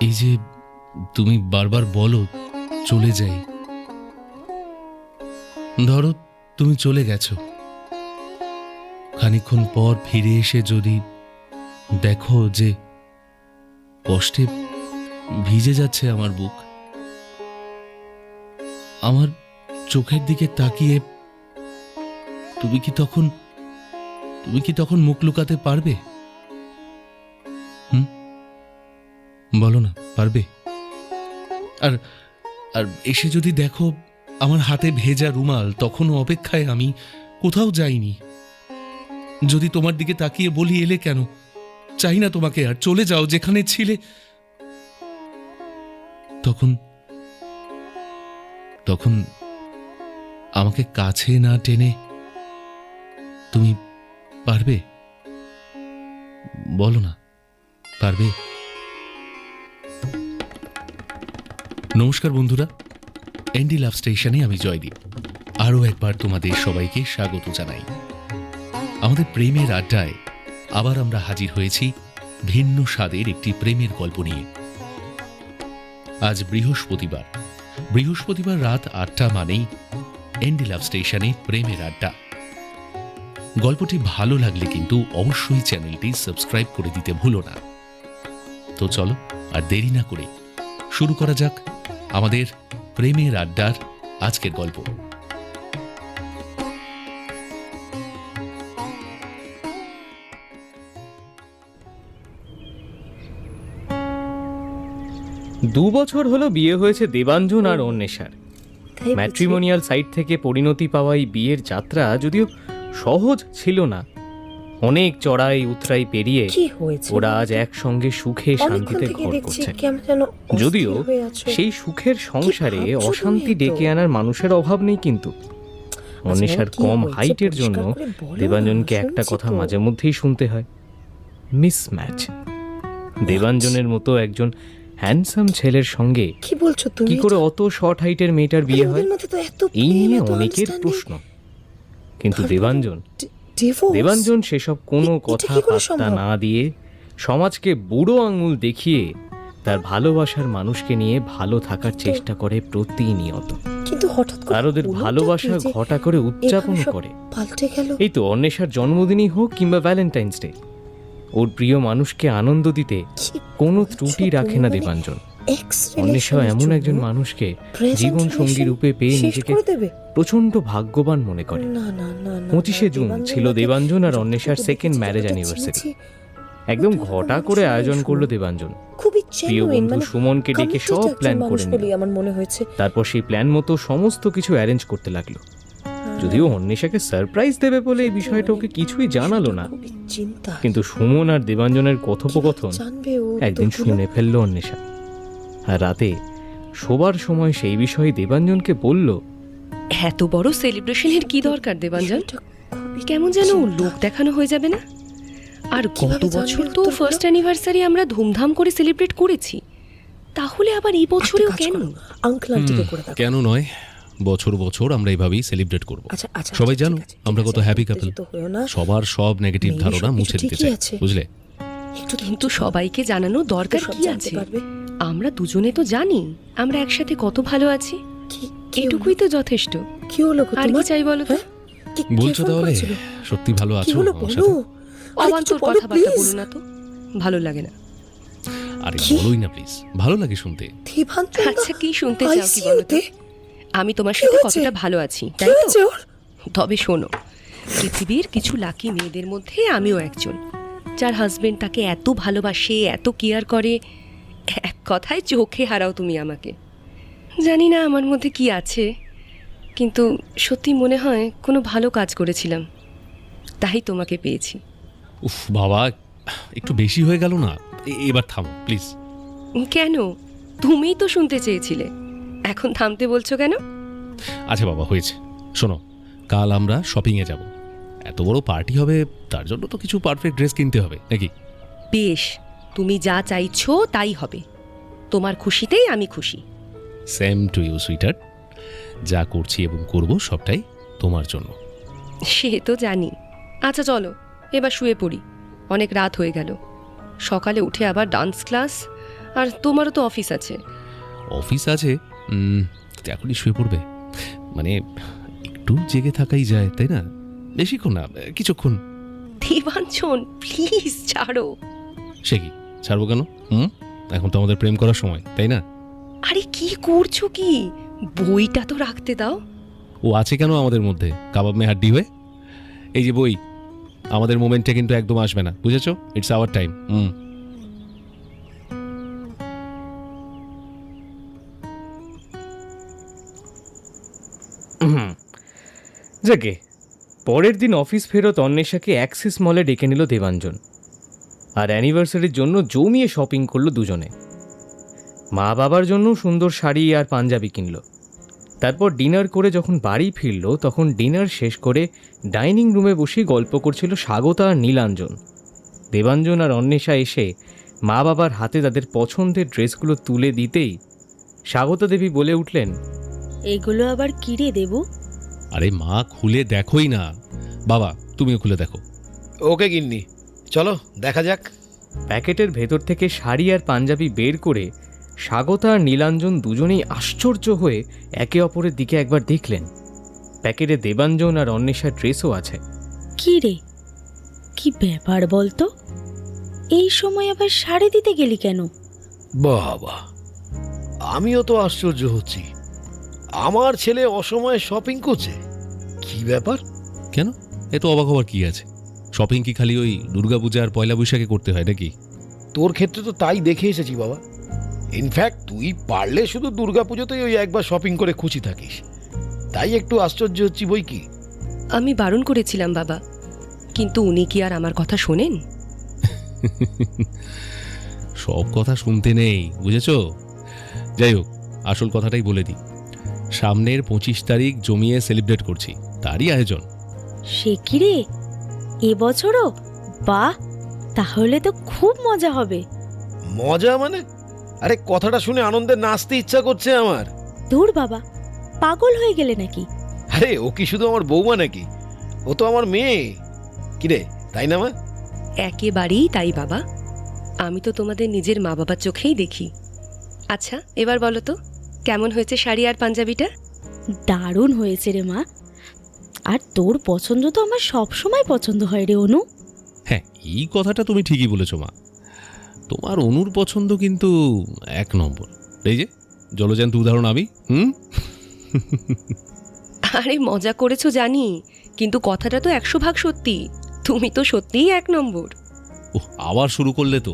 এই যে তুমি বারবার বলো চলে যাই, ধরো তুমি চলে গেছো, খানিকক্ষণ পর ফিরে এসে যদি দেখো যে কষ্টে ভিজে যাচ্ছে আমার বুক, আমার চোখের দিকে তাকিয়ে তুমি কি তখন মুখ লুকাতে পারবে? বলো না, পারবে? আর আর এসে যদি দেখো আমার হাতে ভেজা রুমাল, তখনও অপেক্ষায় আমি, কোথাও যাইনি। যদি তোমার দিকে তাকিয়ে বলি এলে কেন, চাই না তোমাকে আর, চলে যাও যেখানে ছিলে, তখন তখন আমাকে কাছে না টেনে তুমি পারবে? বলো না, পারবে? নমস্কার বন্ধুরা, এনডি লাভ স্টেশনে আমি জয়দীপ আরও একবার তোমাদের সবাইকে স্বাগত জানাই। আমাদের প্রেমের আড্ডায় আবার আমরা হাজির হয়েছি ভিন্ন স্বাদের একটি প্রেমের গল্প নিয়ে। আজ বৃহস্পতিবার রাত ৮টা মানেই এনডি লাভ স্টেশনে প্রেমের আড্ডা। গল্পটি ভালো লাগলে কিন্তু অবশ্যই চ্যানেলটি সাবস্ক্রাইব করে দিতে ভুলো না। তো চলো আর দেরি না করে শুরু করা যাক আমাদের প্রেমের আড্ডার আজকের গল্প। 2 বছর হলো বিয়ে হয়েছে দেবাঞ্জন আর অন্বেষার। ম্যাট্রিমোনিয়াল সাইট থেকে পরিণতি পাওয়া এই বিয়ের যাত্রা যদিও সহজ ছিল না, অনেক চড়াই উতরাই পেরিয়ে ওরা আজ একসঙ্গে সুখে শান্তিতে ঘর করছে। যদিও সেই সুখের সংসারে অশান্তি ডেকে আনার মানুষের অভাব নেই, কিন্তু অন্বেষার কম হাইটের জন্য দেবাঞ্জনকে একটা কথা মাঝে মধ্যেই শুনতে হয়, মিসম্যাচ। দেবাঞ্জনের মতো একজন হ্যান্ডসাম ছেলের সঙ্গে কি করে অত শর্ট হাইটের মেয়েটার বিয়ে হয়, এই নিয়ে অনেকের প্রশ্ন। কিন্তু দেবাঞ্জন সেসব কোনো কথা পাত্তা না দিয়ে সমাজকে বুড়ো আঙুল দেখিয়ে তার ভালোবাসার মানুষকে নিয়ে ভালো থাকার চেষ্টা করে প্রতিনিয়ত। আর ওদের ভালোবাসা ঘটা করে উদযাপন করে। এই তো অন্বেষার জন্মদিনই হোক কিংবা ভ্যালেন্টাইন্স ডে, ওর প্রিয় মানুষকে আনন্দ দিতে কোনো ত্রুটি রাখে না দেবাঞ্জন। অন্বেষা এমন একজন মানুষকে জীবন সঙ্গী রূপে পেয়ে নিজেকে প্রচন্ড ভাগ্যবান মনে করে। 25শে জুন ছিল দেবাঞ্জন আর অন্বেষার সেকেন্ড ম্যারেজ অ্যানিভার্সারি। একদম ঘটা করে আয়োজন করলো দেবাঞ্জন। প্রিয় বন্ধু সুমনকে ডেকে সব প্ল্যান করে নিল। তারপর সেই প্ল্যান মতো সমস্ত কিছু অ্যারেঞ্জ করতে লাগলো। যদিও অন্বেষাকে সারপ্রাইজ দেবে বলে এই বিষয়টা ওকে কিছুই জানালো না, কিন্তু সুমন আর দেবাঞ্জনের কথোপকথন একদিন শুনে ফেললো অন্বেষা। আর রাতে শোবার সময় সেই বিষয়ে দেবাঞ্জনকে বলল, এত বড় সেলিব্রেশনের কি দরকার দেবাঞ্জন? কেমন যেন লোক দেখানো হয়ে যাবে না? আর গত বছর তো ফার্স্ট অ্যানিভার্সারি আমরা ধুমধাম করে সেলিব্রেট করেছি, তাহলে আবার এই বছরেও কেন? কেন নয়, বছর বছর আমরা এইভাবেই সেলিব্রেট করব। সবাই জানো আমরা কত হ্যাপি কাপল। সবার সব নেগেটিভ ধারণা মুছে দিতে চাই, বুঝলে? কিন্তু সবাইকে জানানো দরকার কি আছে? আমরা দুজনে তো জানি আমরা একসাথে কত ভালো আছি, এটুকুই তো যথেষ্ট। আর কি চাই বলো তো? বলছো তাহলে সত্যি ভালো আছো আমার সাথে? অবান্তর কথাবার্তা বলো না তো, ভালো লাগে না। আরে বলোই না প্লিজ, ভালো লাগে শুনতে। আচ্ছা কি শুনতে চাও কি বলো তো? আমি তোমার সাথে কতটা ভালো আছি, তাই তো? তবে শোনো, পৃথিবীর কিছু লাকি মেয়েদের মধ্যে আমিও একজন, যার হাজবেন্ড তাকে এত ভালোবাসে, এত কেয়ার করে, এক কথায় চোখে হারাও তুমি আমাকে। জানি না আমার মধ্যে কি আছে, কিন্তু সত্যি মনে হয় কোনো ভালো কাজ করেছিলাম, তাই তোমাকে পেয়েছি। উফ বাবা, একটু বেশি হয়ে গেল না? এবার থামো প্লিজ। কেন? তুমিই তো শুনতে চেয়েছিলে, এখন থামতে বলছো কেন? আচ্ছা বাবা, হয়েছে। শোনো, কাল আমরা শপিংয়ে যাব। এত বড় পার্টি হবে, তার জন্য তো কিছু পারফেক্ট ড্রেস কিনতে হবে নাকি? বেশ, তুমি যা চাইছো তাই হবে। তোমার খুশিতেই আমি খুশি। Same to you sweeter. যা করছি এবং করব সবটাই তোমার জন্য। সে তো জানি। আচ্ছা চলো এবার শুয়ে পড়ি, অনেক রাত হয়ে গেল। সকালে উঠে আবার ডান্স ক্লাস, আর তোমারও তো অফিস আছে। অফিস আছে, কিন্তু এখনই শুয়ে পড়বে? মানে একটু জেগে থাকাই যায়, তাই না? বেশিক্ষণ না, কিছুক্ষণ। দেবাঞ্জন প্লিজ ছাড়ো। সে কি, ছাড়বো কেন? এখন তো আমাদের প্রেম করার সময়, তাই না? আরে কি করছো কি? বইটা তো রাখতে দাও। ও আছে কেন আমাদের মধ্যে কাবাব মে হাড্ডি হয়ে? এই যে বই, আমাদের মোমেন্টে কিন্তু একদম আসবে না, বুঝেছো? It's our time. যাকে পরের দিন অফিস ফেরত অন্বেষাকে অ্যাক্সিস মলে ডেকে নিল দেবাঞ্জন, আর অ্যানিভার্সারির জন্য জমিয়ে শপিং করলো দুজনে। মা বাবার জন্য সুন্দর শাড়ি আর পাঞ্জাবি কিনল। তারপর ডিনার করে যখন বাড়ি ফিরল, তখন ডিনার শেষ করে ডাইনিং রুমে বসে গল্প করছিল স্বাগতা আর নীলাঞ্জন। দেবাঞ্জন আর অন্বেষা এসে মা বাবার হাতে তাদের পছন্দের ড্রেসগুলো তুলে দিতেই স্বাগতা দেবী বলে উঠলেন, এগুলো আবার কি রে দেবু? আরে মা, খুলে দেখোই না। বাবা, তুমিও খুলে দেখো। ওকে গিন্নি, চলো দেখা যাক। প্যাকেটের ভেতর থেকে শাড়ি আর পাঞ্জাবি বের করে স্বাগতা আর নীলাঞ্জন দুজনেই আশ্চর্য হয়ে একে অপরের দিকে একবার দেখলেন। প্যাকেটে দেবাঞ্জন আর অন্বেষার ড্রেসও আছে। কি রে, কি ব্যাপার বলতো? এই সময় আবার শাড়ি দিতে গেলি কেন? বাবা, আমিও তো আশ্চর্য হচ্ছি। আমার ছেলে অসময়ে শপিং করছে, কি ব্যাপার? কেন, এত অবাক হওয়ার কি আছে? শপিং কি খালি ওই দুর্গাপূজা আর পয়লা বৈশাখে করতে হয় নাকি? তোর ক্ষেত্রে তো তাই দেখে এসেছি বাবা। ইনফ্যাক্ট তুই পারলে শুধু দুর্গাপুজোতেই ওই একবার শপিং করে খুশি থাকিস, তাই একটু আশ্চর্য হচ্ছি বই কি। আমি বারণ করেছিলাম বাবা, কিন্তু উনি কি আর আমার কথা শোনেন? সব কথা শুনতে নেই, বুঝেছো? যাই হোক, আসল কথাটাই বলে দিই। সামনের 25 তারিখ জমিয়ে সেলিব্রেট করছি, তারই আয়োজন। সে কি রে, এবছরও? বাহ, তাহলে তো খুব মজা হবে। মজা মানে? আরে কথাটা শুনে আনন্দে নাচতে ইচ্ছা করছে আমার। ধুর বাবা, পাগল হয়ে গেলে নাকি? আরে ও কি শুধু আমার বৌমা নাকি, ও তো আমার মেয়ে। কিরে, তাই না মা? একেবারেই তাই বাবা, আমি তো তোমাদের নিজের মা বাবার চোখেই দেখি। আচ্ছা, এবার বলো তো কেমন হয়েছে শাড়ি আর পাঞ্জাবিটা? দারুণ হয়েছে রে মা। আর তোর পছন্দ তো আমার সব সময় পছন্দ হয় রে অনু। হ্যাঁ, এই কথাটা তুমি ঠিকই বলেছো মা। তোমার অনুর পছন্দ কিন্তু 1 নম্বর। এই যে জলজান্ত উদাহরণ আমি। আরে মজা করেছো জানি, কিন্তু কথাটা তো 100 ভাগ সত্যি। তুমি তো সত্যিই 1 নম্বর। ওহ, আবার শুরু করলে তো।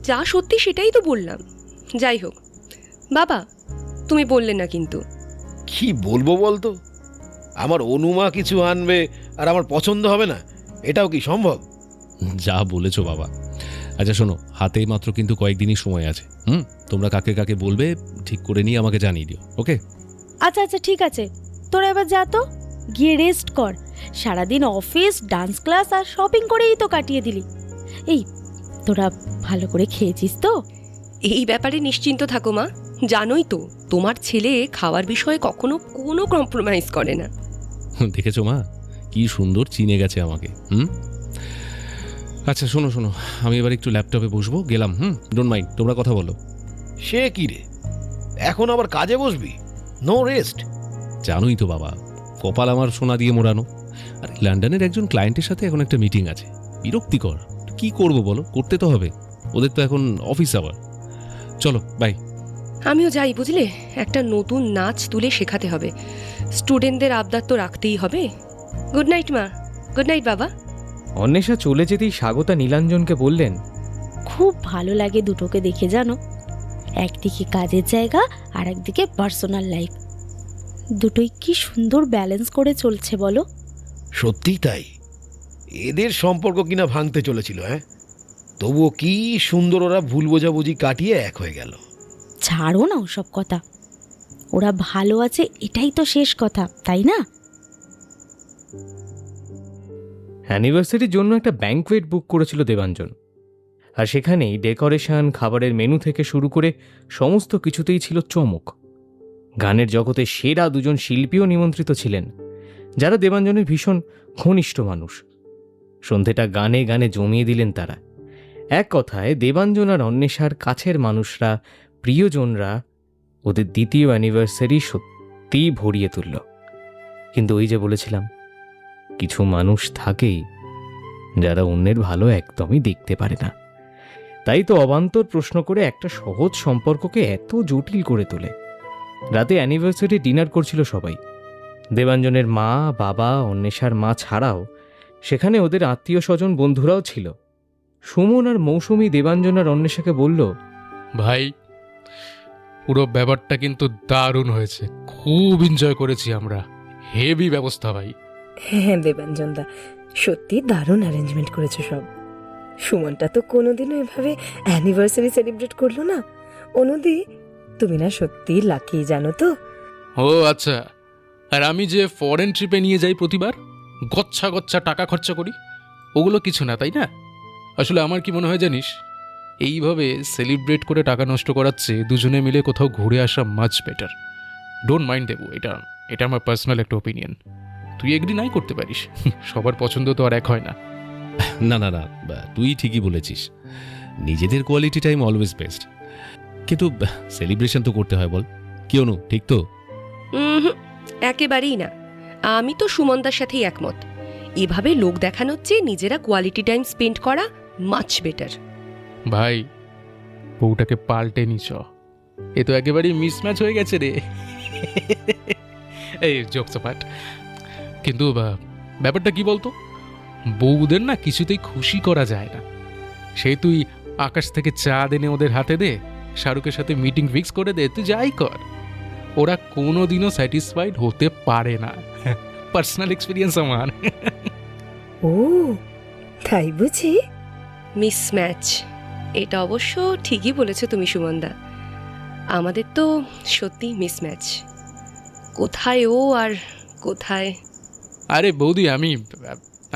যা সত্যি সেটাই তো বললাম। যাই হোক বাবা, তুমি বললে না কিন্তু। কি বলবো বলতো? আমার অনুমা কিছু আনবে আর আমার পছন্দ হবে না, এটাও কি সম্ভব? যা বলেছো বাবা। আচ্ছা শোনো, হাতেই মাত্র কিন্তু কয়েকদিনই সময় আছে। তোমরা কাকে কাকে বলবে ঠিক করে নিয়ে আমাকে জানিয়ে দিও, ওকে? আচ্ছা আচ্ছা ঠিক আছে, তোরা এবার যা তো, গিয়ে রেস্ট কর। সারাদিন অফিস, ডান্স ক্লাস আর শপিং করেই তো কাটিয়ে দিলি। এই, তোরা ভালো করে খেয়েছিস তো? এই ব্যাপারে নিশ্চিন্ত থাকো মা, জানোই তো তোমার ছেলে খাওয়ার বিষয়ে কখনো কোনো কম্প্রোমাইজ করে না। দেখেছো মা, কি সুন্দর চিনে গেছে আমাকে। আচ্ছা শোনো শোনো, আমি এবার একটু ল্যাপটপে বসবো, গেলাম। ডোন্ট মাইন্ড, তোমরা কথা বলো। সে কি রে, এখন আবার কাজে বসবি? No rest? জানোই তো বাবা, কপাল আমার সোনা দিয়ে মোড়ানো। আর লন্ডনের একজন ক্লায়েন্টের সাথে এখন একটা মিটিং আছে, বিরক্তিকর। কি করব বলো, করতে তো হবে, ওদের তো এখন অফিস আওয়ার। চলো বাই। আমিও যাই, বুঝলে, একটা নতুন নাচ তুলে শেখাতে হবে। স্টুডেন্টদের আবদার তো রাখতেই হবে। গুড নাইট মা। গুড নাইট বাবা। অন্বেষা চলে যেতেই স্বাগতা নীলাঞ্জনকে বললেন, খুব ভালো লাগে দুটোকে দেখে, জানো। একদিকে কাজের জায়গা আর একদিকে পার্সোনাল লাইফ, দুটোই কি সুন্দর ব্যালেন্স করে চলছে বলো। সত্যিই তাই, এদের সম্পর্ক কিনা ভাঙতে চলেছিল, হ্যাঁ, তবুও কি সুন্দর ওরা ভুল বোঝাবুঝি কাটিয়ে এক হয়ে গেল। ছাড়ো না ওসব কথা, ওরা ভালো আছে এটাই তো শেষ কথা, তাই না? অ্যানিভার্সারির জন্য একটা ব্যাঙ্কোয়েট বুক করেছিল দেবাঞ্জন, আর সেখানেই ডেকোরেশন, খাবারের মেনু থেকে শুরু করে সমস্ত কিছুতেই ছিল চমক। গানের জগতে সেরা 2জন শিল্পীও নিমন্ত্রিত ছিলেন, যারা দেবাঞ্জনের ভীষণ ঘনিষ্ঠ মানুষ। সন্ধেটা গানে গানে জমিয়ে দিলেন তারা। এক কথায় দেবাঞ্জন আর অন্বেষার কাছের মানুষরা, প্রিয়জনরা ওদের দ্বিতীয় অ্যানিভার্সারি সত্যিই ভরিয়ে তুলল। কিন্তু ওই যে বলেছিলাম, কিছু মানুষ থাকেই যারা অন্যের ভালো একদমই দেখতে পারে না। তাই তো অবান্তর প্রশ্ন করে একটা সহজ সম্পর্ককে এত জটিল করে তোলে। রাতে অ্যানিভার্সারি ডিনার করছিল সবাই। দেবাঞ্জনের মা, বাবা, অন্বেষার মা ছাড়াও সেখানে ওদের আত্মীয় স্বজন, বন্ধুরাও ছিল। সুমন আর মৌসুমী দেবাঞ্জন আর অন্বেষাকে বলল, ভাই, পুরো ব্যাপারটা কিন্তু দারুণ হয়েছে, খুব এনজয় করেছি আমরা, হেভি ব্যবস্থা ভাই। হ্যাঁ দেবাঞ্জনদা, সত্যি দারুণ অ্যারেঞ্জমেন্ট করেছো সব। সুমনটা তো কোনোদিনও এভাবে অ্যানিভার্সারি সেলিব্রেট করলো না। অনুদি, তুমি না সত্যি লাকি, জানো তো? ও আচ্ছা, আর আমি যে ফরেন ট্রিপে নিয়ে যাই প্রতিবার, গচ্ছা গচ্ছা টাকা খরচা করি, ওগুলো কিছু না, তাই না? আসলে আমার কি মনে হয় জানিস, এইভাবে সেলিব্রেট করে টাকা নষ্ট করার চেয়ে দুজনে মিলে কোথাও ঘুরে আসা মাচ বেটার। ডোন্ট মাইন্ড দেবো, এটা আমার পার্সোনাল একটা ওপিনিয়ন। তুই এগ্রি নাই করতে পারিস, সবার পছন্দ তো আর এক হয় না। না না না, তুই ঠিকই বলেছিস, নিজেদের কোয়ালিটি টাইম অলওয়েজ বেস্ট। কিন্তু সেলিব্রেশন তো করতে হয়, বল কি অনু, ঠিক তো? একেবারেই না। আমি তো সুমনদার সাথেই একমত। এভাবে লোক দেখানোর চেয়ে নিজেরা কোয়ালিটি টাইম স্পেন্ড করা মাচ বেটার। ভাই, বউটাকে পাল্টে নিচ, এ তো একেবারেই মিসম্যাচ হয়ে গেছে রে। এই জোকস অ্যাপার্ট, কিন্তু ব্যাপারটা কি বলতো, বউদের না কিছুতেই খুশি করা যায় না। সেই তুই আকাশ থেকে চাঁদ এনে ওদের হাতে দে, শাহরুখের সাথে মিটিং ফিক্স করে দে, তুই যাই কর, ওরা কোনোদিনও স্যাটিসফাইড হতে পারে না। পার্সোনাল এক্সপিরিয়েন্স আমার। ও তাই বুঝি? মিসম্যাচ, এটা অবশ্য ঠিকই বলেছো তুমি সুমনদা। আমাদের তো সত্যি মিসম্যাচ, কোথায় ও আর কোথায়। আরে বৌদি,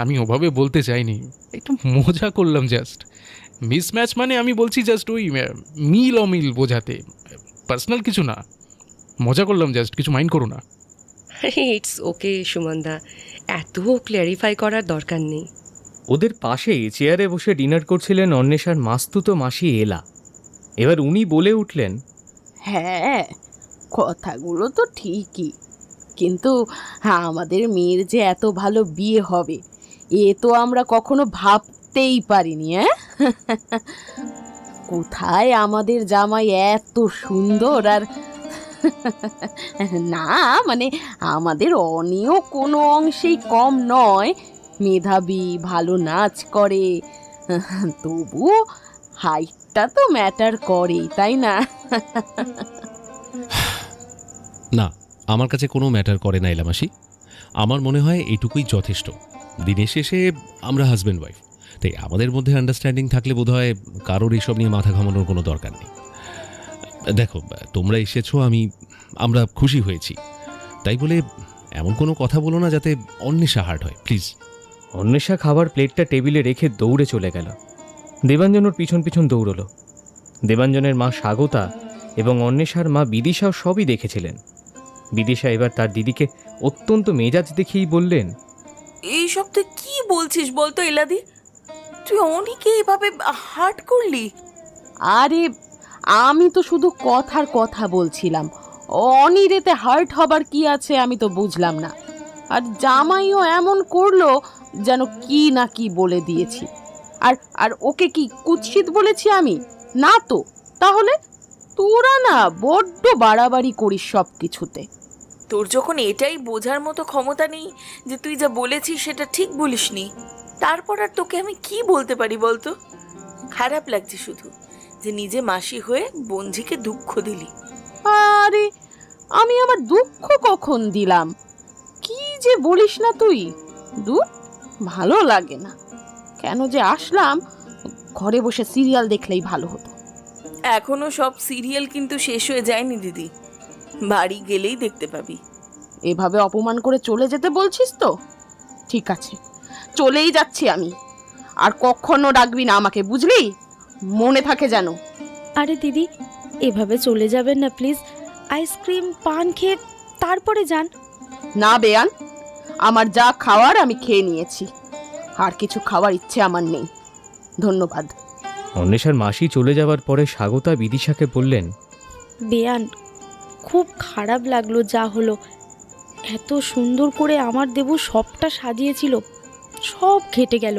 আমি ওভাবে বলতে চাইনি, একটু মজা করলাম জাস্ট। মিসম্যাচ মানে আমি বলছি জাস্ট ওই মিল অমিল বোঝাতে, পার্সোনাল কিছু না, মজা করলাম জাস্ট, কিছু মাইন্ড করো না। ইটস ওকে সুমনদা, এত ক্ল্যারিফাই করার দরকার নেই। ওদের পাশেই চেয়ারে বসে ডিনার করছিলেন অন্বেষার মাস্তুতো মাসি এলা। এবার উনি বলে উঠলেন, হ্যাঁ, কথাগুলো তো ঠিকই, কিন্তু আমাদের মেয়ের যে এত ভালো বিয়ে হবে এ তো আমরা কখনো ভাবতেই পারিনি। কোথায় আমাদের জামাই এত সুন্দর, আর না মানে আমাদের অনিও কোনো অংশেই কম নয়, মেধাবী, ভালো নাচ করে, তবুও হাইটটা তো ম্যাটার করেই, তাই না? না, আমার কাছে কোনো ম্যাটার করে না এলামাসি। আমার মনে হয় এইটুকুই যথেষ্ট। দিনের শেষে আমরা হাজব্যান্ড ওয়াইফ, তাই আমাদের মধ্যে আন্ডারস্ট্যান্ডিং থাকলে বোধহয় কারোর এইসব নিয়ে মাথা ঘামানোর কোনো দরকার নেই। দেখো, তোমরা এসেছো, আমরা খুশি হয়েছি, তাই বলে এমন কোনো কথা বলো না যাতে অন্বেষা হার্ট হয়, প্লিজ। অন্বেষা খাবার প্লেটটা টেবিলে রেখে দৌড়ে চলে গেল। দেবাঞ্জন ওর পিছন পিছন দৌড়ল। দেবাঞ্জনের মা স্বাগতা এবং অন্বেষার মা বিদিশাও সবই দেখেছিলেন। বিদিশা এবার তার দিদিকে অত্যন্ত মেজাজ দেখিয়েই বললেন, এইসব তুই কি বলছিস বলতো এলাদি? তুই অনেকে এভাবে হার্ট করলি? আরে আমি তো শুধু কথার কথা বলছিলাম, অনিরেতে হার্ট হবার কি আছে আমি তো বুঝলাম না। আর জামাইও এমন করলো যেন কি না কি বলে দিয়েছি। আর আর ওকে কি কুৎসিত বলেছি আমি? না তো। তাহলে তোরা না বড্ড বাড়াবাড়ি করিস সব কিছুতে। তোর যখন এটাই বোঝার মতো ক্ষমতা নেই যে তুই যা বলেছিস সেটা ঠিক বলিসনি, তারপর আর তোকে আমি কি বলতে পারি বলতো? খারাপ লাগছে শুধু যে নিজে মাসি হয়ে বঞ্জিকে দুঃখ দিলি। আরে আমি আমার দুঃখ কখন দিলাম? কি যে বলিস না তুই, দূর, ভালো লাগে না। কেন যে আসলাম, ঘরে বসে সিরিয়াল দেখলেই ভালো হতো। এখনো সব সিরিয়াল কিন্তু শেষ হয়ে যায়নি দিদি, বাড়ি গেলেই দেখতে পাবি। এভাবে অপমান করে চলে যেতে বলছিস তো? ঠিক আছে, চলেই যাচ্ছি আমি। আর কখনো ডাকবি না আমাকে, বুঝলি? মনে থাকে যেন। আরে দিদি, এভাবে চলে যাবেন না প্লিজ। আইসক্রিম পান খেয়ে তারপরে যান। না বেয়ান, আমার যা খাওয়ার আমি খেয়ে নিয়েছি, আর কিছু খাওয়ার ইচ্ছে আমার নেই। ধন্যবাদ। অন্বেষার মাসি চলে যাওয়ার পরে স্বাগতা বিদিশাকে বললেন, বেয়ান, খুব খারাপ লাগলো যা হলো। এত সুন্দর করে আমার দেবু সবটা সাজিয়েছিল, সব ঘেটে গেল।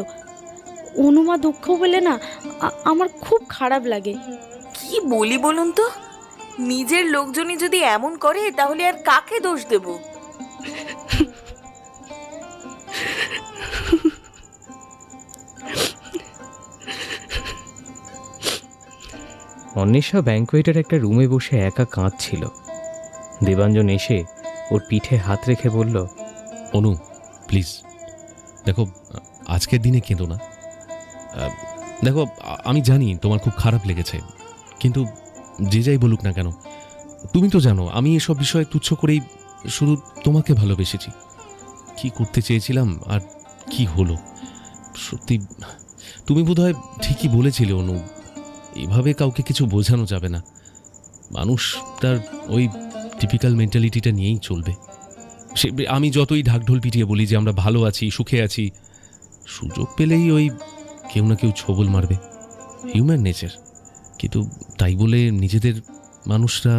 অনুমা দুঃখ বলে না, আমার খুব খারাপ লাগে। কি বলি বলুন তো, নিজের লোকজনই যদি এমন করে তাহলে আর কাকে দোষ দেব? অন্বেষা ব্যাঙ্কোয়েটের একটা রুমে বসে একা কাঁদছিল। দেবাঞ্জন এসে ওর পিঠে হাত রেখে বলল, অনু প্লিজ, দেখো আজকের দিনে কেঁদো না। দেখো আমি জানি তোমার খুব খারাপ লেগেছে, কিন্তু যে যাই বলুক না কেন, তুমি তো জানো আমি এসব বিষয়ে তুচ্ছ করেই শুধু তোমাকে ভালোবেসেছি। কি করতে চেয়েছিলাম আর কি হলো। সত্যি তুমি বোধহয় ঠিকই বলেছিলে অনু, এভাবে কাউকে কিছু বোঝানো যাবে না। মানুষ তার ওই টিপিক্যাল মেন্টালিটিটা নিয়েই চলবে। সে আমি যতই ঢাকঢোল পিটিয়ে বলি যে আমরা ভালো আছি, সুখে আছি, সুযোগ পেলেই ওই কেউ না কেউ ছোবল মারবে, হিউম্যান নেচার। কিন্তু তাই বলে নিজেদের মানুষরা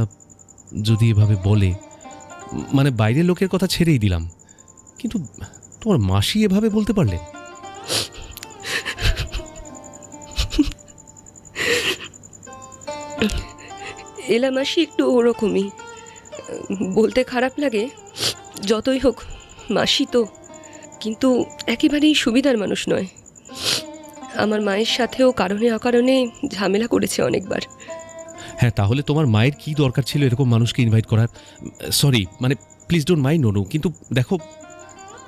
যদি এভাবে বলে, মানে বাইরের লোকের কথা ছেড়েই দিলাম, কিন্তু তোমার মাসি এভাবে বলতে পারলেন? এলা মাসি একটু ওরকমই, বলতে খারাপ লাগে। যতই হোক মাসি তো, কিন্তু একেবারেই সুবিধার মানুষ নয়। আমার মায়ের সাথেও কারণে অকারণে ঝামেলা করেছে অনেকবার। হ্যাঁ, তাহলে তোমার মায়ের কি দরকার ছিল এরকম মানুষকে ইনভাইট করার? সরি, মানে প্লিজ ডোন্ট মাইন্ড অনু, কিন্তু দেখো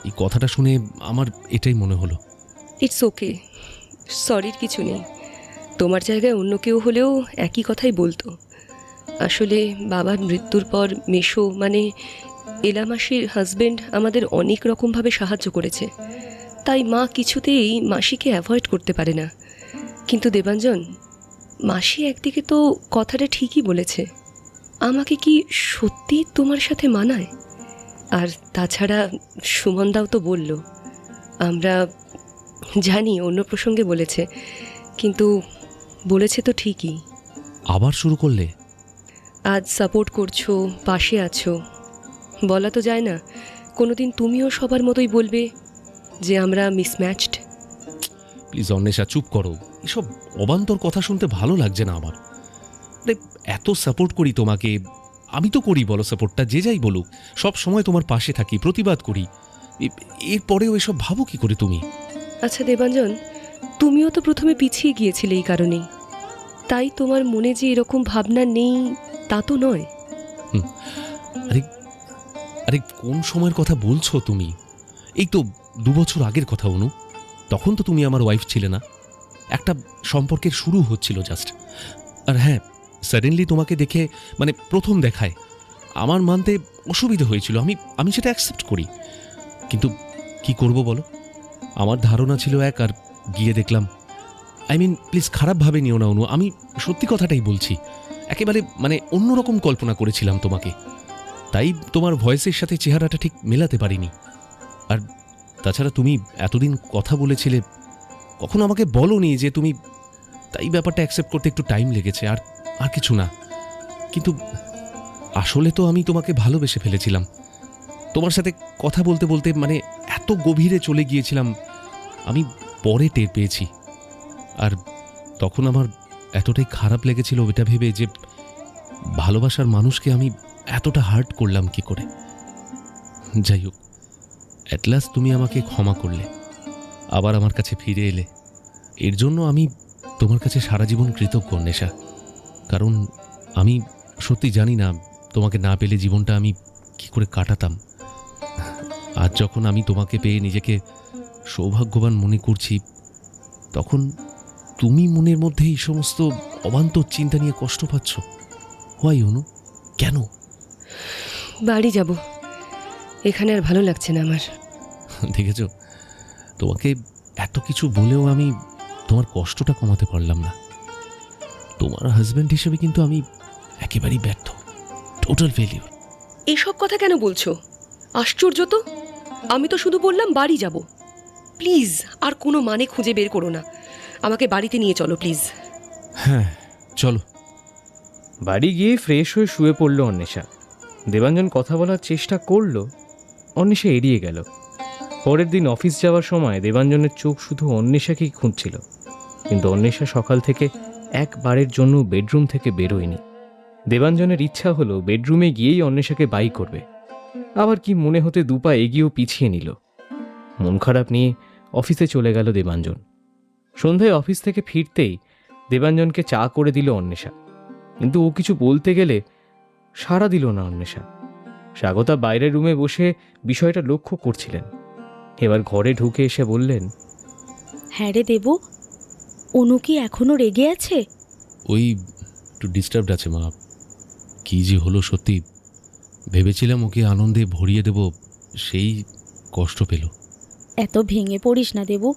এই কথাটা শুনে আমার এটাই মনে হলো। ইটস ওকে, সরির কিছু নেই। তোমার জায়গায় অন্য কেউ হলেও একই কথাই বলতো। আসলে বাবার মৃত্যুর পর মেশো মানে এলা মাসির হাজবেন্ড আমাদের অনেক রকমভাবে সাহায্য করেছে, তাই মা কিছুতেই মাসিকে অ্যাভয়েড করতে পারে না। কিন্তু দেবাঞ্জন, মাসি একদিকে তো কথাটা ঠিকই বলেছে। আমাকে কি সত্যি তোমার সাথে মানায়? আর তাছাড়া সুমনদাও তো বলল, আমরা জানি অন্য প্রসঙ্গে বলেছে, কিন্তু বলেছে তো ঠিকই। আবার শুরু করলে? আজ সাপোর্ট করছো, পাশে আছো, বলা তো যায় না কোনোদিন তুমিও সবার মতোই বলবে যে আমরা মিসম্যাচড। প্লিজ অন্বেষা, চুপ করো। এসব অবান্তর কথা শুনতে ভালো লাগছে না আমার। এত সাপোর্ট করি তোমাকে, আমি তো করি বলো সাপোর্টটা, যে যাই বলুক সব সময় তোমার পাশে থাকি, প্রতিবাদ করি, এরপরেও এসব ভাবো কি করে তুমি? আচ্ছা দেবাঞ্জন, তুমিও তো প্রথমে পিছিয়ে গিয়েছিলে এই কারণেই, তাই তোমার মনে যে এরকম ভাবনা নেই তা তো নয়। আরে আরে কোন সময়ের কথা বলছো তুমি? এই তো 2 বছর আগের কথা অনু, তখন তো তুমি আমার ওয়াইফ ছিলে না, একটা সম্পর্কের শুরু হচ্ছিল জাস্ট। আর হ্যাঁ, সাডেনলি তোমাকে দেখে, মানে প্রথম দেখায় আমার মানতে অসুবিধা হয়েছিল, আমি সেটা অ্যাকসেপ্ট করি। কিন্তু কি করব বলো, আমার ধারণা ছিল এক, আর গিয়ে দেখলাম। আই মিন প্লিজ খারাপভাবে নিও না অনু, আমি সত্যি কথাটাই বলছি। একেবারে মানে অন্যরকম কল্পনা করেছিলাম তোমাকে, তাই তোমার ভয়েসের সাথে চেহারাটা ঠিক মেলাতে পারিনি। আর তাছাড়া তুমি এতদিন কথা বলেছিলে, কখনো আমাকে বলোনি যে তুমি, তাই ব্যাপারটা অ্যাকসেপ্ট করতে একটু টাইম লেগেছে, আর কিছু না। কিন্তু আসলে তো আমি তোমাকে ভালোবেসে ফেলেছিলাম। তোমার সাথে কথা বলতে বলতে মানে এত গভীরে চলে গিয়েছিলাম, আমি পরে টের পেয়েছি। আর তখন আমার এতটাই খারাপ লেগেছিল ওইটা ভেবে যে ভালোবাসার মানুষকে আমি এতটা হার্ট করলাম কি করে। যাই হোক, অ্যাট লাস্ট তুমি আমাকে ক্ষমা করলে, আবার আমার কাছে ফিরে এলে। এর জন্য আমি তোমার কাছে সারা জীবন কৃতজ্ঞ নেশা। কারণ আমি সত্যি জানি না তোমাকে না পেলে জীবনটা আমি কি করে কাটাতাম। আজ যখন আমি তোমাকে পেয়ে নিজেকে সৌভাগ্যবান মনে করছি, তখন তুমি মনের মধ্যে এই সমস্ত অবান্তর চিন্তা নিয়ে কষ্ট পাচ্ছ। হোয়াই অনু, কেন? বাড়ি যাব, এখানে আর ভালো লাগছে না আমার। দেখেছ, তোমাকে এত কিছু বলেও আমি তোমার কষ্টটা কমাতে পারলাম না। তোমার হাজব্যান্ড হিসেবে কিন্তু আমি একেবারেই ব্যর্থ, টোটাল ফেলিওর। এসব কথা কেন বলছো? আশ্চর্য তো, আমি তো শুধু বললাম বাড়ি যাব। প্লিজ আর কোনো মানে খুঁজে বের করো না, আমাকে বাড়িতে নিয়ে চলো প্লিজ। হ্যাঁ চলো। বাড়ি গিয়ে ফ্রেশ হয়ে শুয়ে পড়ল অন্বেষা। দেবাঞ্জন কথা বলার চেষ্টা করলো, অন্বেষা এড়িয়ে গেল। পরের দিন অফিস যাওয়ার সময় দেবাঞ্জনের চোখ শুধু অন্বেষাকেই খুঁজছিল, কিন্তু অন্বেষা সকাল থেকে একবারের জন্য বেডরুম থেকে বেরোয়নি। দেবাঞ্জনের ইচ্ছা হলো বেডরুমে গিয়েই অন্বেষাকে বাই করবে, আবার কি মনে হতে দুপা এগিয়েও পিছিয়ে নিল। মন খারাপ নিয়ে অফিসে চলে গেল দেবাঞ্জন। সন্ধ্যায় অফিস থেকে ফিরতেই দেবাঞ্জনকে চা করে দিল অন্বেষা, কিন্তু ও কিছু বলতে গেলে সাড়া দিল না অন্বেষা। স্বাগতা বাইরের রুমে বসে বিষয়টা লক্ষ্য করছিলেন। এবার ঘরে ঢুকে এসে বললেন, হ্যাঁ রে দেবু, অনু কি এখনো রেগে আছে? ওই একটু ডিস্টার্বড আছে মা। কি যে হলো সত্যি, ভেবেছিলাম ওকে আনন্দে ভরিয়ে দেব, সেই কষ্ট পেল। এত ভেঙে পড়িস না দেবু,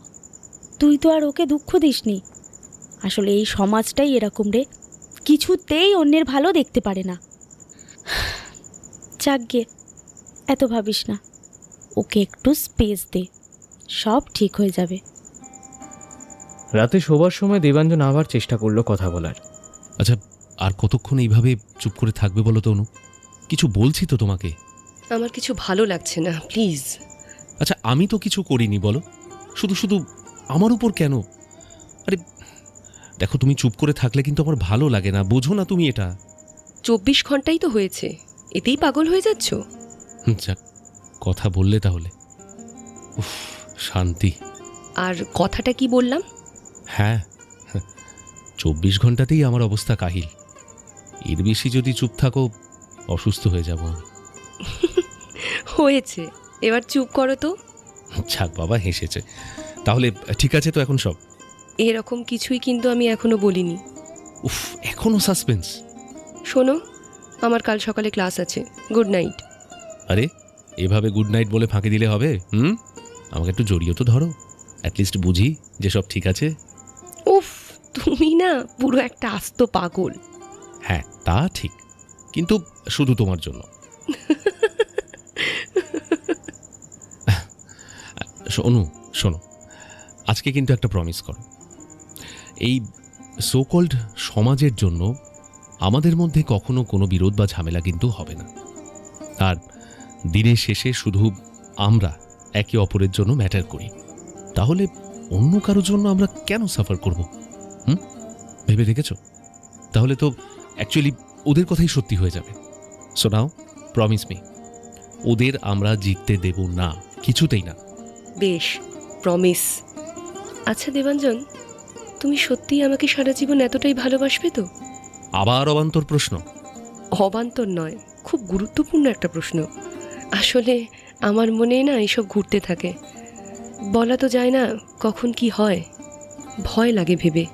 তুই তো আর ওকে দুঃখ দিসনি। আসলে এই সমাজটাই এরকম রে, কিছুতেই অন্যের ভালো দেখতে পারে না। যাকগে, এত ভাবিস না, ওকে একটু স্পেস দে, সব ঠিক হয়ে যাবে। রাতে শোবার সময় দেবাঞ্জন আবার চেষ্টা করলো কথা বলার। আচ্ছা, আর কতক্ষণ এইভাবে চুপ করে থাকবে বলো তো অনু? কিছু বলছি তো তোমাকে। আমার কিছু ভালো লাগছে না, প্লিজ। আচ্ছা, আমি তো কিছু করিনি বলো, শুধু শুধু আমার উপর কেন? আরে দেখো, তুমি চুপ করে থাকলে কিন্তু আমার ভালো লাগে না, বোঝো না তুমি এটা? 24 ঘন্টাই তো হয়েছে, এতেই পাগল হয়ে যাচ্ছ? যাক, কথা বললে তাহলে। উফ, শান্তি। আর কথাটা কি বললাম? হ্যাঁ, 24 ঘন্টাতেই আমার অবস্থা কাহিল। এর বেশি যদি চুপ থাকো, অসুস্থ হয়ে যাব আমি। হয়েছে, এবার চুপ করো তো। যাক বাবা, হেসেছে। তাহলে ঠিক আছে তো এখন সব? এরকম কিছুই কিন্তু আমি এখনো বলিনি। উফ, এখনো সাসপেন্স? শোনো, আমার কাল সকালে ক্লাস আছে, গুড নাইট। আরে এভাবে গুড নাইট বলে ফাঁকি দিলে হবে? আমাকে একটু জড়িয়ে তো ধরো, অ্যাটলিস্ট বুঝি যে সব ঠিক আছে। উফ, তুমি না পুরো একটা আস্ত পাগল। হ্যাঁ তা ঠিক, কিন্তু শুধু তোমার জন্য। শোনো শোনো, আজকে কিন্তু একটা প্রমিস করো। এই সোকল্ড সমাজের জন্য আমাদের মধ্যে কখনো কোনো বিরোধ বা ঝামেলা কিন্তু হবে না। আর দিনের শেষে শুধু আমরা একে অপরের জন্য ম্যাটার করি, তাহলে অন্য কারোর জন্য আমরা কেন সাফার করব? ভেবে দেখেছো? তাহলে তো অ্যাকচুয়ালি ওদের কথাই সত্যি হয়ে যাবে। সো নাও প্রমিস মি, ওদের আমরা জিততে দেব না, কিছুতেই না। বেশ, প্রমিস। আচ্ছা দেবাঞ্জন, তুমি সত্যিই আমাকে সারা জীবন এতটাই ভালোবাসবে তো? আবার অবান্তর প্রশ্ন? অবান্তর নয়, খুব গুরুত্বপূর্ণ একটা প্রশ্ন। আসলে আমার মনে না এসব ঘুরতে থাকে, বলা তো যায় না কখন কি হয়। ভয় লাগে ভেবে,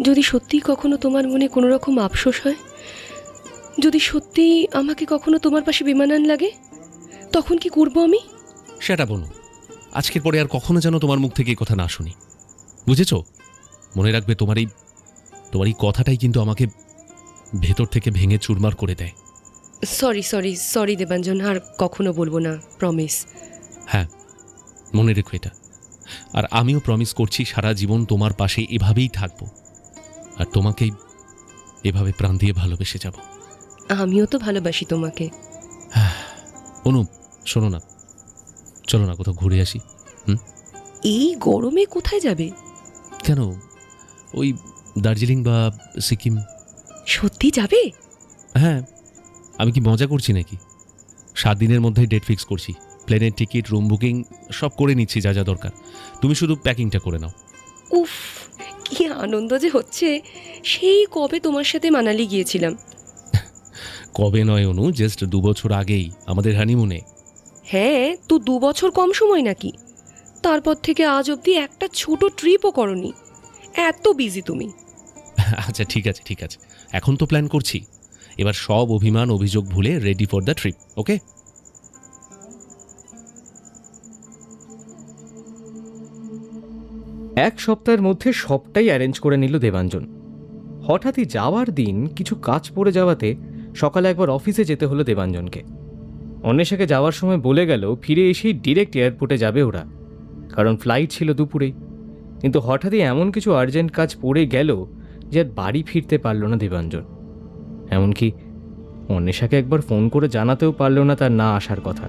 যদি সত্যিই কখনো তোমার মনে কোনো রকম আফসোস হয়, যদি সত্যিই আমাকে কখনো তোমার পাশে বেমানান লাগে, তখন কি করবো আমি? সেটা বলো, আজকের পরে আর কখনো যেন তোমার মুখ থেকে এই কথা না শুনি, বুঝেছ? মনে রাখবে, তোমার এই কথাটাই কিন্তু আমাকে ভেতর থেকে ভেঙে চুরমার করে দেয়। সরি সরি সরি দেবাঞ্জন, আর কখনো বলবো না, প্রমিস। হ্যাঁ, মনে রেখো এটা। আর আমিও প্রমিস করছি সারা জীবন তোমার পাশে এভাবেই থাকবো, আর তোমাকেই এভাবে প্রাণ দিয়ে ভালোবেসে যাব। আমিও তো ভালোবাসি তোমাকে। অনু শোনো না, চলো না কোথাও ঘুরে আসি। এই গরমে কোথায় যাবে? কেন, ওই দার্জিলিং বা সিকিম। সত্যি যাবে? হ্যাঁ, আমি কি মজা করছি নাকি? 7 দিনের মধ্যেই ডেট ফিক্স করছি, প্লেনের টিকিট, রুম বুকিং সব করে নিচ্ছি, যা যা দরকার। তুমি শুধু প্যাকিংটা করে নাও। উফ, কি আনন্দ যে হচ্ছে! সেই কবে তোমার সাথে মানালি গিয়েছিলাম। কবে নয় অনু, জাস্ট 2 বছর আগেই, আমাদের হানিমুনে। হ্যাঁ, তো 2 বছর কম সময় নাকি? তারপর থেকে আজ অবধি একটা ছোট ট্রিপও করনি, এত বিজি তুমি। আচ্ছা ঠিক আছে ঠিক আছে, এখন তো প্ল্যান করছি, এবার সব অভিমান অভিযোগ ভুলে রেডি ফর দ্য ট্রিপ, ওকে? এক সপ্তাহের মধ্যে সবটাই অ্যারেঞ্জ করে নিল দেবাঞ্জন। হঠাৎই যাওয়ার দিন কিছু কাজ পড়ে যাওয়াতে সকালে একবার অফিসে যেতে হলো দেবাঞ্জনকে। অন্বেষাকে যাওয়ার সময় বলে গেল ফিরে এসেই ডিরেক্ট এয়ারপোর্টে যাবে ওরা, কারণ ফ্লাইট ছিল দুপুরেই। কিন্তু হঠাৎই এমন কিছু আর্জেন্ট কাজ পড়ে গেল যে আর বাড়ি ফিরতে পারল না দেবাঞ্জন। এমনকি অন্বেষাকে একবার ফোন করে জানাতেও পারল না তার না আসার কথা।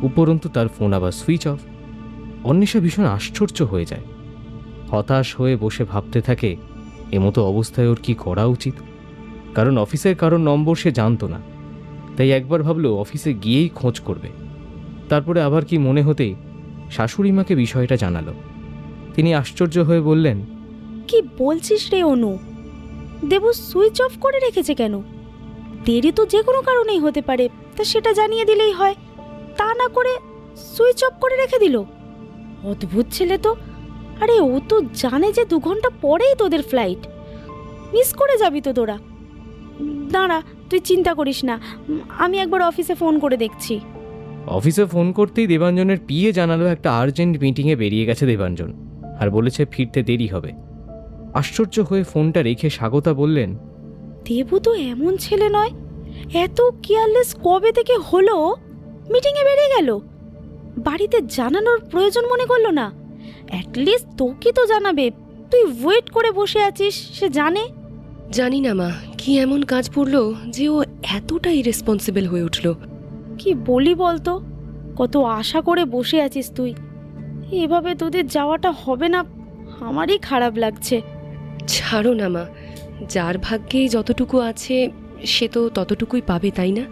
উপরন্তু তার ফোন আবার সুইচ অফ। অন্বেষা ভীষণ আশ্চর্য হয়ে যায়, হতাশ হয়ে বসে ভাবতে থাকে এমতো অবস্থায় ওর কি করা উচিত। কারণ অফিসের কারোর নম্বর সে জানতো না, তাই একবার ভাবলো অফিসে গিয়েই খোঁজ করবে। তারপরে আবার কি মনে হতেই শাশুড়ি মাকে বিষয়টা জানালো। তিনি আশ্চর্য হয়ে বললেন, কি বলছিস রে অনু? দেবু সুইচ অফ করে রেখেছে কেন? দেরি তো যে কোনো কারণেই হতে পারে, তা সেটা জানিয়ে দিলেই হয়। তা না করে সুইচ অফ করে রেখে দিল। অদ্ভুত ছেলে তো। আরে ও তো জানে যে 2 ঘন্টা পরেই তোদের ফ্লাইট, মিস করে যাবি তো তোরা। দাঁড়া, তুই চিন্তা করিস না, আমি একবার অফিসে ফোন করে দেখছি। অফিসে ফোন করতেই দেবাঞ্জনের পিএ জানালো একটা আর্জেন্ট মিটিংয়ে বেরিয়ে গেছে দেবাঞ্জন, আর বলেছে ফিরতে দেরি হবে। আশ্চর্য হয়ে ফোনটা রেখে স্বাগতা বললেন, দেবু তো এমন ছেলে নয়, এত কেয়ারলেস কবে থেকে হলো? মিটিংয়ে বেরিয়ে গেল, বাড়িতে জানানোর প্রয়োজন মনে করলো না। অ্যাটলিস্ট তোকে তো জানাবে। তুই ওয়েট করে বসে আছিস, সে জানে। জানি না মা, কি এমন কাজ পড়লো যে ও এতটা ইরেসপন্সিবল হয়ে উঠলো। কি বলি বলতো, কত আশা করে বসে আছিস তুই। এভাবে তোদের যাওয়াটা হবে না, আমারই খারাপ লাগছে। ছাড়ো না মা, যার ভাগ্যে যতটুকু আছে সে তো ততটুকুই পাবে, তাই না?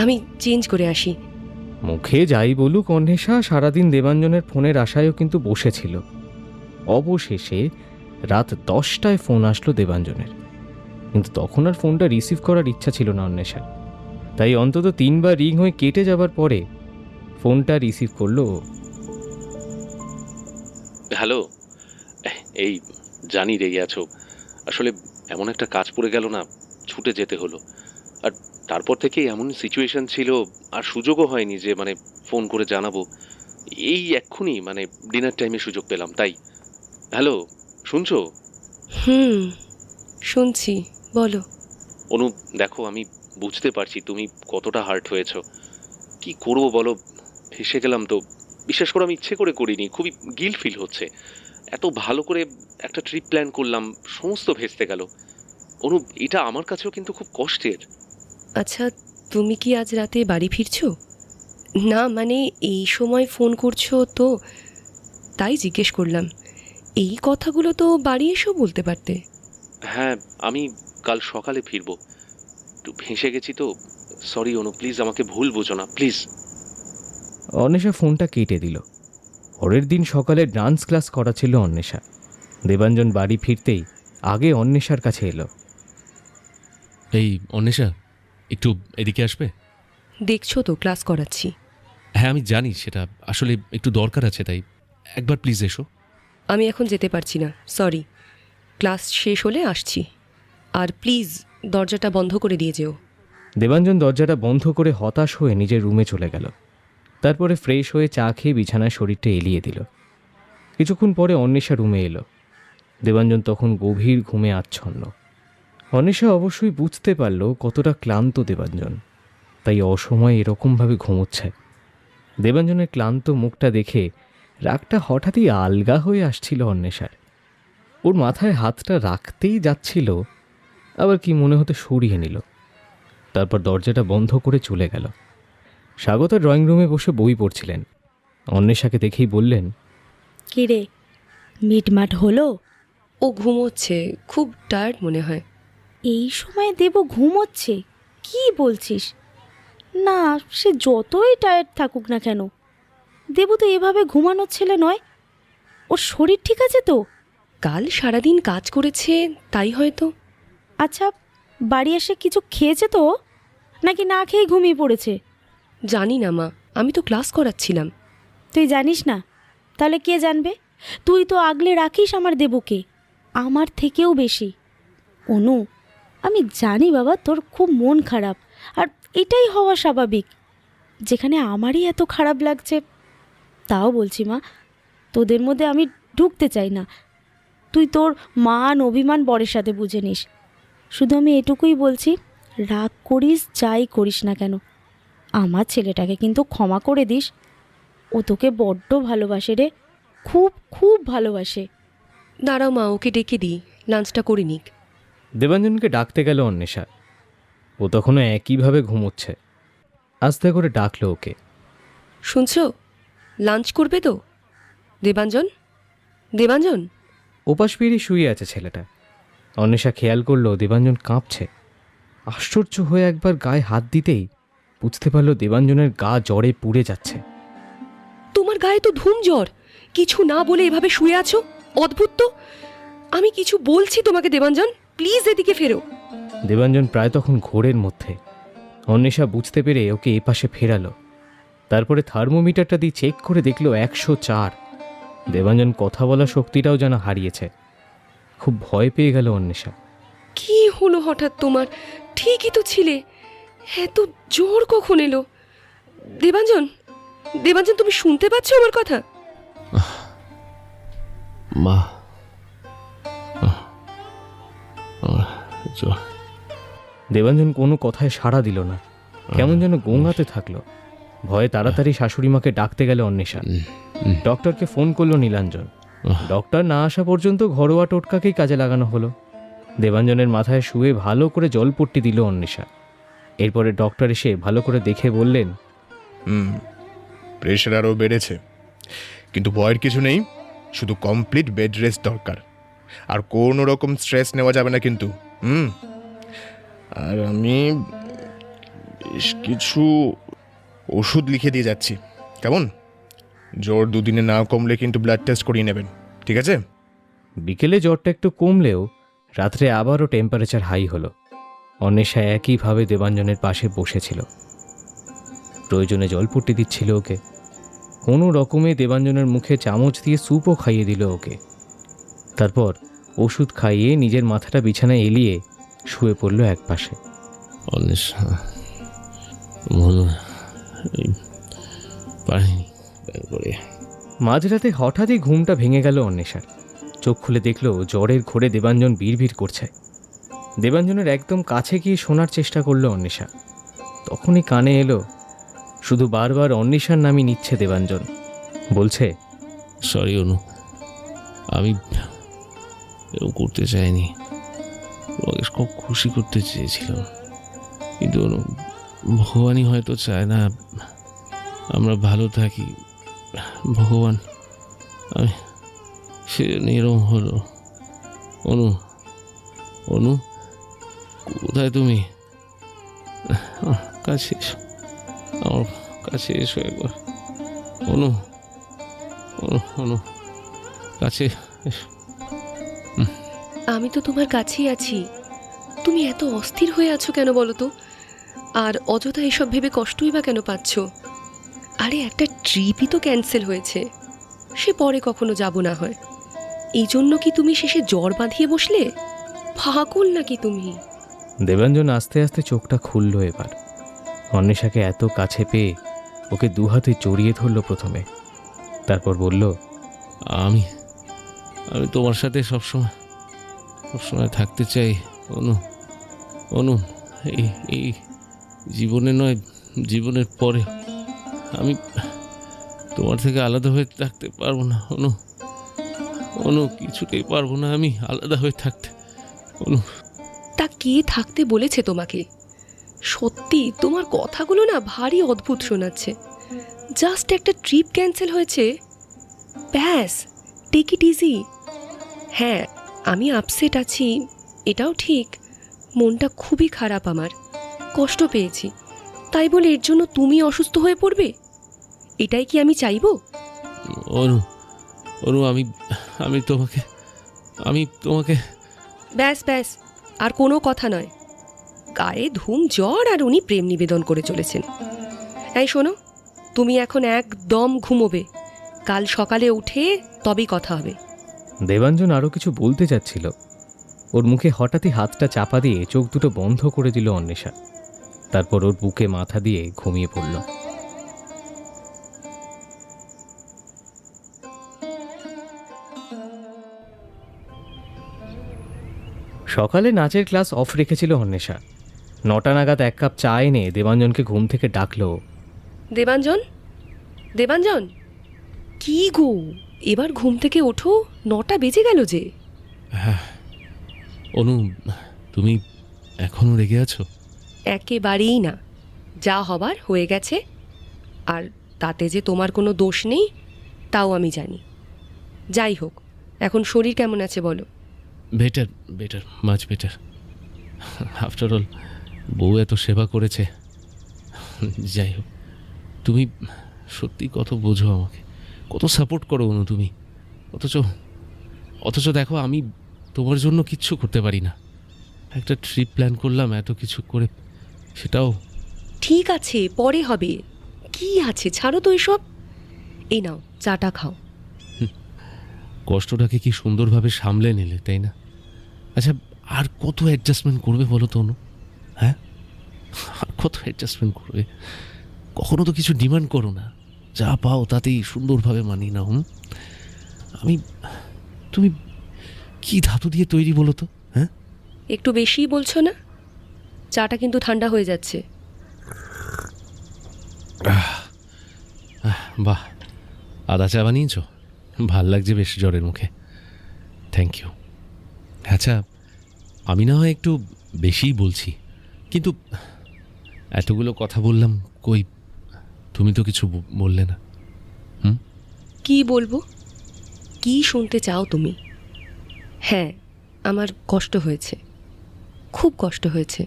আমি চেঞ্জ করে আসি। মুখে যাই বলুক অন্বেষা সারাদিন দেবাঞ্জনের ফোনের আশায়ও কিন্তু বসেছিল। অবশেষে রাত 10টায় ফোন আসলো দেবাঞ্জনের, কিন্তু তখন আর ফোনটা রিসিভ করার ইচ্ছা ছিল না অন্বেষার। তাই অন্তত 3 বার রিং হয়ে কেটে যাবার পরে ফোনটা রিসিভ করলো ও। হ্যালো, এই জানি রেগে আছো, আসলে এমন একটা কাজ পড়ে গেল না, ছুটে যেতে হলো। আর তারপর থেকে এমন সিচুয়েশন ছিল, আর সুযোগও হয়নি যে ফোন করে জানাবো। এই এক্ষুনি ডিনার টাইমে সুযোগ পেলাম, তাই। হ্যালো, শুনছো? শুনছি, বলো। অনু, দেখো, আমি বুঝতে পারছি তুমি কতটা হার্ট হয়েছো। কি করবো বলো, ফেসে গেলাম তো। বিশ্বাস করো, আমি ইচ্ছে করে করিনি, খুবই গিল্ট ফিল হচ্ছে। এত ভালো করে একটা ট্রিপ প্ল্যান করলাম, সমস্ত ভেস্তে গেল। অনু, এটা আমার কাছেও কিন্তু খুব কষ্টের। আচ্ছা, তুমি কি আজ রাতে বাড়ি ফিরছো? না এই সময় ফোন করছো তো, তাই জিজ্ঞেস করলাম। এই কথাগুলো তো বাড়ি এসেও বলতে পারতে। হ্যাঁ, আমি কাল সকালে ফিরবো। একটু ভেসে গেছি তো, সরি অনু, প্লিজ আমাকে ভুল বোঝো না, প্লিজ। অন্বেষা ফোনটা কেটে দিল। পরের দিন সকালে ডান্স ক্লাস করা ছিল অন্বেষা। দেবাঞ্জন বাড়ি ফিরতেই আগে অন্বেষার কাছে এলো। এই অন্বেষা, একটু এদিকে আসবে? দেখছো তো ক্লাস করাচ্ছি। হ্যাঁ, আমি জানি, সেটা আসলে একটু দরকার আছে, তাই একবার প্লিজ এসো। আমি এখন যেতে পারছি না, সরি। ক্লাস শেষ হলে আসছি। আর প্লিজ দরজাটা বন্ধ করে দিয়ে যেও। দেবাঞ্জন দরজাটা বন্ধ করে হতাশ হয়ে নিজের রুমে চলে গেল। তারপরে ফ্রেশ হয়ে চা খেয়ে বিছানায় শরীরটা এলিয়ে দিল। কিছুক্ষণ পরে অন্বেষা রুমে এলো। দেবাঞ্জন তখন গভীর ঘুমে আচ্ছন্ন। অন্বেষা অবশ্যই বুঝতে পারল কতটা ক্লান্ত দেবাঞ্জন, তাই অসময়ে এরকমভাবে ঘুমোচ্ছে। দেবাঞ্জনের ক্লান্ত মুখটা দেখে রাগটা হঠাৎই আলগা হয়ে আসছিল অন্বেষার। ওর মাথায় হাতটা রাখতেই যাচ্ছিল, আবার কি মনে হতে সরিয়ে নিল। তারপর দরজাটা বন্ধ করে চলে গেল। স্বাগতা ড্রয়িং রুমে বসে বই পড়ছিলেন। অন্বেষাকে দেখেই বললেন, কিরে, মিটমাট হলো? ও ঘুমোচ্ছে, খুব টায়ার্ড মনে হয়। এই সময় দেবু ঘুমোচ্ছে? কি বলছিস? না, সে যতই টায়ার্ড থাকুক না কেন, দেবু তো এভাবে ঘুমানোর ছেলে নয়। ওর শরীর ঠিক আছে তো? কাল সারাদিন কাজ করেছে, তাই হয়তো। আচ্ছা, বাড়ি এসে কিছু খেয়েছে তো, নাকি না খেয়ে ঘুমিয়ে পড়েছে? জানি না মা, আমি তো ক্লাস করাচ্ছিলাম। তুই জানিস না? তাহলে কে জানবে? তুই তো আগলে রাখিস আমার দেবুকে, আমার থেকেও বেশি। অনু, আমি জানি বাবা তোর খুব মন খারাপ, আর এটাই হওয়া স্বাভাবিক। যেখানে আমারই এত খারাপ লাগছে, তাও বলছি মা, তোদের মধ্যে আমি ঢুকতে চাই না। তুই তোর মান অভিমান বরের সাথে বুঝে নিস। শুধু আমি এটুকুই বলছি, রাগ করিস যাই করিস না কেন, আমার ছেলেটাকে কিন্তু ক্ষমা করে দিস। ও তোকে বড্ড ভালোবাসে রে, খুব খুব ভালোবাসে। দাঁড়াও মা, ওকে ডেকে দিই, লাঞ্চটা করে নিক। দেবাঞ্জনকে ডাকতে গেল অন্বেষা। ও তখনও একইভাবে ঘুমোচ্ছে। আস্তে করে ডাকলো ওকে। শুনছো, লাঞ্চ করবে তো? দেবাঞ্জন, দেবাঞ্জন। ওপাশ ফিরে শুয়ে আছে ছেলেটা। অন্বেষা খেয়াল করলো দেবাঞ্জন কাঁপছে। আশ্চর্য হয়ে একবার গায়ে হাত দিতেই বুঝতে পারলো দেবাঞ্জনের গা জ্বরে পুড়ে যাচ্ছে। তোমার গায়ে তো ধুম জ্বর, কিছু না বলে এভাবে শুয়ে আছো, অদ্ভুত তো। আমি কিছু বলছি তোমাকে দেবাঞ্জন, প্লিজ এদিকে ফেরো। দেবাঞ্জন প্রায় তখন ঘোরের মধ্যে। অন্বেষা বুঝতে পেরে ওকে এপাশে ফেরালো। তারপরে থার্মোমিটারটা দিয়ে চেক করে দেখলো 104। দেবাঞ্জন কথা বলার শক্তিটাও যেন হারিয়েছে। খুব ভয় পেয়ে গেল অন্বেষা। কি হলো হঠাৎ তোমার? ঠিকই তো ছিলে, এত জ্বর কখন এলো? দেবাঞ্জন, দেবাঞ্জন, তুমি শুনতে পাচ্ছ আমার কথা? মা, দেবাঞ্জন কোনো কথায় সাড়া দিল না, কেমন যেন গোঙাতে থাকলো। ভয়ে তাড়াতাড়ি শাশুড়ি মাকে ডাকতে গেল অন্বেষা। ডক্টরকে ফোন করলো নীলাঞ্জন। ডক্টর না আসা পর্যন্ত ঘরোয়া টোটকাকেই কাজে লাগানো হলো। দেবাঞ্জনের মাথায় শুয়ে ভালো করে জলপট্টি দিল অন্বেষা। এরপরে ডক্টর এসে ভালো করে দেখে বললেন, প্রেশার আরও বেড়েছে, কিন্তু ভয়ের কিছু নেই, শুধু কমপ্লিট বেড রেস্ট দরকার। আর কোনো রকম স্ট্রেস নেওয়া যাবে না কিন্তু। আর আমি বেশ কিছু ওষুধ লিখে দিয়ে যাচ্ছি, কেমন? জ্বর 2 দিনে না কমলে কিন্তু ব্লাড টেস্ট করিয়ে নেবেন, ঠিক আছে? বিকেলে জ্বরটা একটু কমলেও রাত্রে আবারও টেম্পারেচার হাই হলো। অন্বেষা একইভাবে দেবাঞ্জনের পাশে বসেছিল, প্রয়োজনে জলপট্টি দিচ্ছিল ওকে। কোনো রকমে দেবাঞ্জনের মুখে চামচ দিয়ে স্যুপও খাইয়ে দিল ওকে। তারপর ওষুধ খাইয়ে নিজের মাথাটা বিছানায় এলিয়ে শুয়ে পড়ল একপাশে। মাঝরাতে হঠাৎই ঘুমটা ভেঙে গেল অন্বেষার। চোখ খুলে দেখল জ্বরের ঘোরে দেবাঞ্জন বিড়বিড় করছে। দেবাঞ্জনের একদম কাছে গিয়ে শোনার চেষ্টা করলো অন্বেষা। তখনই কানে এলো শুধু বারবার অন্বেষার নামই নিচ্ছে দেবাঞ্জন। বলছে, সরি অনু, আমি এরকম করতে চাইনি, তোমাকে খুব খুশি করতে চেয়েছিলাম, কিন্তু অনু, ভগবানই হয়তো চায় না আমরা ভালো থাকি। ভগবান, আমি সেজন্য এরকম হলো। অনু, অনু, কোথায় তুমি? কাছে এসো, আমার কাছে এসো একবার। অনু, অনু, অনু, কাছে এসো। আমি তো তোমার কাছেই আছি, তুমি এত অস্থির হয়ে আছো কেন বলো তো? আর অযথা এসব ভেবে কষ্টই বা কেন পাচ্ছ? আরে একটা ট্রিপই তো ক্যান্সেল হয়েছে, সে পরে কখনো যাব না হয়। এই জন্য কি তুমি শেষে জ্বর বাঁধিয়ে বসলে? পাগল নাকি তুমি? দেবাঞ্জন আস্তে আস্তে চোখটা খুলল এবার। অন্বেষাকে এত কাছে পেয়ে ওকে দুহাতে জড়িয়ে ধরল প্রথমে, তারপর বলল, আমি আমি তোমার সাথে সবসময় থাকতে চাই অনু। অনু, এই জীবনে নয়, জীবনের পরে আমি তোমার থেকে আলাদা হয়ে থাকতে পারবো না অনু। অনু, কিছুতেই পারবো না আমি আলাদা হয়ে থাকতে অনু। তা কে থাকতে বলেছে তোমাকে? সত্যি তোমার কথাগুলো না ভারী অদ্ভুত শোনাচ্ছে। জাস্ট একটা ট্রিপ ক্যান্সেল হয়েছে, ব্যাস, টেক ইট ইজি। হ্যাঁ, আমি আপসেট আছি, এটাও ঠিক। মনটা খুবই খারাপ, আমার কষ্ট পেয়েছি, তাই বলে এর জন্য তুমি অসুস্থ হয়ে পড়বে? এটাই কি আমি চাইবো? অনু, অনু, আমি তোমাকে ব্যাস ব্যাস, আর কোনো কথা নয়। গায়ে ধুম জ্বর আর উনি প্রেম নিবেদন করে চলেছেন। এই শোনো, তুমি এখন একদম ঘুমোবে, কাল সকালে উঠে তবেই কথা হবে। দেবাঞ্জন আরও কিছু বলতে যাচ্ছিল, ওর মুখে হঠাৎই হাতটা চাপা দিয়ে চোখ দুটো বন্ধ করে দিল অন্বেষা। তারপর ওর বুকে মাথা দিয়ে ঘুমিয়ে পড়ল। সকালে নাচের ক্লাস অফ রেখেছিল অন্বেষা। 9টা নাগাদ 1 কাপ চা এনে দেবাঞ্জনকে ঘুম থেকে ডাকলো। দেবাঞ্জন, দেবাঞ্জন, কি গো, এবার ঘুম থেকে ওঠো, 9টা বেজে গেল যে। অনু, তুমি এখনো রেগে আছো? একেবারেই না, যা হবার হয়ে গেছে, আর তাতে যে তোমার কোনো দোষ নেই তাও আমি জানি। যাই হোক, এখন শরীর কেমন আছে বলো? Better, better, much better. After all বউ এত সেবা করেছে। যাই হোক, তুমি সত্যি কত বোঝো আমাকে, কত সাপোর্ট করো অনু তুমি। অথচ দেখো, আমি তোমার জন্য কিচ্ছু করতে পারি না। একটা ট্রিপ প্ল্যান করলাম এত কিছু করে, সেটাও। ঠিক আছে, পরে হবে, কি আছে, ছাড়ো তো এসব। এই নাও, চাটা খাও। কষ্টটাকে কি সুন্দরভাবে সামলে নিলে, তাই না? আচ্ছা, আর কত অ্যাডজাস্টমেন্ট করবে বলো তো অনু? হ্যাঁ, আর কত অ্যাডজাস্টমেন্ট করবে? কখনো তো কিছু ডিমান্ড করো না, যা পাও তাতেই সুন্দরভাবে মানিয়ে নাও। তুমি কি ধাতু দিয়ে তৈরি বলো তো? হ্যাঁ, একটু বেশিই বলছো না? চাটা কিন্তু ঠান্ডা হয়ে যাচ্ছে। বাহ, আদা চা বানিয়েছো, ভাল লাগছে বেশ জ্বরের মুখে। Thank you. আচ্ছা, আমি না হয় একটু বেশিই বলছি, কিন্তু এতগুলো কথা বললাম, কই তুমি তো কিছু বললে না। কি বলবো? কি শুনতে চাও তুমি? হ্যাঁ, আমার কষ্ট হয়েছে, খুব কষ্ট হয়েছে,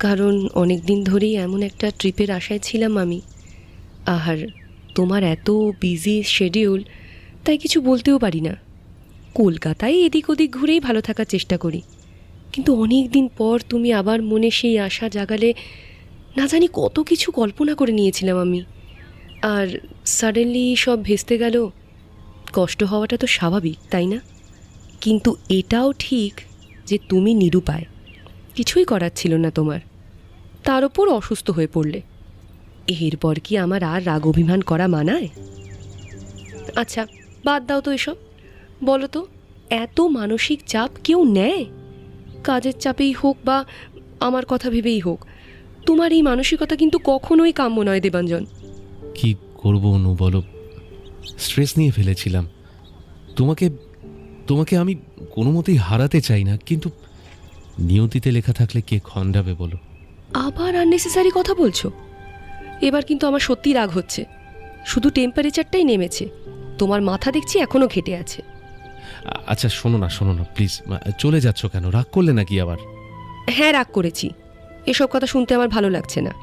কারণ অনেক দিন ধরেই এমন একটা ট্রিপের আশায় ছিলাম আমি। আর তোমার এত বিজি শিডিউল, তাই কিছু বলতেও পারি না। কলকাতায় এদিক ওদিক ঘুরেই ভালো থাকার চেষ্টা করি, কিন্তু অনেক দিন পর তুমি আবার মনে সেই আশা জাগালে, না জানি কত কিছু কল্পনা করে নিয়েছিলাম আমি, আর সাডেনলি সব ভেস্তে গেল। কষ্ট হওয়াটা তো স্বাভাবিক, তাই না? কিন্তু এটাও ঠিক যে তুমি নিরুপায়, কিছুই করার ছিল না তোমার, তার ওপর অসুস্থ হয়ে পড়লে। এরপর কি আমার আর রাগ অভিমান করা মানায়? আচ্ছা, বাদ দাও তো এসব। বলো তো, এত মানসিক চাপ কেউ নেয়? কাজের চাপেই হোক বা আমার কথা ভেবেই হোক, তোমার এই মানসিকতা কিন্তু কখনোই কাম্য নয় দেবাঞ্জন। কি করবো অনু বলো, স্ট্রেস নিয়ে ফেলেছিলাম। তোমাকে আমি কোনো মতেই হারাতে চাই না, কিন্তু নিয়তিতে লেখা থাকলে কে খণ্ডাবে বলো? আবার আননেসেসারি কথা বলছো। এবার কিন্তু আমার সত্যি রাগ হচ্ছে। শুধু টেম্পারেচারটাই নেমেছে, তোমার মাথা দেখছি এখনো ঘেটে আছে। আচ্ছা, শোনো না প্লিজ। চলে যাচ্ছ কেন? রাগ করলে নাকি আবার? হ্যাঁ, রাগ করেছি। এসব কথা শুনতে আমার ভালো লাগছে না।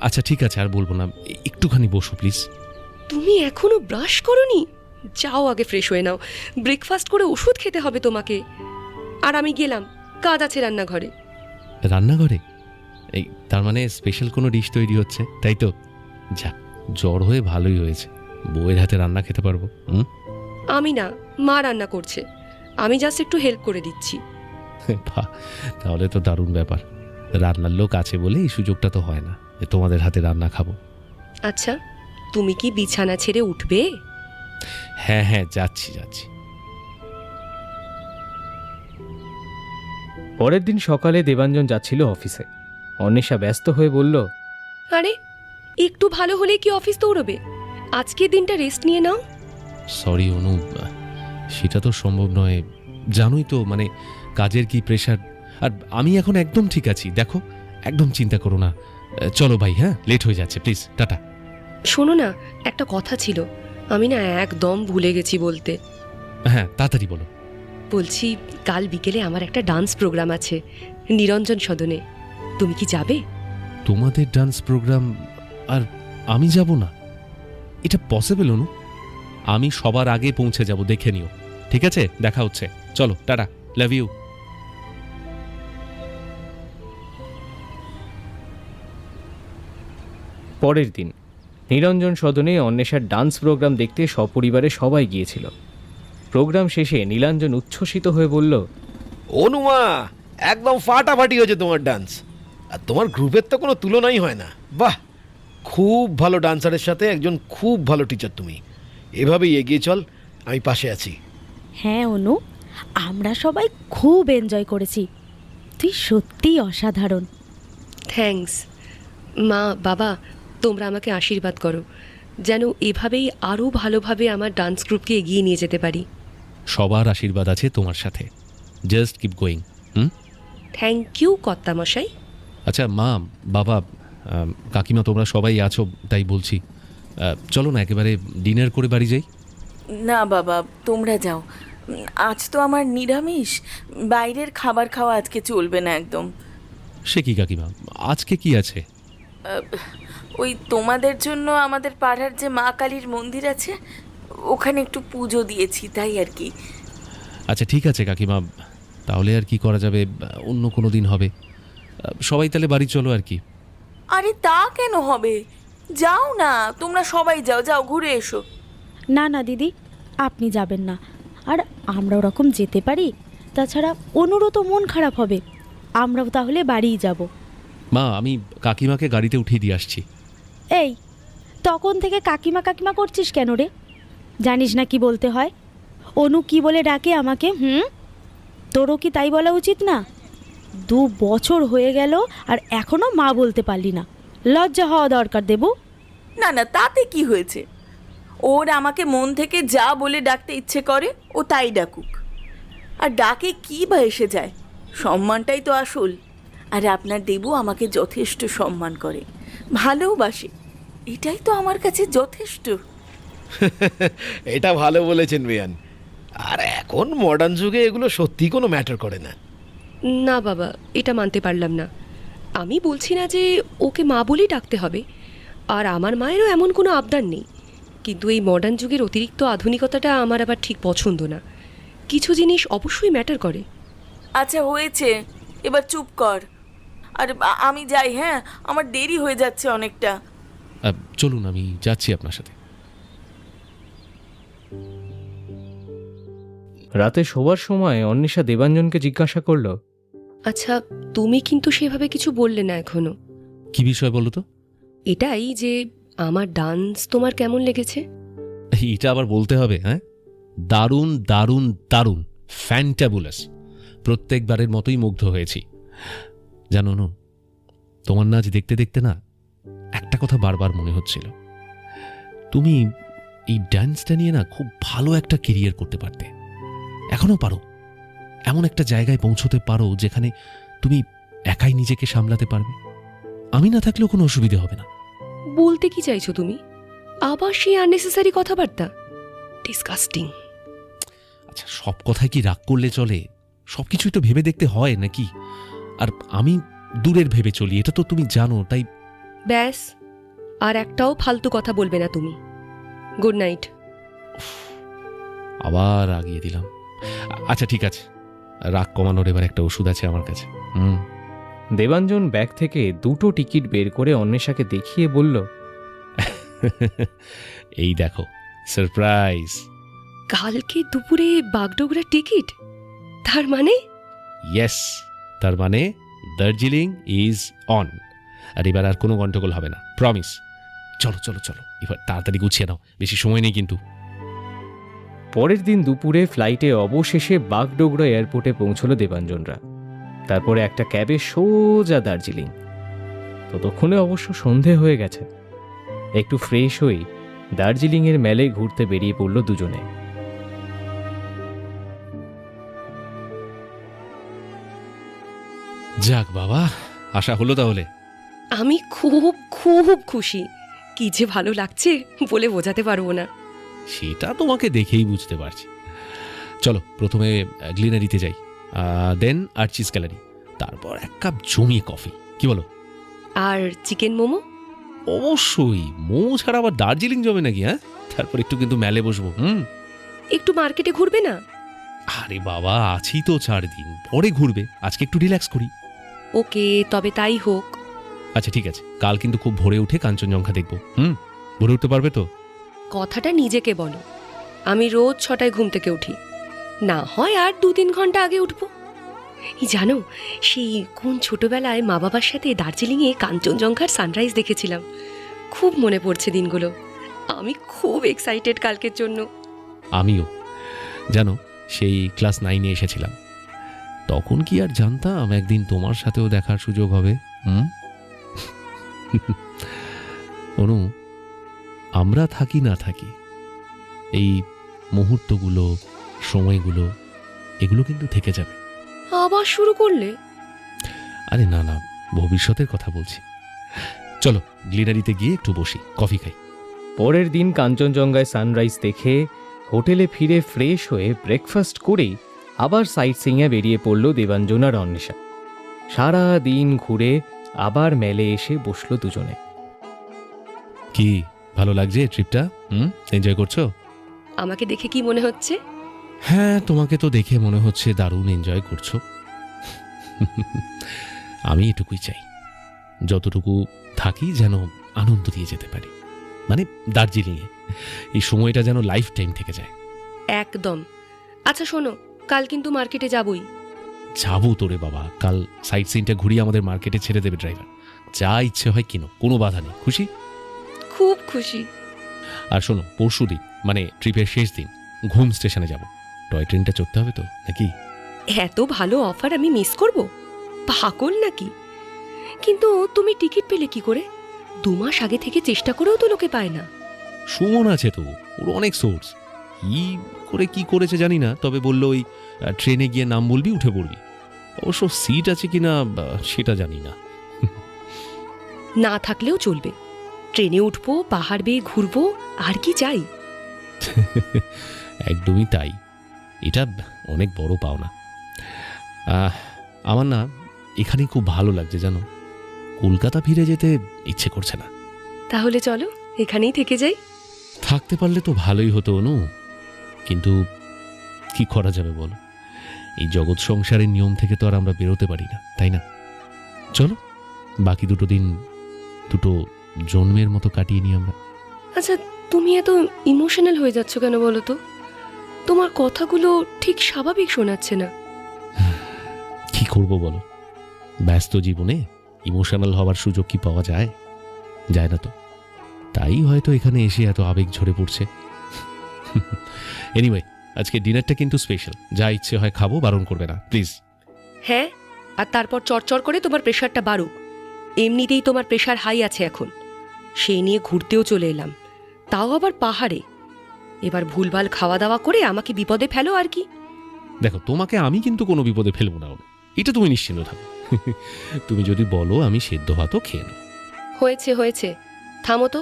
আচ্ছা ঠিক আছে, আর বলবো না, একটুখানি বসো প্লিজ। তুমি এখনো ব্রাশ করোনি? যাও আগে ফ্রেশ হয়ে নাও, ব্রেকফাস্ট করে ওষুধ খেতে হবে তোমাকে। আর আমি গেলাম, কাজ আছে রান্নাঘরে। রান্নাঘরে? এই তার মানে স্পেশাল কোনো ডিশ তৈরি হচ্ছে, তাই তো? যাক, জ্বর হয়ে ভালোই হয়েছে, বউয়ের হাতে রান্না খেতে পারবো। আমি না, মা রান্না করছে, আমি জাস্ট একটু হেল্প করে দিচ্ছি। বাহ, তাহলে তো দারুণ ব্যাপার। রান্নার লোক আছে বলে এই সুযোগটা তো হয় না যে তোমাদের হাতে রান্না খাবো। আচ্ছা, তুমি কি বিছানা ছেড়ে উঠবে? হ্যাঁ হ্যাঁ, যাচ্ছি। পরের দিন সকালে দেবাঞ্জন যাচ্ছিল অফিসে। অন্বেষা ব্যস্ত হয়ে বলল, আরে, একটু ভালো হলে কি অফিস দৌড়বে? আজকের দিনটা রেস্ট নিয়ে নাও। সরি অনু, সেটা তো সম্ভব নয়, জানোই তো, মানে কাজের কি প্রেশার। আর আমি এখন একদম ঠিক আছি, দেখো, একদম চিন্তা করো না। চলো ভাই, হ্যাঁ, লেট হয়ে যাচ্ছে, প্লিজ, টাটা। শোনো না, একটা কথা ছিল, আমি না একদম ভুলে গেছি বলতে। হ্যাঁ, তাড়াতাড়ি বলো। বলছি, কাল বিকেলে আমার একটা ডান্স প্রোগ্রাম আছে নিরঞ্জন সদনে, তুমি কি যাবে? তোমাদের ডান্স প্রোগ্রাম আর আমি যাব না? এটা পসিবল অনু? আমি সবার আগে পৌঁছে যাব, দেখে নিও। ঠিক আছে, দেখা হচ্ছে, চলো, টাটা, লাভ ইউ। পরের দিন নিরঞ্জন সদনে অন্বেষার ডান্স প্রোগ্রাম দেখতে সপরিবারে সবাই গিয়েছিল। প্রোগ্রাম শেষে নীলাঞ্জন উচ্ছ্বসিত হয়ে বলল, অনুমা, একদম ফাটাফাটি হয়েছে তোমার ডান্স, আর তোমার গ্রুপের তো কোনো তুলনাই হয় না। বাহ, খুব ভালো ডান্সারের সাথে একজন খুব ভালো টিচার তুমি। এভাবেই এগিয়ে চল, আমি পাশে আছি। হ্যাঁ অনু, আমরা সবাই খুব এনজয় করেছি, তুই সত্যিই অসাধারণ। থ্যাঙ্কস। মা, বাবা, তোমরা আমাকে আশীর্বাদ করো যেন এভাবেই আরও ভালোভাবে আমার ডান্স গ্রুপকে এগিয়ে নিয়ে যেতে পারি। সবার আশীর্বাদ আছে তোমার সাথে। Just keep going. Hmm. Thank you কর্তামশাই। আচ্ছা মা, বাবা, কাকিমা, তোমরা সবাই আছো তাই বলছি, চলো না একেবারে ডিনার করে বাড়ি যাই। না বাবা, তোমরা যাও। আজ তো আমার নিরামিষ, বাইরের খাবার খাওয়া আজকে চলবে না একদম। সে কি কাকিমা, আজকে কি আছে? ওই তোমাদের জন্য আমাদের পাড়ার যে মা কালীর মন্দির আছে, ওখানে একটু পুজো দিয়েছি, তাই আর কি। আচ্ছা ঠিক আছে কাকিমা, তাহলে আর কি করা যাবে, অন্য কোনো দিন হবে। সবাই তাহলে বাড়ি চলো আর কি। আরে তা কেন হবে, যাও না, তোমরা সবাই যাও, যাও ঘুরে এসো। না না দিদি, আপনি যাবেন না, আর আমরা ওরকম যেতে পারি? তাছাড়া অনুরও তো মন খারাপ হবে, আমরাও তাহলে বাড়িই যাব। মা, আমি কাকিমাকে গাড়িতে উঠিয়ে দিয়ে আসছি। এই, তখন থেকে কাকিমা কাকিমা করছিস কেন রে? জানিস না কি বলতে হয়? অনু কি বলে ডাকে আমাকে? তোরও কি তাই বলা উচিত না? 2 বছর হয়ে গেল আর এখনো মা বলতে পারলি না, লজ্জা হওয়া দরকার দেবু। না না, তাতে কি হয়েছে? ওর আমাকে মন থেকে যা বলে ডাকতে ইচ্ছে করে ও তাই ডাকুক। আর ডাকে কি বা এসে যায়, সম্মানটাই তো আসল। আর আপনার দেবু আমাকে যথেষ্ট সম্মান করে, ভালোবাসে, এটাই তো আমার কাছে যথেষ্ট। এটা ভালো বলেছেন বেয়ান। আর এখন মডার্ন যুগে এগুলো সত্যি কোনো ম্যাটার করে না। না বাবা, এটা মানতে পারলাম না। আমি বলছি না যে ওকে মা বলেই ডাকতে হবে, আর আমার মায়েরও এমন কোনো আবদার নেই, কিন্তু এই মডার্ন যুগের অতিরিক্ত আধুনিকতাটা আমার আবার ঠিক পছন্দ না। কিছু জিনিস অবশ্যই ম্যাটার করে। আচ্ছা হয়েছে, এবার চুপ কর। আর আমি যাই, হ্যাঁ, আমার দেরি হয়ে যাচ্ছে অনেকটা। চলুন, আমি যাচ্ছি আপনার সাথে। রাতে শোবার সময় অন্বেষা দেবাঞ্জনকে জিজ্ঞাসা করল, আচ্ছা, তুমি কিন্তু সেভাবে কিছু বললে না এখনো। কি বিষয় বলো তো? এটাই যে আমার ডান্স তোমার কেমন লেগেছে। এটা আবার বলতে হবে? হ্যাঁ, দারুণ দারুণ দারুণ, ফ্যান্টাবুলাস। প্রত্যেকবারের মতোই মুগ্ধ হয়েছি। জানো না, তোমার নাচ দেখতে দেখতে না একটা কথা বারবার মনে হচ্ছিল, তুমি এই ডান্সটা নিয়ে না খুব ভালো একটা কেরিয়ার করতে পারতে। এখনো পারো, এমন একটা জায়গায় পৌঁছতে পারো যেখানে তুমি একাই নিজেকে সামলাতে পারবে। আমি না থাকলেও কোনো অসুবিধা হবে না। বলতে কি চাইছো তুমি? আবার সেই আননেসেসারি কথাবার্তা, ডিসকাস্টিং। আচ্ছা, সব কথায় কি রাগ করলে চলে? সবকিছুই তো ভেবে দেখতে হয় নাকি? আর আমি দূরের ভেবে চলি, এটা তো তুমি জানো, তাই। ব্যাস, আর একটাও ফালতু কথা বলবে না তুমি। Good night. আবার আগিয়ে দিলাম। আচ্ছা ঠিক আছে, রাগ কমানোর এবার একটা ওষুধ আছে আমার কাছে। দেবাঞ্জন ব্যাগ থেকে 2টো টিকিট বের করে অন্বেষাকে দেখিয়ে বলল, এই দেখো, সারপ্রাইজ। কালকে দুপুরে বাগডোগরার টিকিট? তার মানে? ইয়েস, তার মানে দার্জিলিং ইজ অন। আর এবার আর কোনো গন্ডগোল হবে না, প্রমিস। চলো চলো চলো, এবার তাড়াতাড়ি গুছিয়ে নাও, বেশি সময় নেই কিন্তু। পরের দিন দুপুরে ফ্লাইটে অবশেষে বাগডোগরা এয়ারপোর্টে পৌঁছলো দেবাঞ্জনরা। তারপরে একটা ক্যাবে সোজা দার্জিলিং। ততক্ষণে অবশ্য সন্ধে হয়ে গেছে। একটু ফ্রেশ হয়ে দার্জিলিংয়ের মেলে ঘুরতে বেরিয়ে পড়ল দুজনে। যাক বাবা, আশা হলো তাহলে। আমি খুব খুব খুশি। কি যে ভালো লাগছে বলে বোঝাতে পারবো না। সেটা তোমাকে দেখেই বুঝতে পারছি। চলো, প্রথমে গ্লিনারিতে যাই, দেন আর্চিস গ্যালারি, তারপর 1 কাপ জমিয়ে কফি, কি বলো? আর চিকেন মোমো? অবশ্যই, মোমো ছাড়া আবার দার্জিলিং জমে নাকি? হ্যাঁ, তারপর একটু কিন্তু মেলে বসবো। একটু মার্কেটে ঘুরবে না? আরে বাবা, আছি তো 4 দিন, পরে ঘুরবে, আজকে একটু রিল্যাক্স করি। ওকে, তবে তাই হোক। আচ্ছা ঠিক আছে, কাল কিন্তু খুব ভোরে উঠে কাঞ্চনজঙ্ঘা দেখবো। ভোরে উঠতে পারবে তো? কথাটা নিজেকে বলো। আমি রোজ 6টায় ঘুম থেকে উঠি, না হয় আর 2-3 ঘন্টা আগে উঠবো। জানো, সেই কোন ছোটবেলায় মা বাবার সাথে দার্জিলিংয়ে কাঞ্চনজঙ্ঘার সানরাইজ দেখেছিলাম। খুব মনে পড়ছে দিনগুলো। আমি খুব এক্সাইটেড কালকের জন্য। আমিও, জানো, সেই ক্লাস 9-এ এসেছিলাম। তখন কি আর জানতাম একদিন তোমার সাথেও দেখার সুযোগ হবে। অনু, আমরা থাকি না থাকি, এই মুহূর্তগুলো, সময়গুলো, এগুলো কিন্তু থেকে যাবে। আবার শুরু করলে? আরে না না, ভবিষ্যতের কথা বলছি। চলো গ্লিনারিতে গিয়ে একটু বসি, কফি খাই। পরের দিন কাঞ্চনজঙ্ঘায় সানরাইজ দেখে হোটেলে ফিরে ফ্রেশ হয়ে ব্রেকফাস্ট করেই আবার সাইট সিইংয়ে বেরিয়ে পড়ল দেবাঞ্জন আর অন্বেষা। সারা দিন ঘুরে আবার মেলে এসে বসলো দুজনে। কি ভালো লাগছে ট্রিপটা? এনজয় করছো? আমাকে দেখে কি মনে হচ্ছে? হ্যাঁ, তোমাকে তো দেখে মনে হচ্ছে দারুণ এনজয় করছো। আমি এটুকুই চাই, যতটুকু থাকি যেন আনন্দ দিয়ে যেতে পারি, মানে দার্জিলিংয়ে এই সময়টা যেন লাইফ টাইম থেকে যায়। একদম। আচ্ছা শোনো, কাল কিন্তু মার্কেটে যাবই। যাবো তোরে বাবা, কাল সাইট সিনটা ঘুরিয়ে আমাদের মার্কেটে ছেড়ে দেবে ড্রাইভার। যা ইচ্ছে হয় কিনো, কোনো বাধা নেই। খুশি? খুব খুশি। আর শোনো, পরশুদিন মানে ট্রিপের শেষ দিন ঘুম স্টেশনে যাব। টয় ট্রেনটা চড়তে হবে তো নাকি? এত ভালো অফার আমি মিস করব? পাগল নাকি? কিন্তু তুমি টিকিট পেলে কি করে? 2 মাস আগে থেকে চেষ্টা করেও তো লোকে পায় না। সুমন আছে তো, ওর অনেক সোর্স। কি করেছে জানি না, তবে বললো ওই ট্রেনে গিয়ে নাম বলবি, উঠে পড়বি। অবশ্য সিট আছে কিনা সেটা জানি না। না থাকলেও চলবে, ট্রেনে উঠবো, পাহাড় বেয়ে ঘুরবো, আর কি চাই? একদমই তাই, এটা অনেক বড় পাওনা। আমার না এখানে খুব ভালো লাগছে জানো, কলকাতা ফিরে যেতে ইচ্ছে করছে না। তাহলে চলো এখানেই থেকে যাই। থাকতে পারলে তো ভালোই হতো অনু, কিন্তু কি করা যাবে বলো, এই জগৎ সংসারের নিয়ম থেকে তো আর আমরা বেরোতে পারি না, তাই না? চলো বাকি 2 দিন 2 জন্মের মতো কাটিয়ে নিই আমরা। আচ্ছা, তুমি এত ইমোশনাল হয়ে যাচ্ছ কেন বলো তো? তোমার কথাগুলো ঠিক স্বাভাবিক শোনাচ্ছে না। কি করব বলো, ব্যস্ত জীবনে ইমোশনাল হওয়ার সুযোগ কি পাওয়া যায়? যায় না তো, তাই হয়তো এখানে এসে এত আবেগ ঝরে পড়ছে। এনিওয়ে, আজকে ডিনারটা কিন্তু স্পেশাল, যা ইচ্ছে হয় খাবো, বারণ করবে না প্লিজ। হ্যাঁ, আর তারপর চড়চড় করে তোমার প্রেশারটা বাড়ুক। এমনিতেই তোমার প্রেশার হাই আছে এখন, সেই নিয়ে ঘুরতেও চলে এলাম, তাও আবার পাহাড়ে। এবার ভুলভাল খাওয়া দাওয়া করে আমাকে বিপদে ফেলো আর কি। দেখো, তোমাকে আমি কিন্তু কোনো বিপদে ফেলবো না, এটা তুমি নিশ্চিন্ত থাকো। তুমি যদি বলো আমি সেদ্ধ ভাতও খেয়ে নেব। হয়েছে হয়েছে, থামো তো।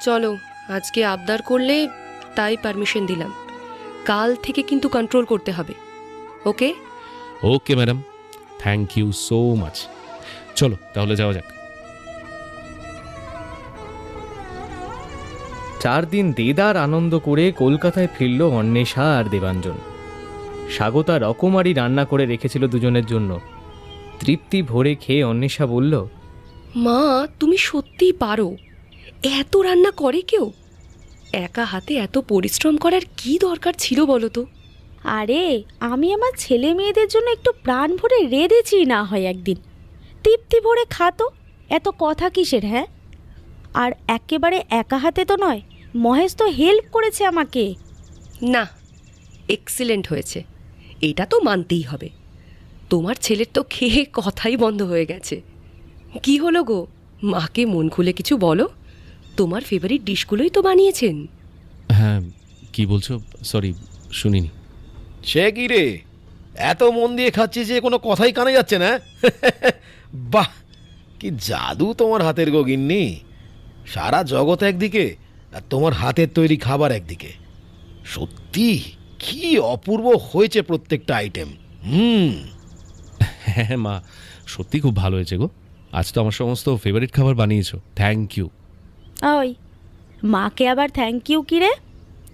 চলো, আজকে আবদার করলে তাই পারমিশন দিলাম, কাল থেকে কিন্তু কন্ট্রোল করতে হবে। Okay? Okay madam, thank you so much. চলো তাহলে যাওয়া যাক। 4 দিন দেদার আনন্দ করে কলকাতায় ফিরল অন্বেষা আর দেবাঞ্জন। স্বাগতা রকমারি রান্না করে রেখেছিল দুজনের জন্য। তৃপ্তি ভরে খেয়ে অন্বেষা বলল, মা তুমি সত্যিই পারো, এত রান্না করে কেউ? একা হাতে এত পরিশ্রম করার কি দরকার ছিল বলো তো? আরে আমি আমার ছেলে মেয়েদের জন্য একটু প্রাণ ভরে রেঁধেছি, না হয় একদিন। তৃপ্তি ভরে খাতো, এত কথা কিসের? হ্যাঁ, আর একেবারে একা হাতে তো নয়, মহেশ তো হেল্প করেছে আমাকে। না, এক্সিলেন্ট হয়েছে, এটা তো মানতেই হবে। তোমার ছেলের তো খেয়ে কথাই বন্ধ হয়ে গেছে। কি হলো গো, মাকে মন খুলে কিছু বলো, তোমার ফেভারিট ডিশগুলোই তো বানিয়েছেন। হ্যাঁ, কি বলছো? সরি, শুনিনি। সে কি রে, এত মন দিয়ে খাচ্ছিস যে কোনো কথাই কানে যাচ্ছে না? বাহ, কি জাদু তোমার হাতের গো গিন্নি। সারা জগৎ একদিকে আর তোমার হাতের তৈরি খাবার একদিকে। সত্যি কি অপূর্ব হয়েছে প্রত্যেকটা আইটেম। হ্যাঁ মা, সত্যি খুব ভালো হয়েছে গো, আজ তো আমার সমস্ত ফেভারিট খাবার বানিয়েছো, থ্যাংক ইউ। ওই মাকে আবার থ্যাংক ইউ কি রে?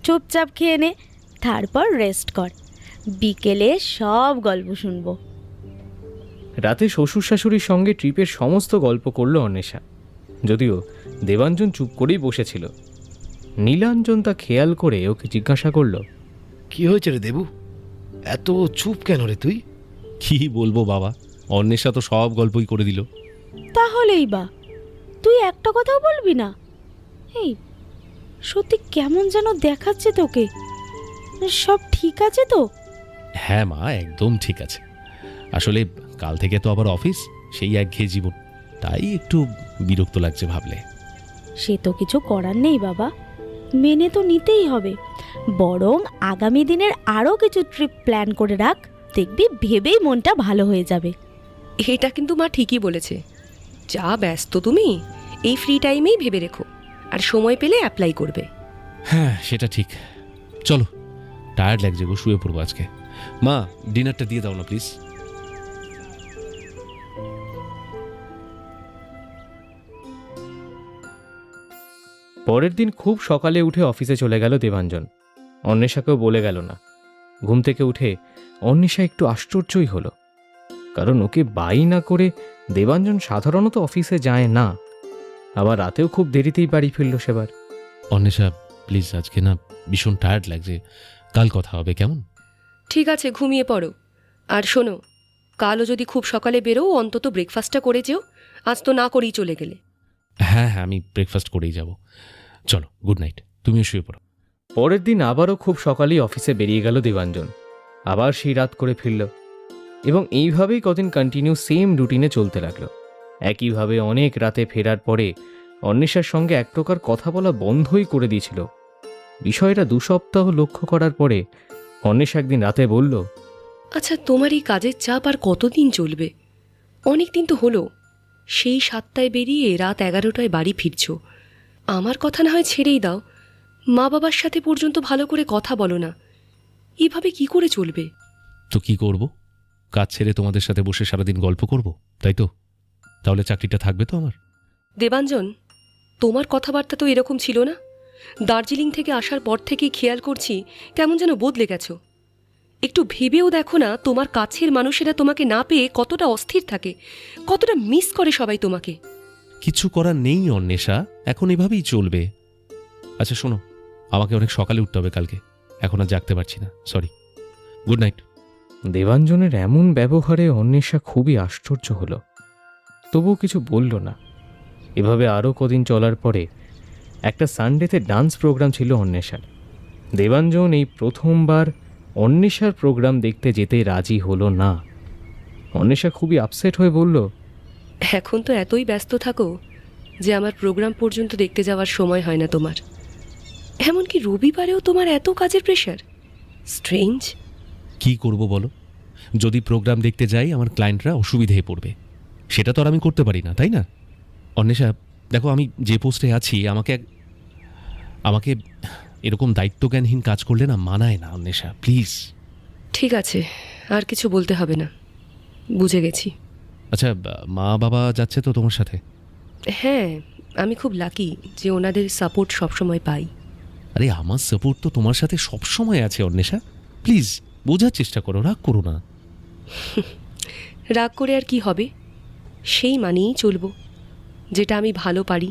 চুপচাপ খেয়ে নে, তারপর রেস্ট কর, বিকেলে সব গল্প শুনবো। রাতে শ্বশুর শাশুড়ির সঙ্গে ট্রিপের সমস্ত গল্প করল অন্বেষা, যদিও দেবাঞ্জন চুপ করেই বসেছিল। নীলাঞ্জন তা খেয়াল করে ওকে জিজ্ঞাসা করল, কি হয়েছে রে দেবু, এত চুপ কেন রে তুই? কি বলবো বাবা, অন্বেষা তো সব গল্পই করে দিল। তাহলেই বা তুই একটা কথাও বলবি না? এই সত্যি কেমন যেন দেখাচ্ছে তোকে, সব ঠিক আছে তো? হ্যাঁ মা, একদম ঠিক আছে। আসলে কাল থেকে তো আবার অফিস, সেই একঘেয়ে জীবন, তাই একটু বিরক্ত লাগছে ভাবলে। সে তো কিছু করার নেই বাবা, মেনে তো নিতেই হবে। বরং আগামী দিনের আরও কিছু ট্রিপ প্ল্যান করে রাখ, দেখবি ভেবেই মনটা ভালো হয়ে যাবে। এটা কিন্তু মা ঠিকই বলেছে। যা ব্যস্ত তুমি, এই ফ্রি টাইমেই ভেবে রেখো, আর সময় পেলে অ্যাপ্লাই করবে। হ্যাঁ সেটা ঠিক। চলো, টায়ার্ড লাগছে গো, শুয়ে পড়বো আজকে। মা, ডিনারটা দিয়ে দাও না প্লিজ। পরের দিন খুব সকালে উঠে অফিসে চলে গেল দেবাঞ্জন। অন্বেষাকেও বলে গেল না। ঘুম থেকে উঠে অন্বেষা একটু আশ্চর্যই হলো, কারণ ওকে বাই না করে দেবাঞ্জন সাধারণত অফিসে যায় না। আবার রাতেও খুব দেরিতেই বাড়ি ফিরল সেবার। অন্বেষা প্লিজ, আজকে না ভীষণ টায়ার্ড লাগছে, কাল কথা হবে কেমন? ঠিক আছে, ঘুমিয়ে পড়ো। আর শোনো, কালও যদি খুব সকালে বেরো, অন্তত ব্রেকফাস্টটা করে যেও। আজ তো না করেই চলে গেলে। হ্যাঁ হ্যাঁ, আমি ব্রেকফাস্ট করেই যাব। চলো, গুড নাইট, তুমিও শুয়ে পড়ো। পরের দিন আবারও খুব সকালেই অফিসে বেরিয়ে গেল দেবাঞ্জন। আবার সেই রাত করে ফিরল, এবং এইভাবেই কদিন কন্টিনিউ সেম রুটিনে চলতে লাগলো। একইভাবে অনেক রাতে ফেরার পরে অন্বেষার সঙ্গে এক প্রকার কথা বলা বন্ধই করে দিয়েছিল। বিষয়টা 2 সপ্তাহ লক্ষ্য করার পরে অন্বেষা একদিন রাতে বলল, আচ্ছা, তোমার এই কাজের চাপ আর কতদিন চলবে? অনেক দিন তো হলো, সেই 7টায় বেরিয়ে রাত 11টায় বাড়ি ফিরছো। আমার কথা না হয় ছেড়েই দাও, মা বাবার সাথে পর্যন্ত ভালো করে কথা বলো না। এভাবে কি করে চলবে? তো কি করব? কাজ ছেড়ে তোমাদের সাথে বসে সারাদিন গল্প করব, তাই তো? তাহলে চাকরিটা থাকবে তো আমার? দেবাঞ্জন, তোমার কথাবার্তা তো এরকম ছিল না। দার্জিলিং থেকে আসার পর থেকেই খেয়াল করছি কেমন যেন বদলে গেছো। একটু ভেবেও দেখো না, তোমার কাছের মানুষেরা তোমাকে না পেয়ে কতটা অস্থির থাকে, কতটা মিস করে সবাই তোমাকে। কিছু করার নেই অন্বেষা, এখন এভাবেই চলবে। আচ্ছা শোনো, আমাকে অনেক সকালে উঠতে হবে কালকে, এখন আর জাগতে পারছি না, সরি। Good night. দেবাঞ্জনের এমন ব্যবহারে অন্বেষা খুবই আশ্চর্য হলো, তবুও কিছু বলল না। এভাবে আরও কদিন চলার পরে একটা সানডেতে ডান্স প্রোগ্রাম ছিল অন্বেষার। দেবাঞ্জন এই প্রথমবার অন্বেষার প্রোগ্রাম দেখতে যেতে রাজি হলো না। অন্বেষা খুবই আপসেট হয়ে বলল, এখন তো এতই ব্যস্ত থাকো যে আমার প্রোগ্রাম পর্যন্ত দেখতে যাওয়ার সময় হয় না তোমার। এমনকি রবিবারেও তোমার এত কাজের প্রেশার। স্ট্রেঞ্জ। কি করব বলো? যদি প্রোগ্রাম দেখতে যাই আমার ক্লায়েন্টরা অসুবিধায় পড়বে, সেটা তো আর আমি করতে পারি না, তাই না? অন্বেষা দেখো, আমি যে পোস্টে আছি, আমাকে এরকম দায়িত্বজ্ঞানহীন কাজ করলে না মানায় না অন্বেষা, প্লিজ। ঠিক আছে, আর কিছু বলতে হবে না, বুঝে গেছি। আচ্ছা, মা বাবা যাচ্ছে তো তোমার সাথে? হ্যাঁ, আমি খুব লাকি যে ওনাদের সাপোর্ট সবসময় পাই। আরে আমার সাপোর্ট তো তোমার সাথে সবসময় আছে অন্বেষা, প্লিজ বোঝার চেষ্টা করো, রাগ করো না। রাগ করে আর কি হবে? সেই মানেই চলবো, যেটা আমি ভালো পারি।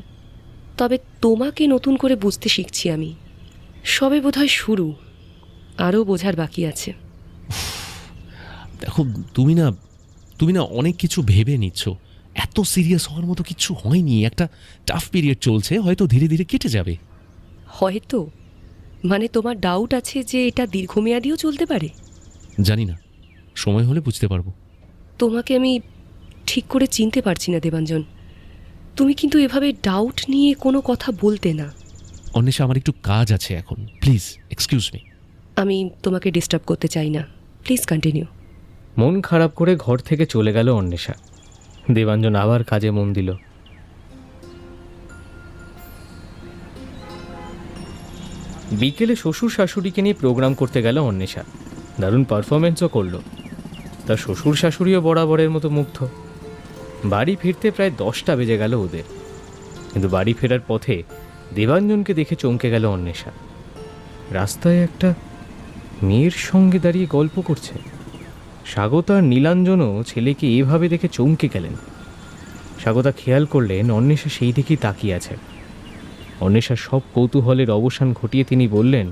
তবে তোমাকে নতুন করে বুঝতে শিখছি আমি। সবে বোধহয় শুরু, আরও বোঝার বাকি আছে। দেখো, তুমি না অনেক কিছু ভেবে নিচ্ছ। এত সিরিয়াস হওয়ার মতো কিছু হয়নি, একটা টাফ পিরিয়ড চলছে, হয়তো ধীরে ধীরে কেটে যাবে। হয়তো মানে তোমার ডাউট আছে যে এটা দীর্ঘমেয়াদীও চলতে পারে? জানি না, সময় হলে বুঝতে পারবো। তোমাকে আমি ঠিক করে চিনতে পারছি না দেবাঞ্জন। তুমি কিন্তু এভাবে ডাউট নিয়ে কোনো কথা বলতে না। অন্বেষা, আমার একটু কাজ আছে এখন, প্লিজ এক্সকিউজ মি। আমি তোমাকে ডিস্টার্ব করতে চাই না, প্লিজ কন্টিনিউ। মন খারাপ করে ঘর থেকে চলে গেল অন্বেষা। দেবাঞ্জন আবার কাজে মন দিল। বিকেলে শ্বশুর শাশুড়িকে নিয়ে প্রোগ্রাম করতে গেল অন্বেষা। দারুণ পারফরমেন্সও করলো। তার শ্বশুর শাশুড়িও বরাবরের মতো মুগ্ধ। বাড়ি ফিরতে প্রায় 10টা বেজে গেল ওদের। কিন্তু বাড়ি ফেরার পথে দেবাঞ্জনকে দেখে চমকে গেল অন্বেষা। রাস্তায় একটা মেয়ের সঙ্গে দাঁড়িয়ে গল্প করছে। স্বাগতা আর নীলাঞ্জনও ছেলেকে এভাবে দেখে চমকে গেলেন। স্বাগতা খেয়াল করলেন অন্বেষা সেই দিকেই তাকিয়ে আছে। অন্বেষার সব কৌতূহলের অবসান ঘটিয়ে তিনি বললেন,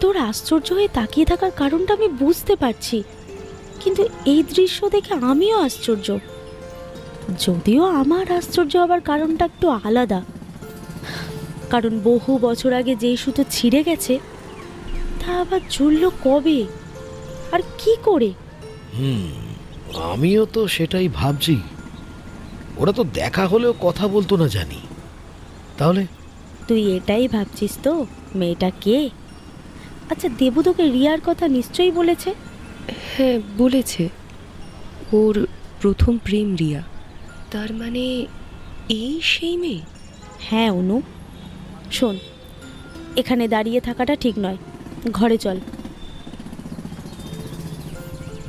তোর আশ্চর্য হয়ে তাকিয়ে থাকার কারণটা আমি বুঝতে পারছি, কিন্তু এই দৃশ্য দেখে আমিও আশ্চর্য। যদিও আমার আশ্চর্য হবার কারণটা একটু আলাদা, কারণ বহু বছর আগে যেই সুতো ছিঁড়ে গেছে তা আবার জুড়ল কবে আর কি করে? আমিও তো সেটাই ভাবছি। ওরা তো দেখা হলেও কথা বলতো না জানি। তাহলে তুই এটাই ভাবছিস তো মেয়েটা কে? আচ্ছা, দেবু তোকে রিয়ার কথা নিশ্চয়ই বলেছে। হ্যাঁ বলেছে, ওর প্রথম প্রেম রিয়া। তার মানে এই সেই মেয়ে? হ্যাঁ অনু, শোন, এখানে দাঁড়িয়ে থাকাটা ঠিক নয়, ঘরে চল।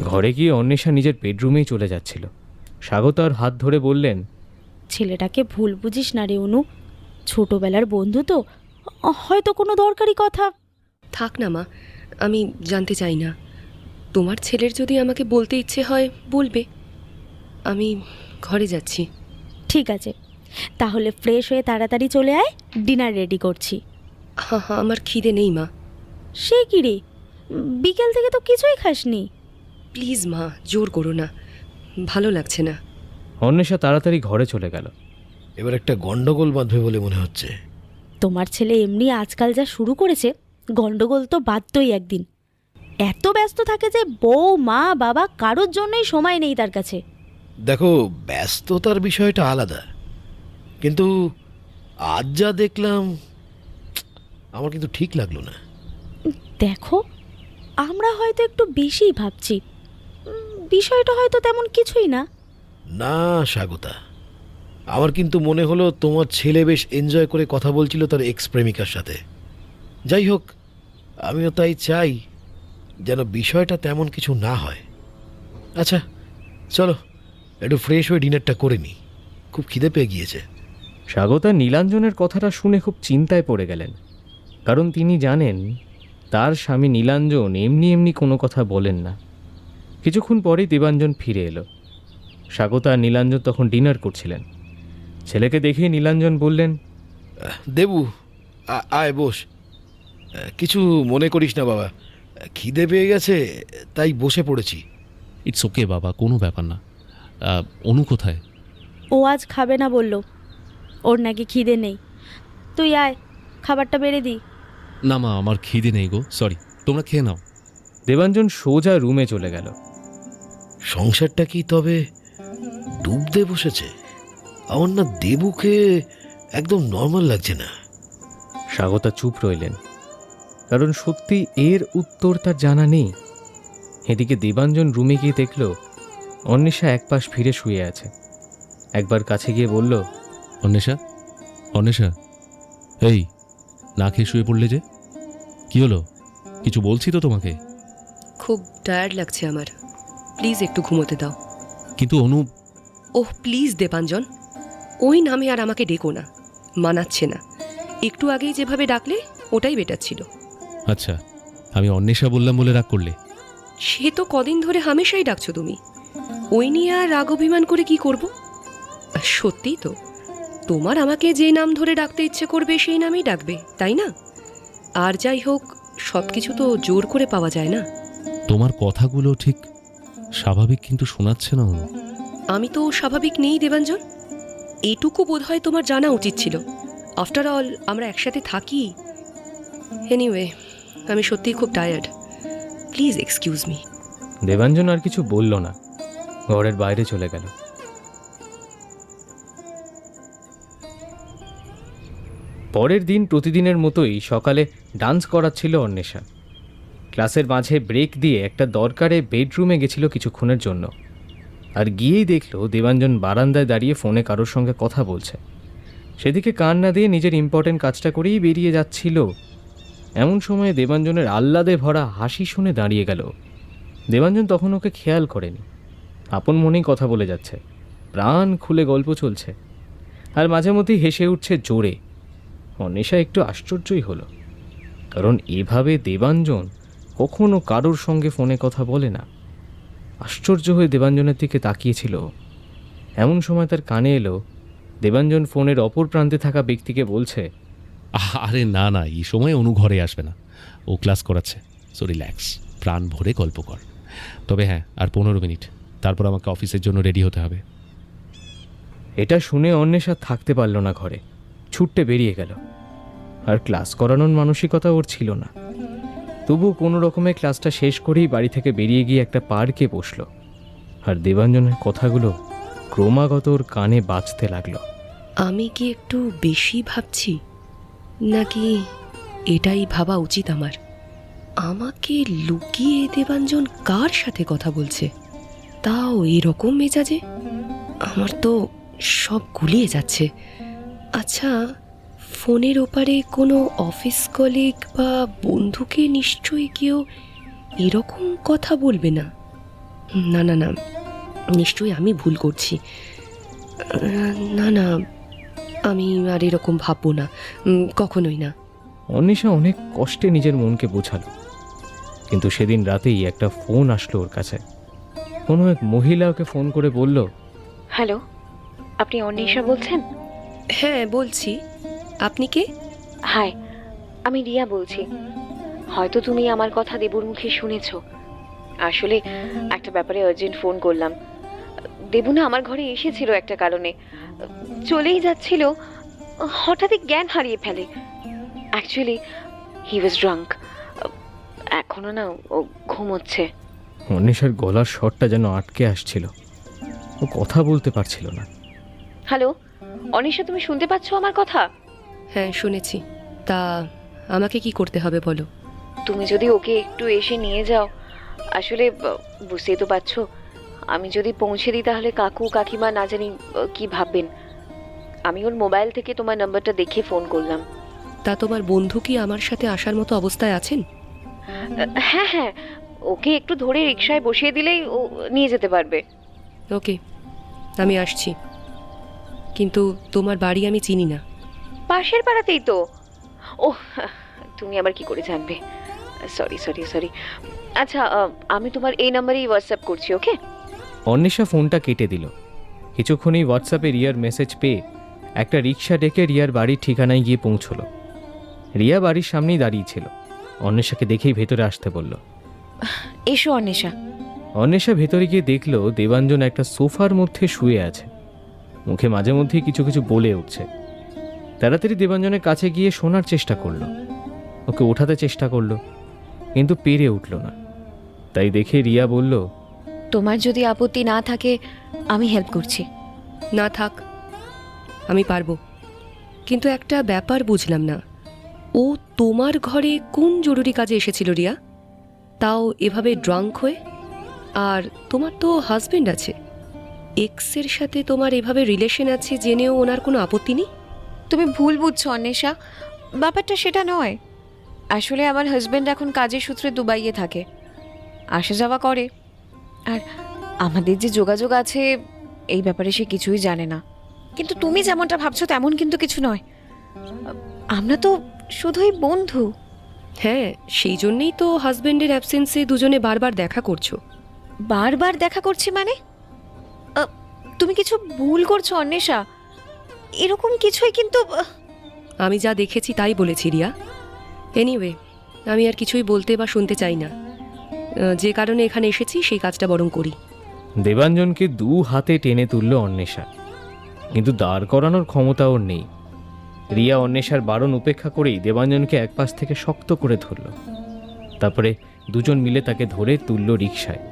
ঘরে গিয়ে অন্বেষা নিজের বেডরুমেই চলে যাচ্ছিল। স্বাগতার হাত ধরে বললেন, ছেলেটাকে ভুল বুঝিস না রে অনু, ছোটবেলার বন্ধু তো, হয়তো কোনো দরকারি কথা। থাক না মা, আমি জানতে চাই না। তোমার ছেলের যদি আমাকে বলতে ইচ্ছে হয় বলবে। আমি ঘরে যাচ্ছি। ঠিক আছে, তাহলে ফ্রেশ হয়ে তাড়াতাড়ি চলে আয়, ডিনার রেডি করছি। হ্যাঁ হ্যাঁ, আমার খিদে নেই মা। সে কি রে, বিকেল থেকে তো কিছুই খাসনি। প্লিজ মা, জোর করো না, ভালো লাগছে না। অন্বেষা তাড়াতাড়ি ঘরে চলে গেল। এবার একটা গন্ডগোল বাঁধবে বলে মনে হচ্ছে। তোমার ছেলে এমনি আজকাল যা শুরু করেছে, গন্ডগোল তো বাধ্যই একদিন। এত ব্যস্ত থাকে যে বউ মা বাবা কারোর জন্যই সময় নেই তার কাছে। দেখো, ব্যস্ততার বিষয়টা আলাদা, কিন্তু আজ যা দেখলাম আমার কিন্তু ঠিক লাগলো না। দেখো, আমরা হয়তো একটু বেশিই ভাবছি, বিষয়টা হয়তো তেমন কিছুই না। না স্বাগতা, আমার কিন্তু মনে হলো তোমার ছেলে বেশ এনজয় করে কথা বলছিল তার এক্স প্রেমিকার সাথে। যাই হোক, আমিও তাই চাই যেন বিষয়টা তেমন কিছু না হয়। আচ্ছা চলো, একটু ফ্রেশ হয়ে ডিনারটা করে নিই, খুব খিদে পেয়ে গিয়েছে। স্বাগতা নীলাঞ্জনের কথাটা শুনে খুব চিন্তায় পড়ে গেলেন, কারণ তিনি জানেন তার স্বামী নীলাঞ্জন এমনি এমনি কোনো কথা বলেন না। কিছুক্ষণ পরেই দেবাঞ্জন ফিরে এলো। স্বাগতা আর নীলাঞ্জন তখন ডিনার করছিলেন। ছেলেকে দেখে নীলাঞ্জন বললেন, দেবু, আয় বস। কিছু মনে করিস না বাবা, খিদে পেয়ে গেছে তাই বসে পড়েছি। ইটস ওকে বাবা, কোনো ব্যাপার না। অনু কোথায়? ও আজ খাবে না বলল, ওর নাকি খিদে নেই। তুই আয়, খাবারটা বেড়ে দি। না মা, আমার খিদে নেই গো, সরি, তোমরা খেয়ে নাও। দেবাঞ্জন সোজা রুমে চলে গেল। সংসারটা কি তবে ডুবতে বসেছে? আমার না দেবুকে একদম নর্মাল লাগছে না। স্বাগতা চুপ রইলেন, কারণ সত্যি এর উত্তর তার জানা নেই। এদিকে দেবাঞ্জন রুমে গিয়ে দেখল অন্বেষা একপাশ ফিরে শুয়ে আছে। একবার কাছে গিয়ে বলল, অন্বেষা, অন্বেষা, এই না খেয়ে শুয়ে পড়লে যে, কি হলো? কিছু বলছি তো তোমাকে। খুব টায়ার্ড লাগছে আমার, প্লিজ একটু ঘুমোতে দাও। কিন্তু অনু। ওহ প্লিজ দেবাঞ্জন, ওই নামে আর আমাকে ডেকো না, মানাচ্ছে না। একটু আগেই যেভাবে ডাকলে ওটাই বেটার ছিল। আচ্ছা, আমি অন্বেষা বললাম বলে রাগ করলে? সে তো কদিন ধরে হামেশাই ডাকছো তুমি, ওই নিয়ে আর রাগ অভিমান করে কি করব? সত্যিই তো, তোমার আমাকে যে নাম ধরে ডাকতে ইচ্ছে করবে সেই নামেই ডাকবে, তাই না? আর যাই হোক, সব কিছু তো জোর করে পাওয়া যায় না। তোমার কথাগুলো ঠিক স্বাভাবিক কিন্তু শোনাচ্ছে না অনু। আমি তো স্বাভাবিক নেই দেবাঞ্জন, এইটুকু বোধহয় তোমার জানা উচিত ছিল। আফটার অল আমরা একসাথে থাকি। এনিওয়ে, আমি সত্যিই খুব tired, please excuse me. Debanjan আর কিছু বলল না, ঘরের বাইরে চলে গেল। পরের দিন প্রতিদিনের মতোই সকালে ডান্স করাচ্ছিল অন্বেষা। ক্লাসের মাঝে ব্রেক দিয়ে একটা দরকারে বেডরুমে গেছিল কিছুক্ষণের জন্য, আর গিয়েই দেখল দেবাঞ্জন বারান্দায় দাঁড়িয়ে ফোনে কারোর সঙ্গে কথা বলছে। সেদিকে কান না দিয়ে নিজের ইম্পর্টেন্ট কাজটা করেই বেরিয়ে যাচ্ছিল। এমন সময়ে দেবাঞ্জনের আহ্লাদে ভরা হাসি শুনে দাঁড়িয়ে গেল। দেবাঞ্জন তখন ওকে খেয়াল করেনি, আপন মনেই কথা বলে যাচ্ছে, প্রাণ খুলে গল্প চলছে, আর মাঝে মধ্যেই হেসে উঠছে জোরে। অন্বেষা একটু আশ্চর্যই হলো, কারণ এভাবে দেবাঞ্জন কখনো কারোর সঙ্গে ফোনে কথা বলে না। আশ্চর্য হয়ে দেবাঞ্জনের দিকে তাকিয়েছিল। এমন সময় তার কানে এলো দেবাঞ্জন ফোনের অপর প্রান্তে থাকা ব্যক্তিকে বলছে, আরে না না, এই সময় অনু ঘরে আসবে না, ও ক্লাস করাচ্ছে, সো রিল্যাক্স, প্রাণ ভরে গল্প কর। তবে হ্যাঁ, আর 15 মিনিট, তারপর আমাকে অফিসের জন্য রেডি হতে হবে। এটা শুনে অন্বেষা থাকতে পারল না, ঘরে ছুটতে বেরিয়ে গেল। আর ক্লাস করানোর মানসিকতা ওর ছিল না, তবু কোনো রকমে ক্লাসটা শেষ করেই বাড়ি থেকে বেরিয়ে গিয়ে একটা পার্কে বসলো। আর দেবাঞ্জনের কথাগুলো ক্রমাগত ওর কানে বাজতে লাগলো। আমি কি একটু বেশি ভাবছি, নাকি এটাই ভাবা উচিত আমার? আমাকে লুকিয়ে দেবাঞ্জন কার সাথে কথা বলছে, তাও এরকম মেজাজে? আমার তো সব গুলিয়ে যাচ্ছে। আচ্ছা, ফোনের ওপারে কোনো অফিস কলিগ বা বন্ধুকে নিশ্চয়ই কেউ এরকম কথা বলবে না। না না না, নিশ্চয়ই আমি ভুল করছি। না না, আমি আর এরকম ভাববো না, কখনোই না। অন্বেষা অনেক কষ্টে নিজের মনকে বোঝালো, কিন্তু সেদিন রাতেই একটা ফোন আসলো ওর কাছে। কোনো এক মহিলা ওকে ফোন করে বলল, হ্যালো, আপনি অন্বেষা বলছেন? হ্যাঁ বলছি, আপনি কে? হাই, আমি রিয়া বলছি। হয়তো তুমি আমার কথা দেবুর মুখে শুনেছ। আসলে একটা ব্যাপারে আর্জেন্ট ফোন করলাম। দেবু না আমার ঘরে এসেছিল একটা কারণে, চলেই যাচ্ছিল, হঠাৎই জ্ঞান হারিয়ে ফেলে। Actually he was drunk. এখনো না ও ঘুমোচ্ছে। অন্বেষার গলার স্বরটা যেন আটকে আসছিল, ও কথা বলতে পারছিল না। হ্যালো অনিশা, তুমি শুনতে পাচ্ছ আমার কথা? হ্যাঁ শুনেছি। তা আমাকে কি করতে হবে বলো? তুমি যদি ওকে একটু এসে নিয়ে যাও। আসলে বুঝতেই তো পারছো, আমি যদি পৌঁছে দিই তাহলে কাকু কাকিমা না জানি কি ভাববেন। আমি ওর মোবাইল থেকে তোমার নাম্বারটা দেখে ফোন করলাম। তা তোমার বন্ধু কি আমার সাথে আসার মতো অবস্থায় আছেন? হ্যাঁ হ্যাঁ, ওকে একটু ধরে রিকশায় বসিয়ে দিলেই ও নিয়ে যেতে পারবে। ওকে, আমি আসছি। কিন্তু তোমার বাড়ি আমি চিনি না। পাশের পাড়াতেই তো। ও, তুমি আবার কি করে জানবে? Sorry sorry sorry. আচ্ছা, আমি তোমার এই নাম্বারেই হোয়াটসঅ্যাপ করছি, ওকে? অন্বেষা ফোনটা কেটে দিল। কিছুক্ষণেই হোয়াটসঅ্যাপে রিয়ার মেসেজ পেয়ে একটা রিক্সা ডেকে রিয়ার বাড়ির ঠিকানায় গিয়ে পৌঁছলো। রিয়া বাড়ির সামনেই দাঁড়িয়ে ছিল। অন্বেষাকে দেখেই ভেতরে আসতে বলল। এসো অন্বেষা। অন্বেষা ভেতরে গিয়ে দেখলো দেবাঞ্জন একটা সোফার মধ্যে শুয়ে আছে, মুখে মাঝে মধ্যেই কিছু কিছু বলে উঠছে। তাড়াতাড়ি দেবাঞ্জনের কাছে গিয়ে শোনার চেষ্টা করলো, ওকে ওঠাতে চেষ্টা করলো, কিন্তু পেরে উঠল না। তাই দেখে রিয়া বলল, তোমার যদি আপত্তি না থাকে আমি হেল্প করছি। না থাক, আমি পারবো। কিন্তু একটা ব্যাপার বুঝলাম না, ও তোমার ঘরে কোন জরুরি কাজে এসেছিল রিয়া? তাও এভাবে ড্রাঙ্ক হয়ে? আর তোমার তো হাজবেন্ড আছে, এক্সের সাথে তোমার এভাবে রিলেশন আছে জেনেও ওনার কোনো আপত্তি নেই? তুমি ভুল বুঝছো অন্বেষা, ব্যাপারটা সেটা নয়। আসলে আমার হাজবেন্ড এখন কাজের সূত্রে দুবাইয়ে থাকে, আসা যাওয়া করে। আর আমাদের যে যোগাযোগ আছে এই ব্যাপারে সে কিছুই জানে না। কিন্তু তুমি যেমনটা ভাবছো তেমন কিন্তু কিছু নয়, আমরা তো শুধুই বন্ধু। হ্যাঁ, সেই জন্যেই তো হাজবেন্ডের অ্যাবসেন্সে দুজনে বারবার দেখা করছো। বারবার দেখা করছি মানে? তুমি কিছু ভুল করছো অন্বেষা, এরকম কিছুই কিন্তু। আমি যা দেখেছি তাই বলেছি রিয়া। এনিওয়ে, আমি আর কিছুই বলতে বা শুনতে চাই না। যে কারণে এখানে এসেছি সেই কাজটা বরং করি। দেবাঞ্জনকে দু হাতে টেনে তুলল অন্বেষা, কিন্তু দাঁড় করানোর ক্ষমতা ওর নেই। রিয়া অন্বেষার বারণ উপেক্ষা করেই দেবাঞ্জনকে এক পাশ থেকে শক্ত করে ধরল। তারপরে দুজন মিলে তাকে ধরে তুলল রিকশায়।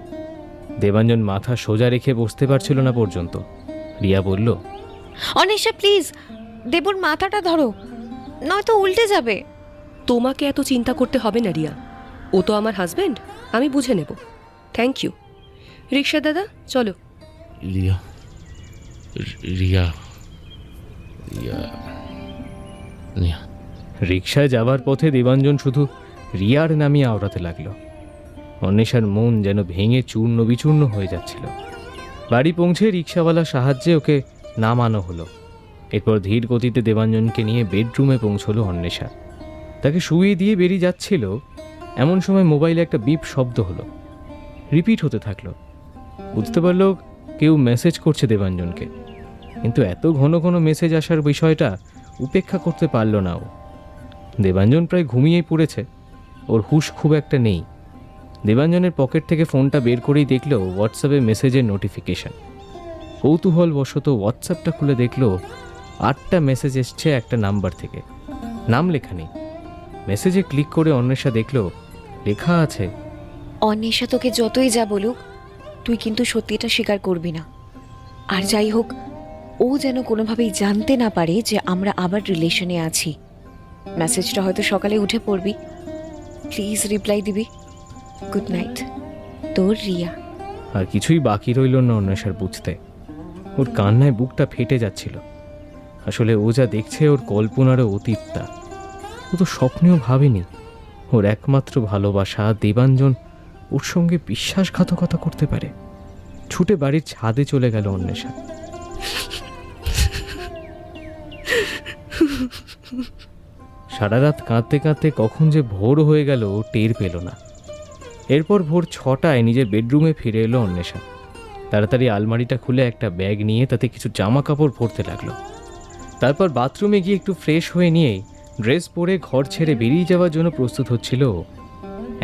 দেবাঞ্জন মাথা সোজা রেখে বসতে পারছিল না পর্যন্ত। রিয়া বলল, অন্বেষা প্লিজ, দেবুর মাথাটা ধরো, নয়তো উল্টে যাবে। তোমাকে এত চিন্তা করতে হবে না রিয়া, ও তো আমার হাজবেন্ড, আমি বুঝে নেব। Thank you. রিক্সা দাদা চলো। রিয়া, রিয়া, রিয়া, রিয়া। রিকশায় যাবার পথে দেবাঞ্জন শুধু রিয়ার নামিয়ে আওড়াতে লাগলো। অন্বেষার মন যেন ভেঙে চূর্ণ বিচূর্ণ হয়ে যাচ্ছিল। বাড়ি পৌঁছে রিকশাওয়ালার সাহায্যে ওকে নামানো হলো। এরপর ধীর গতিতে দেবাঞ্জনকে নিয়ে বেডরুমে পৌঁছলো অন্বেষা। তাকে শুইয়ে দিয়ে বেরিয়ে যাচ্ছিল, এমন সময় মোবাইলে একটা বিপ শব্দ হলো, রিপিট হতে থাকলো। বুঝতে পারল কেউ মেসেজ করছে দেবাঞ্জনকে, কিন্তু এত ঘন ঘন মেসেজ আসার বিষয়টা উপেক্ষা করতে পারল না ও। দেবাঞ্জন প্রায় ঘুমিয়েই পড়েছে, ওর হুঁশ খুব একটা নেই। দেবাঞ্জনের পকেট থেকে ফোনটা বের করেই দেখল হোয়াটসঅ্যাপে মেসেজের নোটিফিকেশন। কৌতূহলবশত হোয়াটসঅ্যাপটা খুলে দেখল 8টা মেসেজ এসছে একটা নাম্বার থেকে, নাম লেখা নেই। মেসেজে ক্লিক করে অন্বেষা দেখল লেখা আছে, অন্বেষা তোকে যতই যা বলুক তুই কিন্তু সত্যিটা স্বীকার করবি না। আর যাই হোক, ও যেন কোনোভাবেই জানতে না পারে যে আমরা আবার রিলেশনে আছি। মেসেজটা হয়তো সকালে উঠে পড়বি, প্লিজ রিপ্লাই দিবি। গুড নাইট, তোর রিয়া। আর কিছুই বাকি রইল না অন্বেষার বুঝতে। ওর কান্নায় বুকটা ফেটে যাচ্ছিল। আসলে ও যা দেখছে ওর কল্পনারও অতীতটা। ও তো স্বপ্নেও ভাবেনি ওর একমাত্র ভালোবাসা দেবাঞ্জন ওর সঙ্গে বিশ্বাসঘাতকতা করতে পারে। ছুটে বাড়ির ছাদে চলে গেল অন্বেষা। সারা রাত কাঁদতে কাঁদতে কখন যে ভোর হয়ে গেল টের পেল না। এরপর ভোর 6টায় নিজের বেডরুমে ফিরে এলো অন্বেষা। তাড়াতাড়ি আলমারিটা খুলে একটা ব্যাগ নিয়ে তাতে কিছু জামা কাপড় ভরতে লাগলো। তারপর বাথরুমে গিয়ে একটু ফ্রেশ হয়ে নিয়েই ড্রেস পরে ঘর ছেড়ে বেরিয়ে যাওয়ার জন্য প্রস্তুত হচ্ছিল।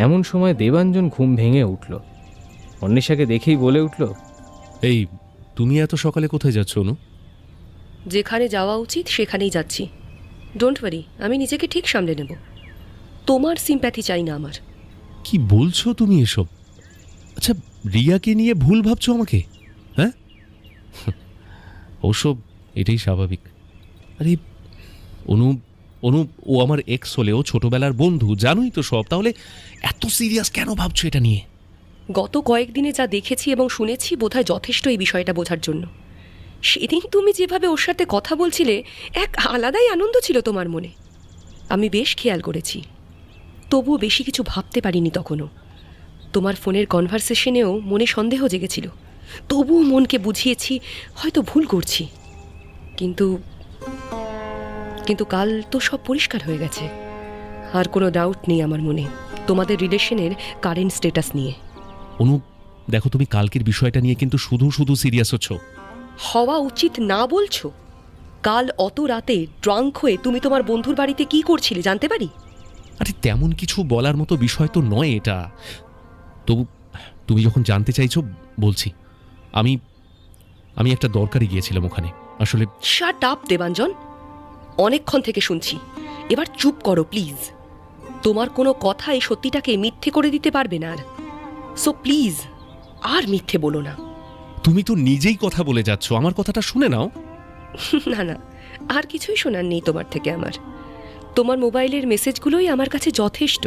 এমন সময় দেবাঞ্জন ঘুম ভেঙে উঠল। অন্বেষাকে দেখেই বলে উঠল, এই তুমি এত সকালে কোথায় যাচ্ছ অনু? যেখানে যাওয়া উচিত সেখানেই যাচ্ছি। ডোন্ট ওয়ারি, আমি নিজেকে ঠিক সামলে নেব। তোমার সিম্প্যাথি চাই না আমার। কি বলছো তুমি এসব? আচ্ছা, রিয়াকে নিয়ে ভুল ভাবছো আমাকে? হ্যাঁ, ওসব এটাই স্বাভাবিক। আরে অনু, অনু ও আমার এক্স হলেও ছোটবেলার বন্ধু, জানোই তো সব। তাহলে এত সিরিয়াস কেন ভাবছো এটা নিয়ে? গত কয়েকদিনে যা দেখেছি এবং শুনেছি বোধহয় যথেষ্ট এই বিষয়টা বোঝার জন্য। সেদিন তুমি যেভাবে ওর সাথে কথা বলছিলে, এক আলাদাই আনন্দ ছিল তোমার মনে। আমি বেশ খেয়াল করেছি। তবুও বেশি কিছু ভাবতে পারিনি তখনও। তোমার ফোনের কনভারসেশনেও মনে সন্দেহ জেগেছিল। তবুও মনকে বুঝিয়েছি হয়তো ভুল করছি। কিন্তু কিন্তু কাল তো সব পরিষ্কার হয়ে গেছে। আর কোনো ডাউট নেই আমার মনে তোমাদের রিলেশনের কারেন্ট স্ট্যাটাস নিয়ে। অনু দেখো, তুমি কালকের বিষয়টা নিয়ে কিন্তু শুধু শুধু সিরিয়াস হচ্ছ। হওয়া উচিত না বলছো? কাল অত রাতে ড্রাঙ্ক হয়ে তুমি তোমার বন্ধুর বাড়িতে কি করছিলে জানতে পারি? আরে তেমন কিছু বলার মতো বিষয় তো নয় এটা। তবু তুমি যখন জানতে চাইছো বলছি। আমি আমি একটা দরকারে গিয়েছিলাম ওখানে। আসলে শাট আপ দেবাঞ্জন, অনেকক্ষণ থেকে শুনছি। এবার চুপ করো প্লিজ। তোমার কোনো কথা এই সত্যিটাকে মিথ্যে করে দিতে পারবে না। আর সো প্লিজ আর মিথ্যে বলো না। তুমি তো নিজেই কথা বলে যাচ্ছ, আমার কথাটা শুনে নাও। না না, আর কিছুই শোনার নেই তোমার থেকে আমার। তোমার মোবাইলের মেসেজগুলোই আমার কাছে যথেষ্ট।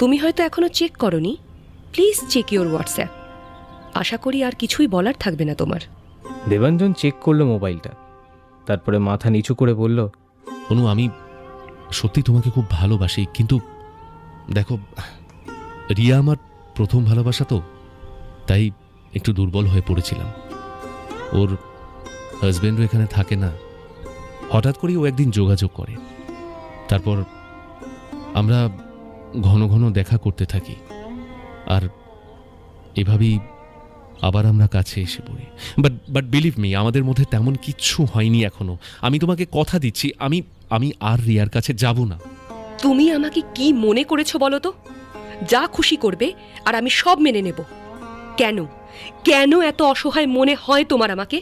তুমি হয়তো এখনো চেক করোনি। Please check your WhatsApp. আশা করি আর কিছুই বলার থাকবে না তোমার। দেবাঞ্জন চেক করলো মোবাইলটা, তারপরে মাথা নিচু করে বলল, অনু, আমি সত্যি তোমাকে খুব ভালোবাসি, কিন্তু দেখো, রিয়া আমার প্রথম ভালোবাসা তো, তাই একটু দুর্বল হয়ে পড়েছিলাম। ওর হাজব্যান্ডও এখানে থাকে না। হঠাৎ করেই ও একদিন যোগাযোগ করে। তারপর আমরা ঘন ঘন দেখা করতে থাকি। আর এভাবেই আবার আমরা কাছে এসে পড়ি। বাট বিলিভ মি, আমাদের মধ্যে তেমন কিচ্ছু হয়নি এখনো। আমি তোমাকে কথা দিচ্ছি, আমি আর রিয়ার কাছে যাব না। তুমি আমাকে কি মনে করেছো বলো তো? যা খুশি করবে আর আমি সব মেনে নেব। কেন কেন এত অসহায় মনে হয় তোমার আমাকে?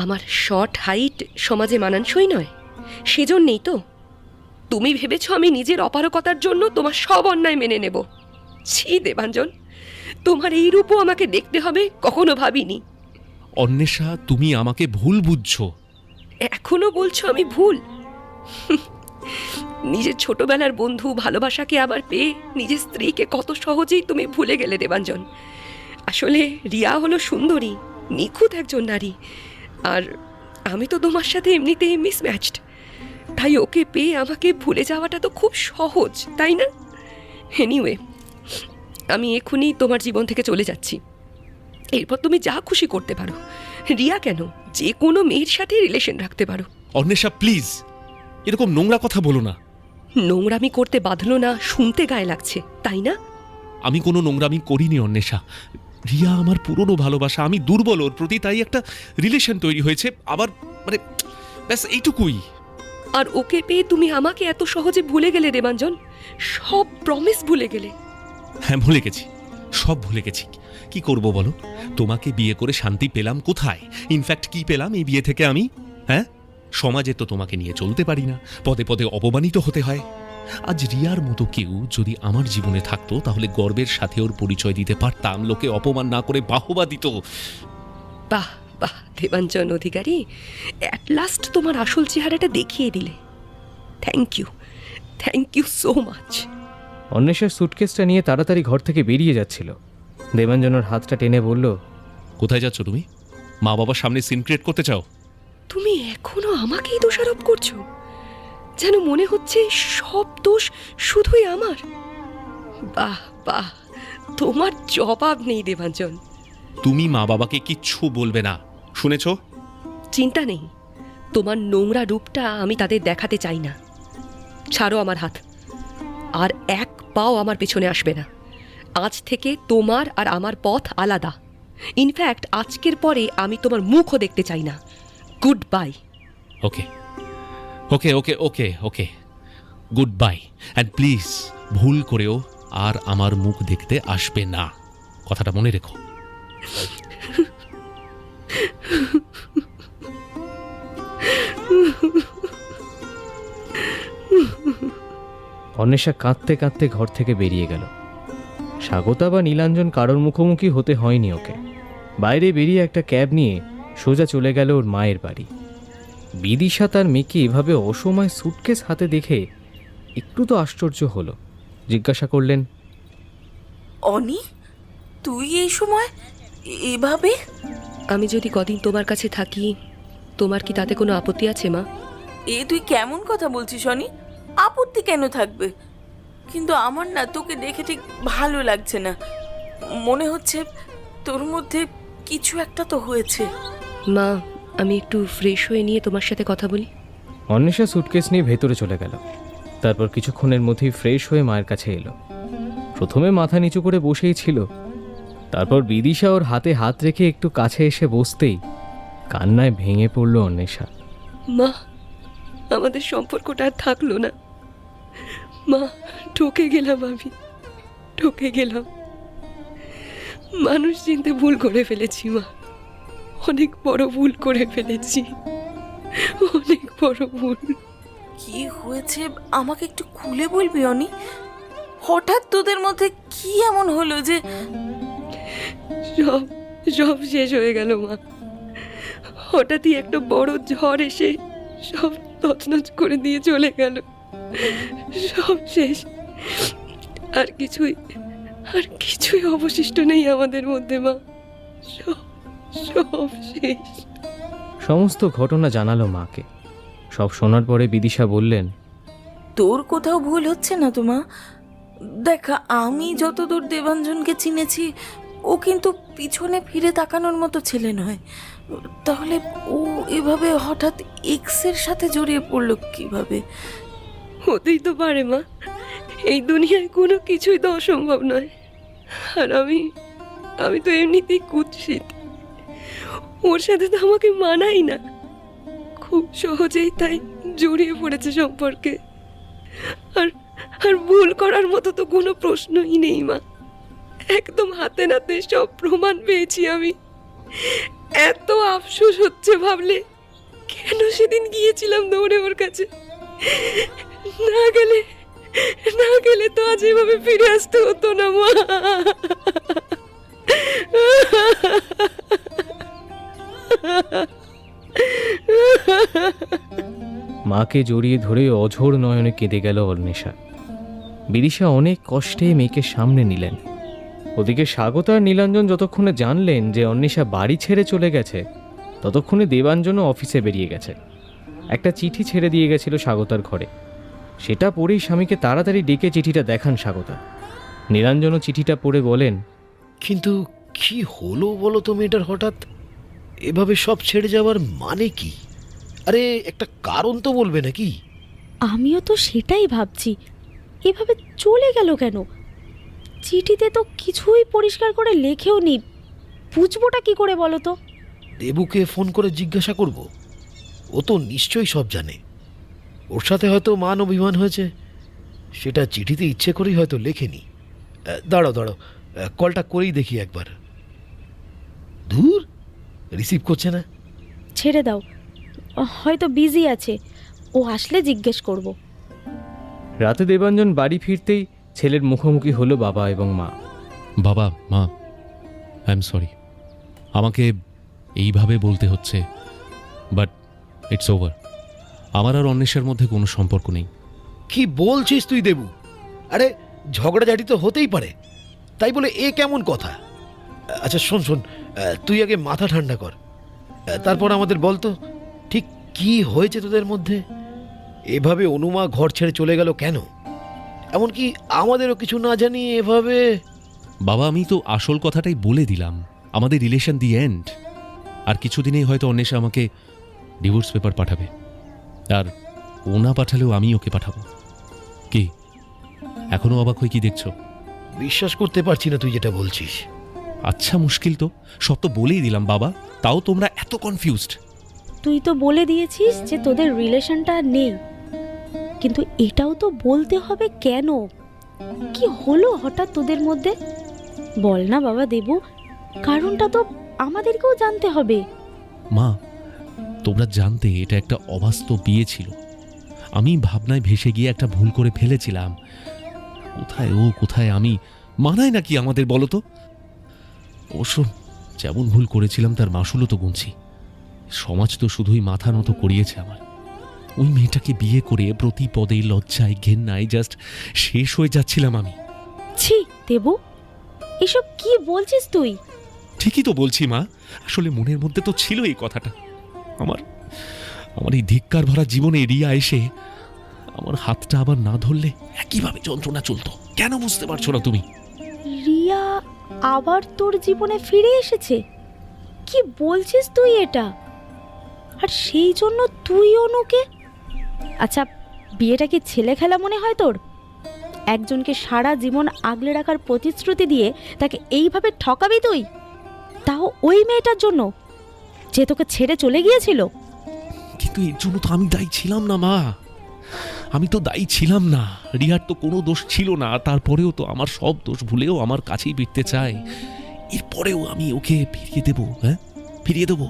আমার শর্ট হাইট সমাজে মানানসই নয়, সেজন্যেই তো তুমি ভেবেছো আমি নিজের অপারগতার জন্য তোমার সব অন্যায় মেনে নেব? ছি দেবাঞ্জন, তোমার এই রূপও আমাকে দেখতে হবে কখনো ভাবিনি। অন্বেষা, তুমি আমাকে ভুল বুঝছো। এখনো বলছো আমি ভুল? নিজের ছোটবেলার বন্ধু ভালোবাসাকে আবার পেয়ে নিজের স্ত্রীকে কত সহজেই তুমি ভুলে গেলে দেবাঞ্জন। আসলে রিয়া হলো সুন্দরী, নিখুঁত একজন নারী। আর আমি তো তোমার সাথে এমনিতেই মিসম্যাচড। তাই ওকে পেয়ে আমাকে ভুলে যাওয়াটা তো খুব সহজ, তাই না? এনিওয়ে, আমি এক্ষুনি তোমার জীবন থেকে চলে যাচ্ছি। এরপর তুমি যা খুশি করতে পারো। রিয়া কেন, যে কোনো মেয়ের সাথে রিলেশন রাখতে পারো। অন্বেষা প্লিজ, এরকম নোংরা কথা বলো না। নোংরামি করতে বাঁধলো না শুনতে গায়ে লাগছে, তাই না? আমি কোনো নোংরামি করিনি অন্বেষা। রিয়া আমার পুরনো ভালোবাসা, আমি দুর্বল ওর প্রতি, তাই একটা রিলেশন তৈরি হয়েছে। আবার মানে ব্যাস এইটুকুই। আর ওকে পেয়ে তুমি আমাকে এত সহজে ভুলে গেলে দেবাঞ্জন, সব প্রমিস ভুলে গেলে। হ্যাঁ, ভুলে গেছি, সব ভুলে গেছি। কি করব বলো? তোমাকে বিয়ে করে শান্তি পেলাম কোথায়? ইনফ্যাক্ট কি পেলাম এই বিয়ে থেকে আমি? হ্যাঁ, সমাজে তো তোমাকে নিয়ে চলতে পারি না, পদে পদে অপমানিত হতে হয়। আজ রিয়ার মতো কেউ যদি আমার জীবনে থাকতো, তাহলে গর্বের সাথে ওর পরিচয় দিতে পারতাম, লোকে অপমান না করে বাহবা দিত। বাহ বাহ দেবাঞ্জন অধিকারী, অ্যাট লাস্ট তোমার আসল চেহারাটা দেখিয়ে দিলে। Thank you so much. অন্বেষার সুটকেসটা নিয়ে তাড়াতাড়ি ঘর থেকে বেরিয়ে যাচ্ছিল। দেবাঞ্জনের হাতটা টেনে বলল, কোথায় যাচ্ছ তুমি? মা বাবার সামনে সিন ক্রিয়েট করতে চাও? তুমি এখনো আমাকেই দোষারোপ করছো, যেন মনে হচ্ছে সব দোষ শুধুই আমার। বাহ বাহ, তোমার জবাব নেই দেবাঞ্জন। তুমি মা বাবাকে কিচ্ছু বলবে না, শুনেছো? চিন্তা নেই, তোমার নোংরা রূপটা আমি তাদের দেখাতে চাই না। ছাড়ো আমার হাত, আর এক পাও আমার পেছনে আসবে না। আজ থেকে তোমার আর আমার পথ আলাদা। ইনফ্যাক্ট আজকের পরে আমি তোমার মুখও দেখতে চাই না। Good bye. Okay okay okay okay okay, good bye. And please ভুল করেও আর আমার মুখ দেখতে আসবে না, কথাটা মনে রেখো। অন্বেষা কাঁদতে কাঁদতে ঘর থেকে বেরিয়ে গেল। স্বাগতা বা নীলাঞ্জন কারোর মুখোমুখি হতে হয়নি ওকে। বাইরে বেরিয়ে একটা ক্যাব নিয়ে সোজা চলে গেল ওর মায়ের বাড়ি। বিদিশা তার মেয়েকে এভাবে অসময় সুটকেস হাতে দেখে একটু তো আশ্চর্য হলো। জিজ্ঞাসা করলেন, অনি, তুই এই সময় এভাবে? আমি যদি কদিন তোমার কাছে থাকি, তোমার কি তাতে কোনো আপত্তি আছে মা? এ তুই কেমন কথা বলছিস অনি? আপত্তি কেন থাকবে? কিন্তু আমার না তোকে দেখে ঠিক ভালো লাগছে না। মনে হচ্ছে তোর মধ্যে কিছু একটা তো হয়েছে। মা, আমি একটু ফ্রেশ হয়ে নিয়ে তোমার সাথে কথা বলি। অন্বেষা সুটকেস নিয়ে ভেতরে চলে গেল। তারপর কিছুক্ষণের মধ্যেই ফ্রেশ হয়ে মায়ের কাছে এলো। প্রথমে মাথা নিচু করে বসেই ছিল, তারপর বিদিশা ওর হাতে হাত রেখে একটু কাছে এসে বসতেই কান্নায় ভেঙে পড়ল অন্বেষা। মা, আমাদের সম্পর্কটা আর থাকলো না। মা, ঠকে গেলাম, আমি ঠকে গেলাম। মানুষ চিনতে ভুল করে ফেলেছি মা, অনেক বড় ভুল করে ফেলেছি, অনেক বড় ভুল। কি হয়েছে আমাকে একটু খুলে বলবি অনি? হঠাৎ তোদের মধ্যে কি এমন হলো যে? সব সব শেষ হয়ে গেল মা। হঠাৎই একটা বড় ঝড় এসে সব তছনছ করে দিয়ে চলে গেল। সব শেষ, আর কিছুই অবশিষ্ট নেই আমাদের মধ্যে মা। সব সব শেষ। সমস্ত ঘটনা জানালো মাকে। সব শোনার পরে বিদিশা বললেন, তোর কোথাও ভুল হচ্ছে না তো মা? দেখা, আমি যতদূর দেবাঞ্জনকে চিনেছি, ও কিন্তু পিছনে ফিরে তাকানোর মতো ছেলে নয়। তাহলে ও এভাবে হঠাৎ এক্সের সাথে জড়িয়ে পড়লো কিভাবে? হতেই তো পারে মা, এই দুনিয়ায় কোনো কিছুই তো অসম্ভব নয়। আর আমি তো এমনিতেই কুৎসিত, ওর সাথে তো আমাকে মানাই না। খুব সহজেই তাই জড়িয়ে পড়েছে সম্পর্কে। আর ভুল করার মতো তো কোনো প্রশ্নই নেই মা। একদম হাতে নাতে সব প্রমাণ পেয়েছি আমি। এত আফসোস হচ্ছে ভাবলে, কেন সেদিন গিয়েছিলাম দৌড়ে ওর কাছে। না গেলে তো আজ এভাবে ফিরে আসতে হতো না মা। মাকে জড়িয়ে ধরে অঝোর নয়নে কেঁদে গেল অন্বেষা। বিদিশা অনেক কষ্টে মেয়েকে সামনে নিলেন। ওদিকে স্বাগতা আর নীলাঞ্জন যতক্ষণে জানলেন যে অন্বেষা বাড়ি ছেড়ে চলে গেছে, ততক্ষণে দেবাঞ্জনও অফিসে বেরিয়ে গেছে। একটা চিঠি ছেড়ে দিয়ে গেছিল স্বাগতার ঘরে। সেটা পড়েই স্বামীকে তাড়াতাড়ি ডেকে চিঠিটা দেখান স্বাগতা। নীলাঞ্জনও চিঠিটা পড়ে বলেন, কিন্তু কি হলো বলো তো মেয়েটার হঠাৎ এভাবে সব ছেড়ে যাওয়ার মানে কি? আরে একটা কারণ তো বলবে নাকি? আমিও তো সেটাই ভাবছি, এভাবে চলে গেল কেন? চিঠিতে তো কিছুই পরিষ্কার করে লেখেও নি, বুঝবোটা কি করে বলো তো? দেবুকে ফোন করে জিজ্ঞাসা করব, ও তো নিশ্চয়ই সব জানে। ওর সাথে হয়তো মান অভিমান হয়েছে, সেটা চিঠিতে ইচ্ছে করেই হয়তো লেখেনি। দাঁড়াও, কলটা করেই দেখি একবার। দূর, রিসিভ করছে না। ছেড়ে দাও, হয়তো বিজি আছে, ও আসলে জিজ্ঞেস করব। রাতে দেবাঞ্জন বাড়ি ফিরতেই ছেলের মুখোমুখি হলো বাবা এবং মা। বাবা, মা, আই এম সরি, আমাকে এইভাবে বলতে হচ্ছে, বাট ইটস ওভার। আমার আর অন্বেষার মধ্যে কোনো সম্পর্ক নেই। কি বলছিস তুই দেবু? আরে ঝগড়াঝাটি তো হতেই পারে, তাই বলে এ কেমন কথা? আচ্ছা শোন শোন, তুই আগে মাথা ঠান্ডা কর, তারপর আমাদের বল তো ঠিক কি হয়েছে তোদের মধ্যে। এভাবে অনুমা ঘর ছেড়ে চলে গেল কেন? এমনকি আমাদেরও কিছু না জানিয়ে এভাবে। বাবা, আমি তো আসল কথাটাই বলে দিলাম, আমাদের রিলেশন দি এন্ড। আর কিছুদিনেই হয়তো অন্বেষা আমাকে ডিভোর্স পেপার পাঠাবে, আর ও না পাঠালেও আমি ওকে পাঠাবো। কি এখনো অবাক হয়ে কি দেখছো? বিশ্বাস করতে পারছি না তুই যেটা বলছিস। আচ্ছা মুশকিল তো, সব তো বলেই দিলাম বাবা, তাও তোমরা এত কনফিউজড। তুই তো বলে দিয়েছিস যে তোদের রিলেশনটা নেই, কিন্তু এটাও তো বলতে হবে কেন? কি হলো হঠাৎ তোদের মধ্যে? বল না বাবা দেবু, কারণটা তো আমাদেরকেও জানতে হবে। মা, তোমরা জানতে এটা একটা অবাস্তব বিয়ে ছিল। আমি ভাবনায় ভেসে গিয়ে একটা ভুল করে ফেলেছিলাম। কোথায় ও কোথায় আমি, মানায় নাকি আমাদের বলো তো? অবশ্য যেমন ভুল করেছিলাম তার মাসুলও তো গুনছি। সমাজ তো শুধুই মাথা নত করিয়েছে আমার। ওই মেয়েটাকে বিয়ে করে প্রতি পদে লজ্জায় ঘেন্নায় জাস্ট শেষ হয়ে যাচ্ছিলাম আমি। ছি দেবু, এসব কি বলছিস তুই? ঠিকই তো বলছি মা, আসলে মনের মধ্যে তো ছিল এই কথাটা। আমার আমার এই ধিক্কার ভরা জীবনে রিয়া এসে আমার হাতটা আবার না ধরলে একইভাবে যন্ত্রণা চলতো। কেন বুঝতে পারছো না তুমি? রিয়া আবার তোর জীবনে ফিরে এসেছে? কি বলছিস তুই এটা? আর সেই জন্য তুই অনুকে? আচ্ছা, বিয়েটা কি ছেলে খেলা মনে হয় তোর? একজনকে সারা জীবন আগলে রাখার প্রতিশ্রুতি দিয়ে তাকে এইভাবে ঠকাবি তুই? তাও ওই মেয়েটার জন্য যে তোকে ছেড়ে চলে গিয়েছিল? কিন্তু এর জন্য তো আমি দায়ী ছিলাম না মা, আমি তো দায়ী ছিলাম না। রিয়ার তো কোনো দোষ ছিল না, তারপরেও তো আমার সব দোষ ভুলেও আমার কাছেই ফিরতে চায়। এরপরেও আমি ওকে ফিরিয়ে দেবো, হ্যাঁ ফিরিয়ে দেবো।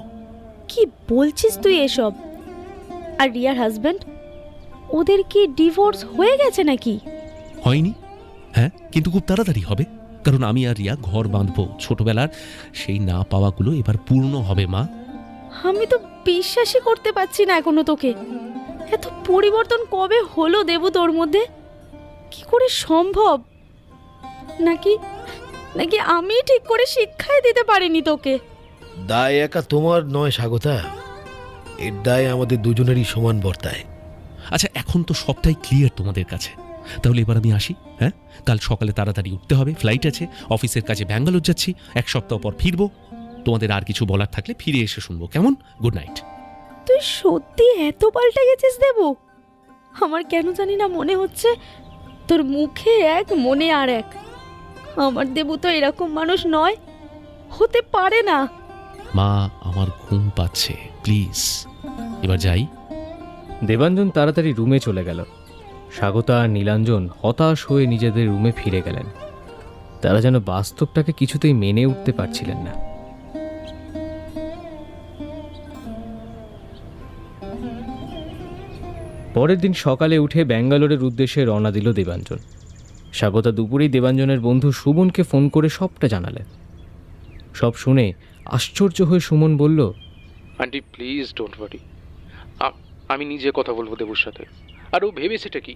কি বলছিস তুই এসব? আর রিয়ার হাজবেন্ড, ওদের কি ডিভোর্স হয়ে গেছে নাকি? হয়নি, হ্যাঁ, কিন্তু খুব তাড়াতাড়ি হবে, কারণ আমি আর রিয়া ঘর বাঁধবো। ছোটবেলার সেই না পাওয়াগুলো এবার পূর্ণ হবে মা। আমি তো বিশ্বাসই করতে পারছি না এখনো তোকে। এত পরিবর্তন কবে হলো দেবু তোর মধ্যে? কি করে সম্ভব? নাকি নাকি আমি ঠিক করে শিক্ষাই দিতে পারিনি তোকে? দায় একা তোমার নয় স্বাগতা, এর দায় আমাদের দুজনেরই সমান বর্তায়। আচ্ছা, এখন তো সবটাই ক্লিয়ার তোমাদের কাছে, তাহলে এবার আমি আসি। হ্যাঁ, কাল সকালে তাড়াতাড়ি উঠতে হবে, ফ্লাইট আছে, অফিসের কাজে ব্যাঙ্গালোর যাচ্ছি, 1 সপ্তাহ পর ফিরবো। তোমাদের আর কিছু বলার থাকলে ফিরে এসে শুনবো, কেমন? Good night. তুই সত্যি এত পাল্টে গেছিস দেবু? আমার কেন জানি না মনে হচ্ছে তোর মুখে এক মনে আর এক। আমার দেবু তো এরকম মানুষ নয়, হতে পারে না। মা, আমার ঘুম পাচ্ছে, প্লিজ এবার যাই। দেবাঞ্জন তাড়াতাড়ি রুমে চলে গেল। স্বাগতা আর নীলাঞ্জন হতাশ হয়ে নিজেদের রুমে ফিরে গেলেন। তারা যেন বাস্তবটাকে কিছুতেই মেনে উঠতে পারছিলেন না। পরের দিন সকালে উঠে ব্যাঙ্গালোরের উদ্দেশ্যে রওনা দিল দেবাঞ্জন। স্বাগতা দুপুরেই দেবাঞ্জনের বন্ধু সুমনকে ফোন করে সবটা জানালেন। সব শুনে আশ্চর্য হয়ে সুমন বলল, আন্টি প্লিজ ডোন্ট ওয়ারি, আমি নিজে কথা বলবো দেবুর সাথে। আর ও ভেবে সেটা কি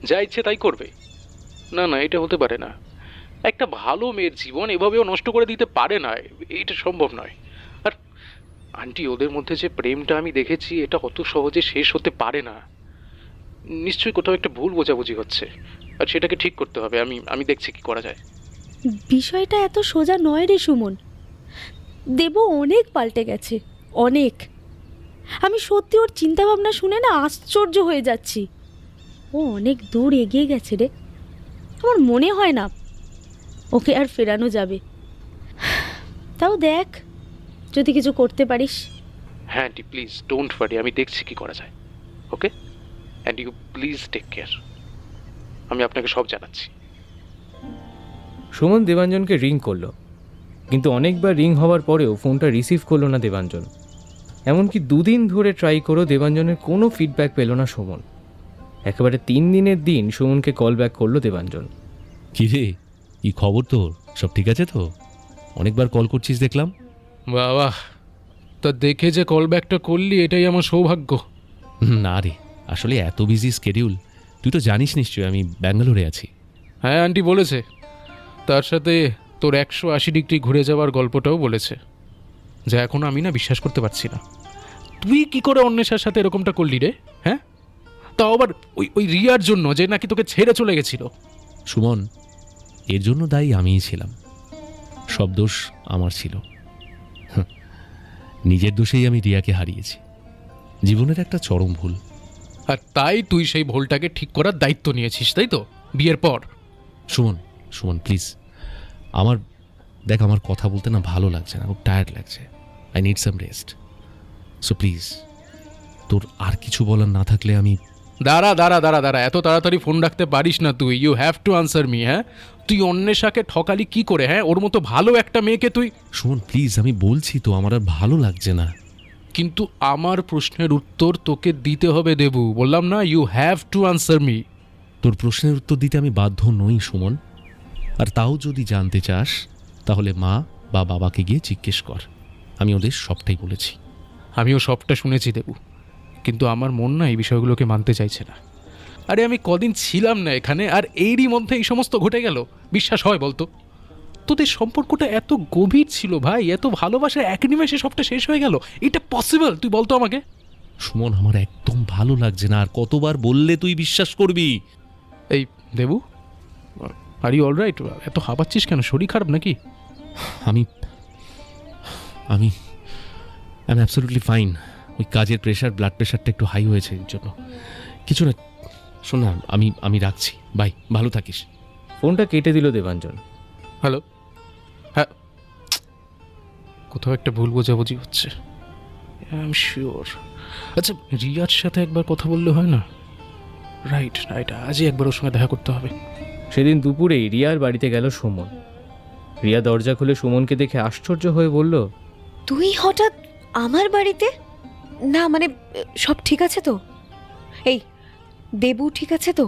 যা ইচ্ছে তাই করবে? না না, এটা হতে পারে না। একটা ভালো মেয়ের জীবন এভাবেও নষ্ট করে দিতে পারে না, এটা সম্ভব নয়। আর আন্টি, ওদের মধ্যে যে প্রেমটা আমি দেখেছি এটা অত সহজে শেষ হতে পারে না। নিশ্চয়ই কোথাও একটা ভুল বোঝাবুঝি হচ্ছে, আর সেটাকে ঠিক করতে হবে। আমি দেখছি কি করা যায়। বিষয়টা এত সোজা নয় রে সুমন। দেবু অনেক পাল্টে গেছে, অনেক। আমি সত্যি ওর চিন্তাভাবনা শুনে না আশ্চর্য হয়ে যাচ্ছি। ও অনেক দূর এগিয়ে গেছে রে। আমার মনে হয় না ওকে আর ফেরানো যাবে। তাও দেখ যদি কিছু করতে পারিস। হ্যাঁ আন্টি, প্লিজ ডোন্ট ওয়ারি, আমি দেখছি কি করা যায়। Okay, and you please take care. আমি আপনাকে সব জানাচ্ছি। সুমন দেবাঞ্জনকে রিং করলো, কিন্তু অনেকবার রিং হওয়ার পরেও ফোনটা রিসিভ করলো না দেবাঞ্জন। এমনকি 2 দিন ধরে ট্রাই করেও দেবাঞ্জনের কোনো ফিডব্যাক পেল না সুমন। একেবারে 3 দিনের দিন সুমনকে কল ব্যাক করলো দেবাঞ্জন। কি রে, কি খবর তোর? সব ঠিক আছে তো? অনেকবার কল করছিস দেখলাম। বাবা, তা দেখে যে কল ব্যাকটা করলি এটাই আমার সৌভাগ্য। না রে, আসলে এত বিজি স্কেডিউল, তুই তো জানিস নিশ্চয়ই আমি ব্যাঙ্গালোরে আছি। হ্যাঁ আন্টি বলেছে, তার সাথে তোর 180 ডিগ্রি ঘুরে যাওয়ার গল্পটাও বলেছে, যা এখন আমি না বিশ্বাস করতে পারছি না। তুই কি করে অন্বেষার সাথে এরকমটা করলি রে? হ্যাঁ, তাও আবার ওই রিয়ার জন্য, যে নাকি তোকে ছেড়ে চলে গেছিল। সুমন, এর জন্য দায়ী আমিই ছিলাম, সব দোষ আমার ছিল। নিজের দোষেই আমি রিয়াকে হারিয়েছি, জীবনের একটা চরম ভুল। আর তাই তুই সেই ভুলটাকে ঠিক করার দায়িত্ব নিয়েছিস, তাই তো, বিয়ের পর? সুমন, সুমন প্লিজ, আমার কথা বলতে না ভালো লাগছে না, খুব টায়ার্ড লাগছে। I need some rest, so please তোর আর কিছু বলার না থাকলে আমি... দাঁড়া, এত তাড়াতাড়ি ফোন রাখতে পারিস না তুই। You have to answer me. হ্যাঁ, তুই অন্বেষাকে ঠকালি কি করে? হ্যাঁ, ওর মতো ভালো একটা মেয়েকে তুই... সুমন প্লিজ, আমি বলছি তো আমার আর ভালো লাগছে না। কিন্তু আমার প্রশ্নের উত্তর তোকে দিতে হবে দেবু, বললাম না, you have to answer me. তোর প্রশ্নের উত্তর দিতে আমি বাধ্য নই সুমন, আর তাও যদি জানতে চাস তাহলে মা বা বাবাকে গিয়ে জিজ্ঞেস কর, আমি ওদের সবটাই বলেছি। আমিও সবটা শুনেছি দেবু, কিন্তু আমার মন না এই বিষয়গুলোকে মানতে চাইছে না। আরে আমি কদিন ছিলাম না এখানে, আর এরই মধ্যে এই সমস্ত ঘটে গেল। বিশ্বাস হয় বলতো? তোদের সম্পর্কটা এত গভীর ছিল ভাই, এত ভালোবাসা, এক নিমেষে সবটা শেষ হয়ে গেল। এটা পসিবল? তুই বলতো আমাকে। সুমন, আমার একদম ভালো লাগছে না, আর কতবার বললে তুই বিশ্বাস করবি? এই দেবু, আর ইউ অলরাইট? এত হাঁপাচ্ছিস কেন? শরীর খারাপ নাকি? আমি আমি আই এম অ্যাবসলিউটলি ফাইন। ওই কাজের প্রেশার, ব্লাড প্রেশারটা একটু হাই হয়েছে, এর জন্য কিছু না। শোন না, আমি রাখছি, বাই, ভালো থাকিস। ফোনটা কেটে দিল দেবাঞ্জন। হ্যালো, হ্যাঁ, কোথাও একটা ভুল বোঝাবুঝি হচ্ছে, আই এম শিওর। আচ্ছা, রিয়ার সাথে একবার কথা বললে হয় না? রাইট, আজই একবার ওর সঙ্গে দেখা করতে হবে। সেদিন দুপুরেই রিয়ার বাড়িতে গেল সুমন। রিয়া দরজা খুলে সুমনকে দেখে আশ্চর্য হয়ে বলল, তুই হঠাৎ আমার বাড়িতে? না মানে, সব ঠিক আছে তো? এই দেবু ঠিক আছে তো?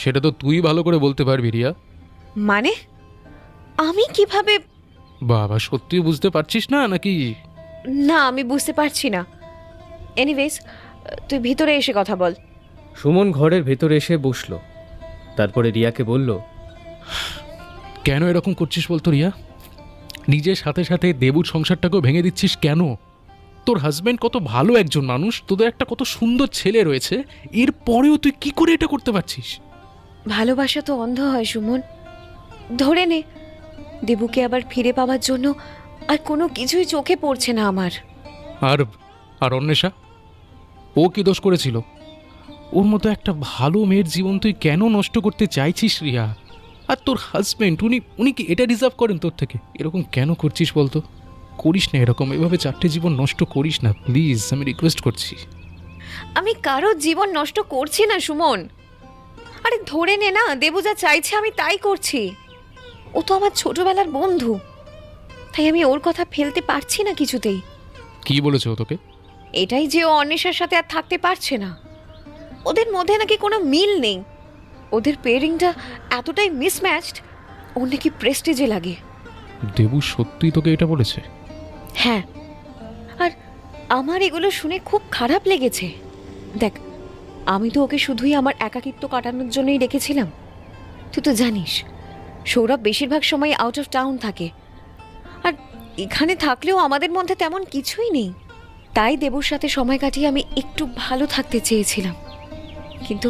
সেটা তো তুই ভালো করে বলতে পারবি রিয়া। মানে আমি কিভাবে? বাবা, সত্যি বুঝতে পারছিস না নাকি? না, আমি বুঝতে পারছি না। এনিওয়েজ, তুই ভিতরে এসে কথা বল। সুমন ঘরের ভেতরে এসে বসলো। তারপরে রিয়াকে বলল, কেন এরকম করছিস বলতো রিয়া? নিজের সাথে সাথে দেবুর সংসারটাকেও ভেঙে দিচ্ছিস কেন? তোর হাজব্যান্ড কত ভালো একজন মানুষ, তোদের একটা কত সুন্দর ছেলে রয়েছে, এরপরেও তুই কি করে এটা করতে পারছিস? ভালোবাসা তো অন্ধ হয় সুমন। ধরে নে, দেবুকে আবার ফিরে পাওয়ার জন্য আর কোনো কিছুই চোখে পড়ছে না আমার। আর অন্বেষা, ও কি দোষ করেছিল? ওর মতো একটা ভালো মেয়ের জীবন তুই কেন নষ্ট করতে চাইছিস রিয়া? আর তোর হাজব্যান্ড, উনি কি এটা ডিজার্ভ করেন তোর থেকে? এরকম কেন করছিস বলতো? করিস না এরকম, এভাবে 4টে জীবন নষ্ট করিস না প্লিজ, আমি রিকোয়েস্ট করছি। আমি কারোর জীবন নষ্ট করছি না সুমন। আরে ধরে নে না, দেবু যা চাইছে আমি তাই করছি। ও তো আমার ছোটবেলার বন্ধু, তাই আমি ওর কথা ফেলতে পারছি না কিছুতেই। কি বলেছে ও তোকে? এটাই যে ও অন্বেষার সাথে আর থাকতে পারছে না। ওদের মধ্যে নাকি কোনো মিল নেই, ওদের পেয়ারিংটা এতটাই মিসম্যাচড, ওর নাকি প্রেস্টিজে লাগে। দেবু সত্যি তোকে এটা বলেছে? হ্যাঁ, আর আমার এগুলো শুনে খুব খারাপ লেগেছে। দেখ, আমি তো ওকে শুধুই আমার একাকিত্ব কাটানোর জন্যই রেখেছিলাম। তুই তো জানিস সৌরভ বেশিরভাগ সময় আউট অফ টাউন থাকে, আর এখানে থাকলেও আমাদের মধ্যে তেমন কিছুই নেই। তাই দেবুর সাথে সময় কাটিয়ে আমি একটু ভালো থাকতে চেয়েছিলাম, কিন্তু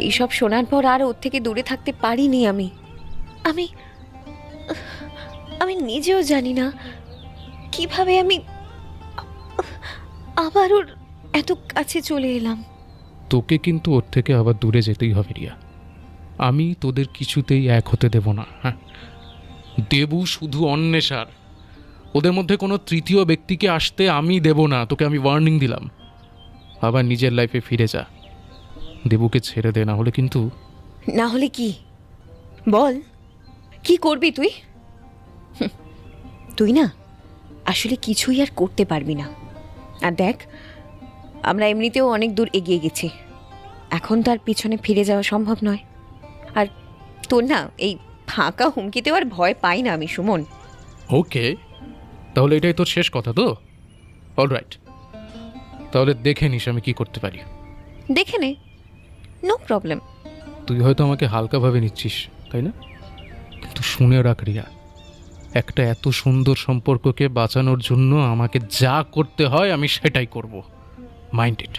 এইসব শোনার পর আর ওর থেকে দূরে থাকতে পারিনি। আমি আমি নিজেও জানি না কিভাবে আমি আবার ওর এত কাছে চলে এলাম। তোকে কিন্তু ওর থেকে আবার দূরে যেতেই হবে রিয়া। আমি তোদের কিছুতেই এক হতে দেব না। হ্যাঁ, দেবু শুধু অন্বেষার, ওদের মধ্যে কোনো তৃতীয় ব্যক্তিকে আসতে আমি দেব না। তোকে আমি ওয়ার্নিং দিলাম, আবার নিজের লাইফে ফিরে যা, দেবুকে ছেড়ে দে, না হলে কিন্তু... না হলে কি? বল, কি করবি তুই? তুই না আসলে কিছুই আর করতে পারবি না। আর দেখ, আমরা এমনিতেও অনেক দূর এগিয়ে গেছি, এখন তার পিছনে ফিরে যাওয়া সম্ভব নয়। আর তোর না এই ফাঁকা হুমকিতেও আর ভয় পাই না আমি সুমন। ওকে, তাহলে এটাই তোর শেষ কথা তো? অলরাইট, তাহলে দেখে নিস আমি কি করতে পারি। দেখে নে, নো প্রবলেম। তুই হয়তো আমাকে হালকাভাবে নিচ্ছিস, তাই না? কিন্তু শুনে রাখ রিয়া, একটা এত সুন্দর সম্পর্ককে বাঁচানোর জন্য আমাকে যা করতে হয় আমি সেটাই করব। Mind it.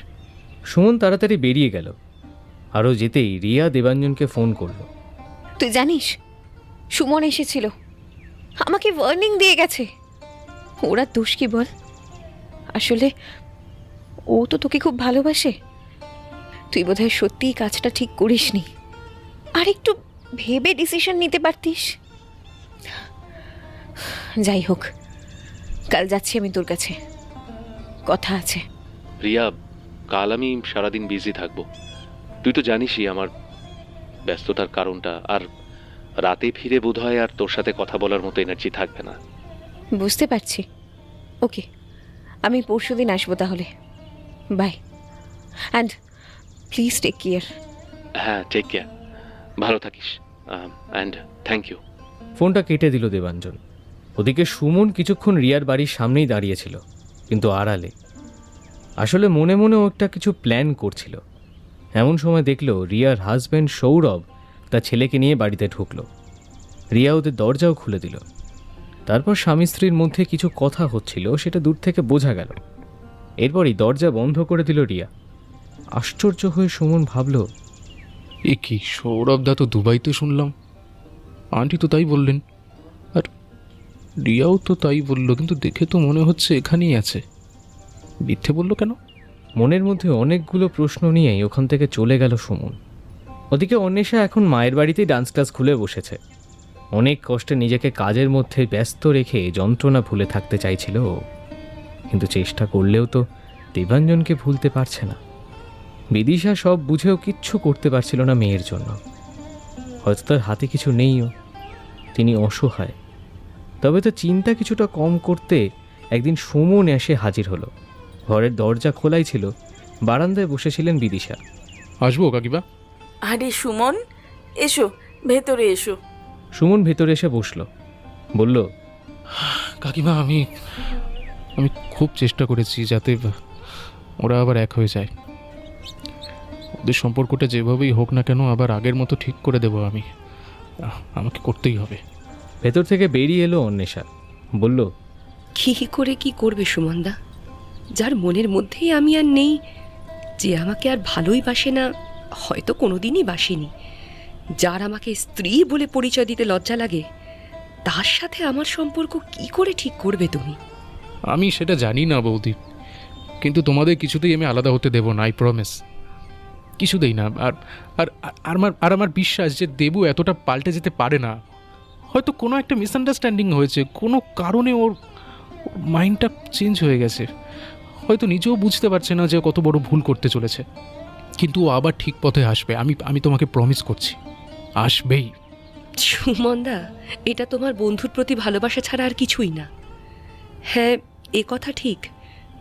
সুমন তাড়াতাড়ি বেরিয়ে গেল। আরও যেতেই রিয়া দেবাঞ্জনকে ফোন করলো। তুই জানিস সুমন এসেছিল, আমাকে ওয়ার্নিং দিয়ে গেছে। ওরা দোষ কি বল? আসলে ও তো তোকে খুব ভালোবাসে। তুই বোধহয় সত্যিই কাজটা ঠিক করিসনি, আর একটু ভেবে ডিসিশন নিতে পারতিস। যাই হোক, কাল যাচ্ছি আমি তোর কাছে, কথা আছে। রিয়া, কাল আমি সারাদিন বিজি থাকবো। তুই তো জানিসই আমার ব্যস্ততার কারণটা, আর রাতে ফিরে বোধহয় আর তোর সাথে কথা বলার মতো এনার্জি থাকবে না। বুঝতে পারছি। ওকে, আমি পরশুদিন আসবো তাহলে। Bye, and please take care. হ্যাঁ, টেক কেয়ার, ভালো থাকিস, অ্যান্ড থ্যাংক ইউ। ফোনটা কেটে দিল দেবাঞ্জন। ওদিকে সুমন কিছুক্ষণ রিয়ার বাড়ির সামনেই দাঁড়িয়েছিল, কিন্তু আড়ালে। আসলে মনে মনে ও একটা কিছু প্ল্যান করছিল। এমন সময় দেখলো রিয়ার হাজব্যান্ড সৌরভ তার ছেলেকে নিয়ে বাড়িতে ঢুকলো। রিয়া ওদের দরজাও খুলে দিল। তারপর স্বামী স্ত্রীর মধ্যে কিছু কথা হচ্ছিল, সেটা দূর থেকে বোঝা গেল। এরপরই দরজা বন্ধ করে দিল রিয়া। আশ্চর্য হয়ে সুমন ভাবল, এ কি, সৌরভদা তো দুবাইতে শুনলাম, আন্টি তো তাই বললেন, আর রিয়াও তো তাই বললো, কিন্তু দেখে তো মনে হচ্ছে এখানেই আছে। মিথ্যে বললো কেন? মনের মধ্যে অনেকগুলো প্রশ্ন নিয়েই ওখান থেকে চলে গেল সুমন। ওদিকে অন্বেষা এখন মায়ের বাড়িতেই ডান্স ক্লাস খুলে বসেছে। অনেক কষ্টে নিজেকে কাজের মধ্যে ব্যস্ত রেখে যন্ত্রণা ভুলে থাকতে চাইছিল ও, কিন্তু চেষ্টা করলেও তো দেবাঞ্জনকে ভুলতে পারছে না। বিদিশা সব বুঝেও কিচ্ছু করতে পারছিল না মেয়ের জন্য। হয়তো তার হাতে কিছু নেইও, তিনি অসহায়। তবে তো চিন্তা কিছুটা কম করতে একদিন সুমন এসে হাজির হলো। ঘরের দরজা খোলাই ছিল, বারান্দায় বসেছিলেন বিদিশা। আসবো কাকিবা? আরে সুমন, এসো, ভেতরে এসো। সুমন ভেতরে এসে বসলো, বলল, কাকিমা, আমি খুব চেষ্টা করেছি যাতে ওরা আবার এক হয়ে যায়। ওদের সম্পর্কটা যেভাবেই হোক না কেন আবার আগের মতো ঠিক করে দেবো আমি। আমাকে করতেই হবে। ভেতর থেকে বেরিয়ে এলো অন্বেষা, বলল, কি করে কি করবে সুমনদা? যার মনের মধ্যেই আমি আর নেই, যে আমাকে আর ভালোই বাসে না, হয়তো কোনোদিনই বাসেনি, যার আমাকে স্ত্রী বলে পরিচয় দিতে লজ্জা লাগে, তার সাথে আমার সম্পর্ক কি করে ঠিক করবে তুমি? আমি সেটা জানি না বৌদি, কিন্তু তোমাদের কিছুতেই আমি আলাদা হতে দেবো না, আই প্রমিস। কিছুতেই না। আর আর আর আমার বিশ্বাস যে দেবু এতটা পাল্টে যেতে পারে না। হয়তো কোনো একটা মিসআন্ডারস্ট্যান্ডিং হয়েছে, কোনো কারণে ওর মাইন্ডটা চেঞ্জ হয়ে গেছে। হয়তো নিজেও বুঝতে পারছে না যে কত বড় ভুল করতে চলেছে, কিন্তু ও আবার ঠিক পথে আসবে। আমি তোমাকে প্রমিস করছি, আসবেই। সুমনদা, এটা তোমার বন্ধুর প্রতি ভালোবাসা ছাড়া আর কিছুই না। হ্যাঁ, এ কথা ঠিক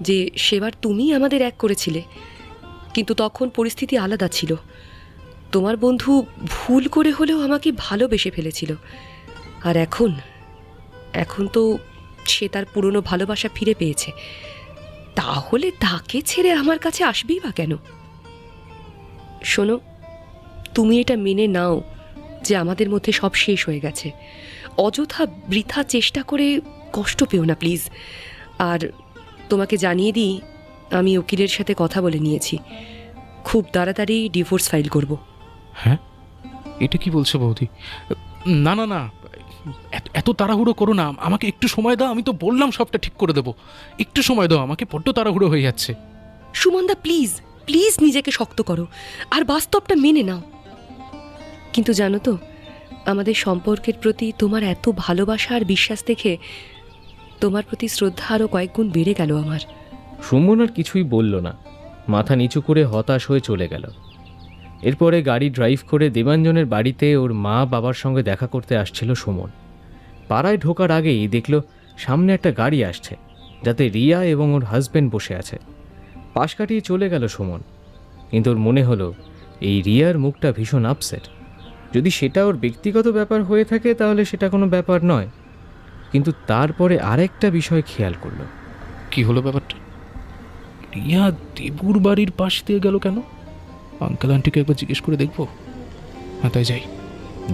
যে সেবার তুমি আমাদের এক করেছিলে, কিন্তু তখন পরিস্থিতি আলাদা ছিল। তোমার বন্ধু ভুল করে হলেও আমাকে ভালোবেসে ফেলেছিল, আর এখন তো সে তার পুরনো ভালোবাসা ফিরে পেয়েছে। তাহলে তাকে ছেড়ে আমার কাছে আসবেই বা কেন? শোনো, তুমি এটা মেনে নাও যে আমাদের মধ্যে সব শেষ হয়ে গেছে। অযথা বৃথা চেষ্টা করে কষ্ট পেও না প্লিজ। আর তোমাকে জানিয়ে দিই, আমি উকিলের সাথে কথা বলে নিয়েছি, খুব তাড়াতাড়ি ডিভোর্স ফাইল করব। হ্যাঁ, এটা কি বলছো বৌদি? না না না, এত তাড়াহুড়ো করো না, আমাকে একটু সময় দাও। আমি তো বললাম সবটা ঠিক করে দেবো, একটু সময় দাও আমাকে, বড্ড তাড়াহুড়ো হয়ে যাচ্ছে। সুমনদা, প্লিজ প্লিজ নিজেকে শক্ত করো আর বাস্তবটা মেনে নাও। কিন্তু জানো তো, আমাদের সম্পর্কের প্রতি তোমার এত ভালোবাসা আর বিশ্বাস দেখে তোমার প্রতি শ্রদ্ধা আরও কয়েক গুণ বেড়ে গেল আমার। সুমন আর কিছুই বলল না, মাথা নিচু করে হতাশ হয়ে চলে গেল। এরপরে গাড়ি ড্রাইভ করে দেবাঞ্জনের বাড়িতে ওর মা বাবার সঙ্গে দেখা করতে আসছিল সুমন। পাড়ায় ঢোকার আগেই দেখল সামনে একটা গাড়ি আসছে, যাতে রিয়া এবং ওর হাজব্যান্ড বসে আছে। পাশ কাটিয়ে চলে গেল সুমন, কিন্তু ওর মনে হলো এই রিয়ার মুখটা ভীষণ আপসেট। যদি সেটা ওর ব্যক্তিগত ব্যাপার হয়ে থাকে তাহলে সেটা কোনো ব্যাপার নয়, কিন্তু তারপরে আরেকটা বিষয় খেয়াল করলো। কি হলো ব্যাপারটা? রিয়া দেবুর বাড়ির পাশ দিয়ে গেল কেন? আঙ্কেল আন্টিকে একবার জিজ্ঞেস করে দেখবো। হ্যাঁ, তাই যাই।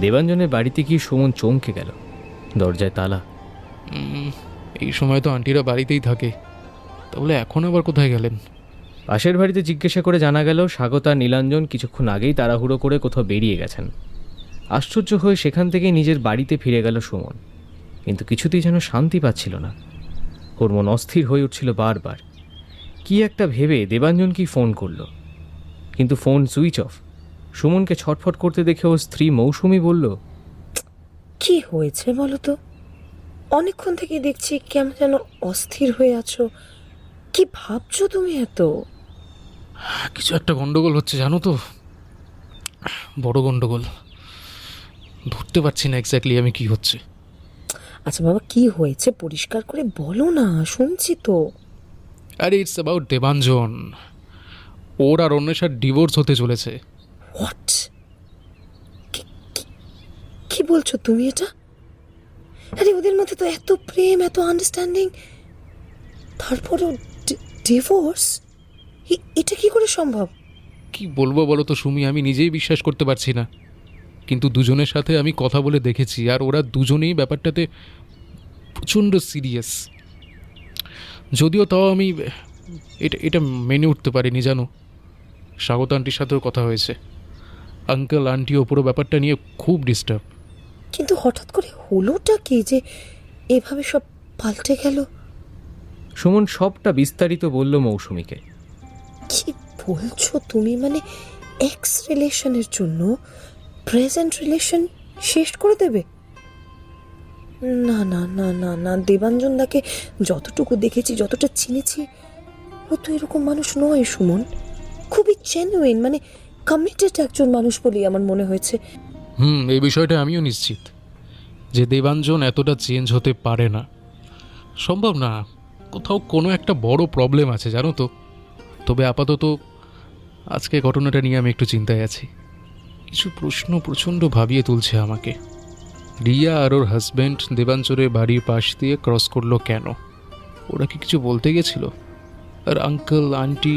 দেবাঞ্জনের বাড়িতে গিয়ে সুমন চমকে গেল। দরজায় তালা। এই সময় তো আন্টিরা বাড়িতেই থাকে, তাহলে এখন আবার কোথায় গেলেন? পাশের বাড়িতে জিজ্ঞাসা করে জানা গেল স্বাগতা নীলাঞ্জন কিছুক্ষণ আগেই তাড়াহুড়ো করে কোথাও বেরিয়ে গেছেন। আশ্চর্য হয়ে সেখান থেকেই নিজের বাড়িতে ফিরে গেল সুমন, কিন্তু কিছুতেই যেন শান্তি পাচ্ছিল না। ওর মন অস্থির হয়ে উঠছিল বারবার। কি একটা ভেবে দেবাঞ্জনকেই ফোন করলো, কিন্তু ফোন সুইচ অফ। সুমনকে ছটফট করতে দেখে ওর স্ত্রী মৌসুমী বলল, কি হয়েছে বলো তো? অনেকক্ষণ থেকে দেখছি কেমন যেন অস্থির হয়ে আছো। কি ভাবছো তুমি এত? কিছু একটা গন্ডগোল হচ্ছে জানো তো, বড় গন্ডগোল। ধরতে পারছি না এক্স্যাক্টলি আমি কি হচ্ছে। আচ্ছা বাবা, কি হয়েছে পরিষ্কার করে বলো না, শুনছি তো। আরে ইটস অ্যাবাউট দেবাঞ্জন। ওর আর অন্বেষার ডিভোর্স হতে চলেছে। হোয়াট? কি বলছো তুমি এটা? আরে ওদের মধ্যে তো এত প্রেম, এত আন্ডারস্ট্যান্ডিং, তারপরও ডিভোর্স? এটা কি করে সম্ভব? কি বলবো বলো তো সুমি, আমি নিজেই বিশ্বাস করতে পারছি না। কিন্তু দুজনের সাথে আমি কথা বলে দেখেছি, আর ওরা দুজনেই ব্যাপারটাতে প্রচণ্ড সিরিয়াস। যদিও তাও আমি এটা মেনে উঠতে পারিনি জানো। স্বাগত আন্টির সাথেও কথা হয়েছে, আঙ্কেল আন্টিও পুরো ব্যাপারটা নিয়ে খুব ডিস্টার্ব। কিন্তু হঠাৎ করে হলোটা কি যে এভাবে সব পাল্টে গেল? সুমন সবটা বিস্তারিত বলল মৌসুমীকে। কি বলছো তুমি? মানে এক্স রিলেশনের জন্য প্রেজেন্ট রিলেশন শেষ করে দেবে? না না না না না, দেবাঞ্জন দাকে যতটুকু দেখেছি, যতটা চিনেছি, ও তো এরকম মানুষ নয় সুমন। খুবই জেনুইন, মানে কমিটেড একজন মানুষ বলেই আমার মনে হয়েছে। এই বিষয়টা আমিও নিশ্চিত যে দেবাঞ্জন এতটা চেঞ্জ হতে পারে না, সম্ভব না। কোথাও কোনো একটা বড় প্রবলেম আছে জানো তো। তবে আপাতত আজকে ঘটনাটা নিয়ে আমি একটু চিন্তায় আছি। কিছু প্রশ্ন প্রচণ্ড ভাবিয়ে তুলছে আমাকে। রিয়া আর ওর হাজব্যান্ড দেবাঞ্জনের বাড়ির পাশ দিয়ে ক্রস করলো কেন? ওরা কি কিছু বলতে গেছিল? আর আঙ্কেল আন্টি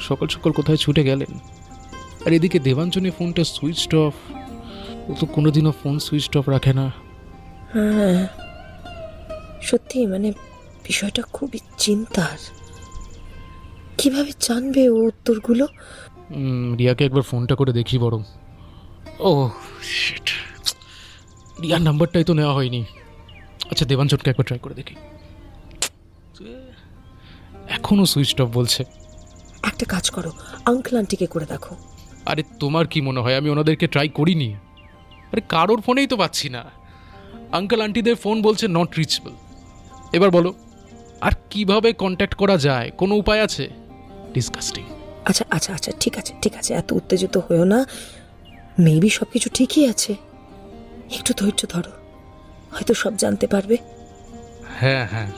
সকাল সকাল কোথায় ছুটে গেলেন? আর এদিকে দেবাঞ্জনের ফোনটা সুইচড অফ। ও তো কোনোদিনও ফোন সুইচড অফ রাখে না। হ্যাঁ সত্যি, মানে বিষয়টা খুবই চিন্তার। কিভাবে জানবে ও উত্তরগুলো? রিয়াকে একবার ফোনটা করে দেখি বরং। ও শিট, রিয়ার নাম্বারটাই তো নেওয়া হয়নি। আচ্ছা দেবাঞ্জনকে একবার ট্রাই করে দেখি। এখনও সুইচ অফ বলছে। একটা কাজ করো, আঙ্কেল আন্টিকে করে দেখো। আরে তোমার কি মনে হয় আমি ওনাদেরকে ট্রাই করিনি? আরে কারোর ফোনেই তো পাচ্ছি না। আঙ্কেল আন্টিদের ফোন বলছে নট রিচেবল। এবার বলো আর কিভাবে কন্ট্যাক্ট করা যায়? কোনো উপায় আছে? ডিসকাস্টিং। আচ্ছা আচ্ছা আচ্ছা, ঠিক আছে ঠিক আছে, এত উত্তেজিত হয়েও না। মেবি সব কিছু ঠিকই আছে, একটু ধৈর্য ধরো, হয়তো সব জানতে পারবে। হ্যাঁ হ্যাঁ,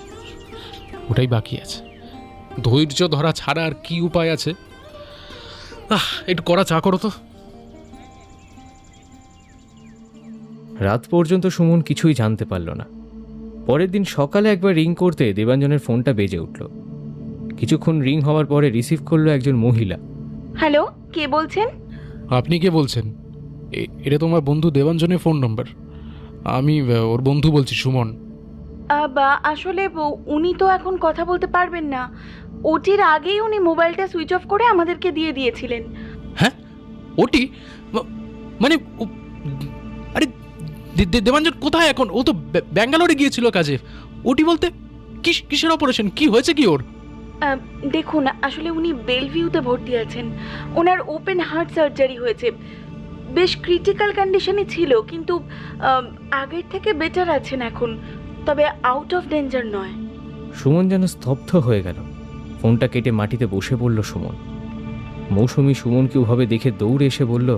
ওটাই বাকি আছে। ধৈর্য ধরা ছাড়া আর কি উপায় আছে? একটু করা চা করো তো। রাত পর্যন্ত সুমন কিছুই জানতে পারল না। পরের দিন সকালে একবার রিং করতে দেবাঞ্জনের ফোনটা বেজে উঠল। কিছুক্ষণ রিং হওয়ার পরে রিসিভ করলো একজন মহিলা। হ্যালো, কে বলছেন? আপনি কে বলছেন? এটা তোমার বন্ধু দেবাঞ্জনের ফোন নম্বর। আমি ওর বন্ধু বলছি, সুমন। আসলে উনি তো এখন কথা বলতে পারবেন না। ওটির আগেই উনি মোবাইলটা সুইচ অফ করে আমাদেরকে দিয়ে দিয়েছিলেন। হ্যাঁ ওটি? মানে আরে দেবাঞ্জন কোথায় এখন? ও তো ব্যাঙ্গালোরে গিয়েছিল কাজে। ওটি বলতে কিসের অপারেশন? কি হয়েছে কি ওর? দেখুন, আসলে উনি বেলভিউতে ভর্তি আছেন। ওনার ওপেন হার্ট সার্জারি হয়েছে। বেশ ক্রিটিক্যাল কন্ডিশনে ছিল, কিন্তু আগের থেকে বেটার আছেন এখন, তবে আউট অফ ডেঞ্জার নয়। সুমন যেন স্তব্ধ হয়ে গেল। ফোনটা কেটে মাটিতে বসে পড়ল সুমন। মৌসুমী সুমনকে ওভাবে দেখে দৌড়ে এসে বলল,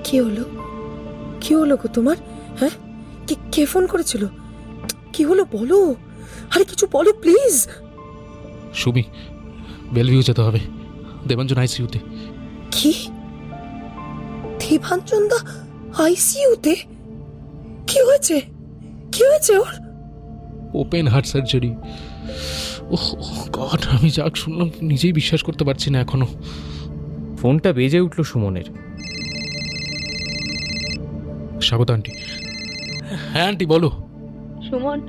কি হলো? কি হলো গো তোমার? হ্যাঁ, কে ফোন করেছিল? কি হলো বলো, আরে কিছু বলো প্লিজ। সুমি, বেলভিউ যেতে হবে। দেবাঞ্জন আইসিইউতে। কি? দেবাঞ্জন দা আইসিইউতে? কি হয়েছে? কি হয়েছে ওর? Open heart surgery. Oh god, আমি যা শুনলাম নিজেই বিশ্বাস করতে পারছি না এখনো। ফোনটা বেজে উঠল সুমনের। স্বাগত আন্টি। হ্যাঁ আন্টি বলো। সুমন,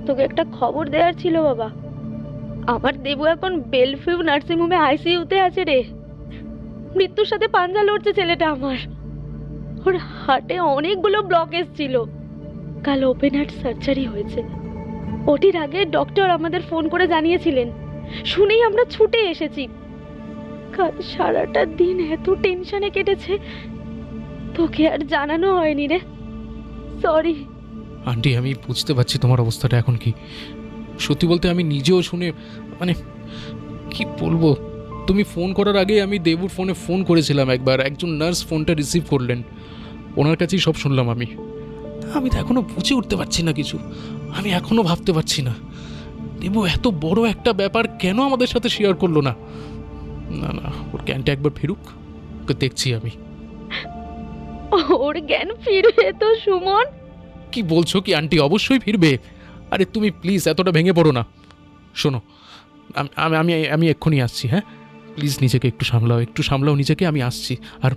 তোকে একটা খবর দেওয়ার ছিল বাবা। আমার দেবু এখন বেলভিউ নার্সিংহোমে আইসিইউতে আছে রে। মৃত্যুর সাথে পাঞ্জা লড়ছে ছেলেটা আমার। ওর হার্টে অনেকগুলো ব্লকেজ ছিল। কাল ওপেন হার্ট সার্জারি হয়েছে। ওটির আগে ডক্টর আমাদের ফোন করে জানিয়েছিলেন। শুনেই আমরা ছুটে এসেছি। কাল সারাটা দিন এত টেনশনে কেটেছে, তোকে আর জানানো হয়নি রে। সরি আন্টি, আমি বুঝতে পারছি তোমার অবস্থাটা এখন কি। সত্যি বলতে আমি নিজেও শুনে মানে কি বলবো, তুমি ফোন করার আগে আমি দেবুর ফোনে ফোন করেছিলাম একবার। একজন নার্স ফোনটা রিসিভ করলেন, ওনার কাছেই সব শুনলাম। আমি তো এখনো বুঝে উঠতে পারছি না কিছু। আমি এখনো ভাবতে পারছি না দেবু এত বড় একটা ব্যাপার কেন আমাদের সাথে শেয়ার করলো না। না না, ওর জ্ঞানটা একবার ফিরুক, ওকে দেখছি আমি। ওর জ্ঞান ফিরবে তো সুমন? কি বলছো কি আন্টি? অবশ্যই ফিরবে। আরে তুমি প্লিজ এতটা ভেঙে পড়ো না। শোনো, আমি আমি আমি এক্ষুনি আসছি। হ্যাঁ প্লিজ নিজেকে একটু সামলাও নিজেকে। আমি আসছি। আর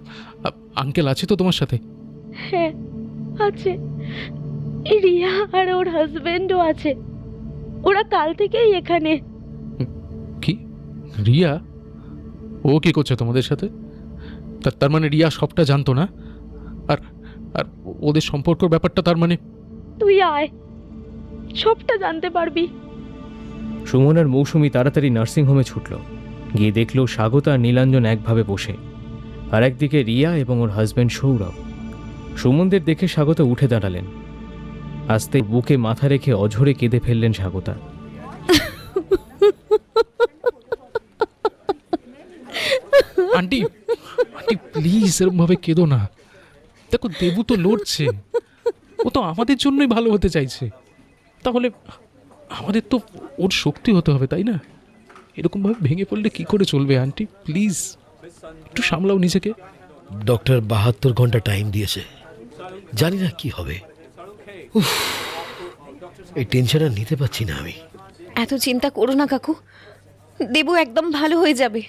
আঙ্কেল আছে তো তোমার সাথে? হ্যাঁ আছে, রিয়া আর ওর হাজবেন্ডও আছে। ওরা কাল থেকেই এখানে। কি রিয়া? ও কি করছে তোমাদের সাথে? তার মানে রিয়া সবটা জানতো না? আর আর ওদের সম্পর্কের ব্যাপারটা তার মানে? তুই আয়, সবটা জানতে পারবি। সুমন আর মৌসুমী তাড়াতাড়ি নার্সিংহোমে ছুটল। গিয়ে দেখল স্বাগত আর নীলাঞ্জন একভাবে বসে, আর একদিকে রিয়া এবং ওর হাজব্যান্ড সৌরভ। সুমনদের দেখে স্বাগতা উঠে দাঁড়ালেন। আস্তে বুকে মাথা রেখে অঝরে কেঁদে ফেললেন স্বাগতা। আন্টি আন্টি প্লিজ এরকম ভাবে কেঁদো না। দেখো দেবু তো লড়ছে, ও তো আমাদের জন্যই ভালো হতে চাইছে। তাহলে আমাদের তো ওর শক্তি হতে হবে, তাই না? এরকম ভাবে ভেঙে পড়লে কি করে চলবে? আন্টি প্লিজ একটু সামলাও নিজেকে। ডক্টর 72 ঘন্টা টাইম দিয়েছে, জানি না কি হবে। উফ, এই টেনশন আর নিতে পারছি না আমি। এত চিন্তা করো না কাকু, দেবু একদম ভালো হয়ে যাবে।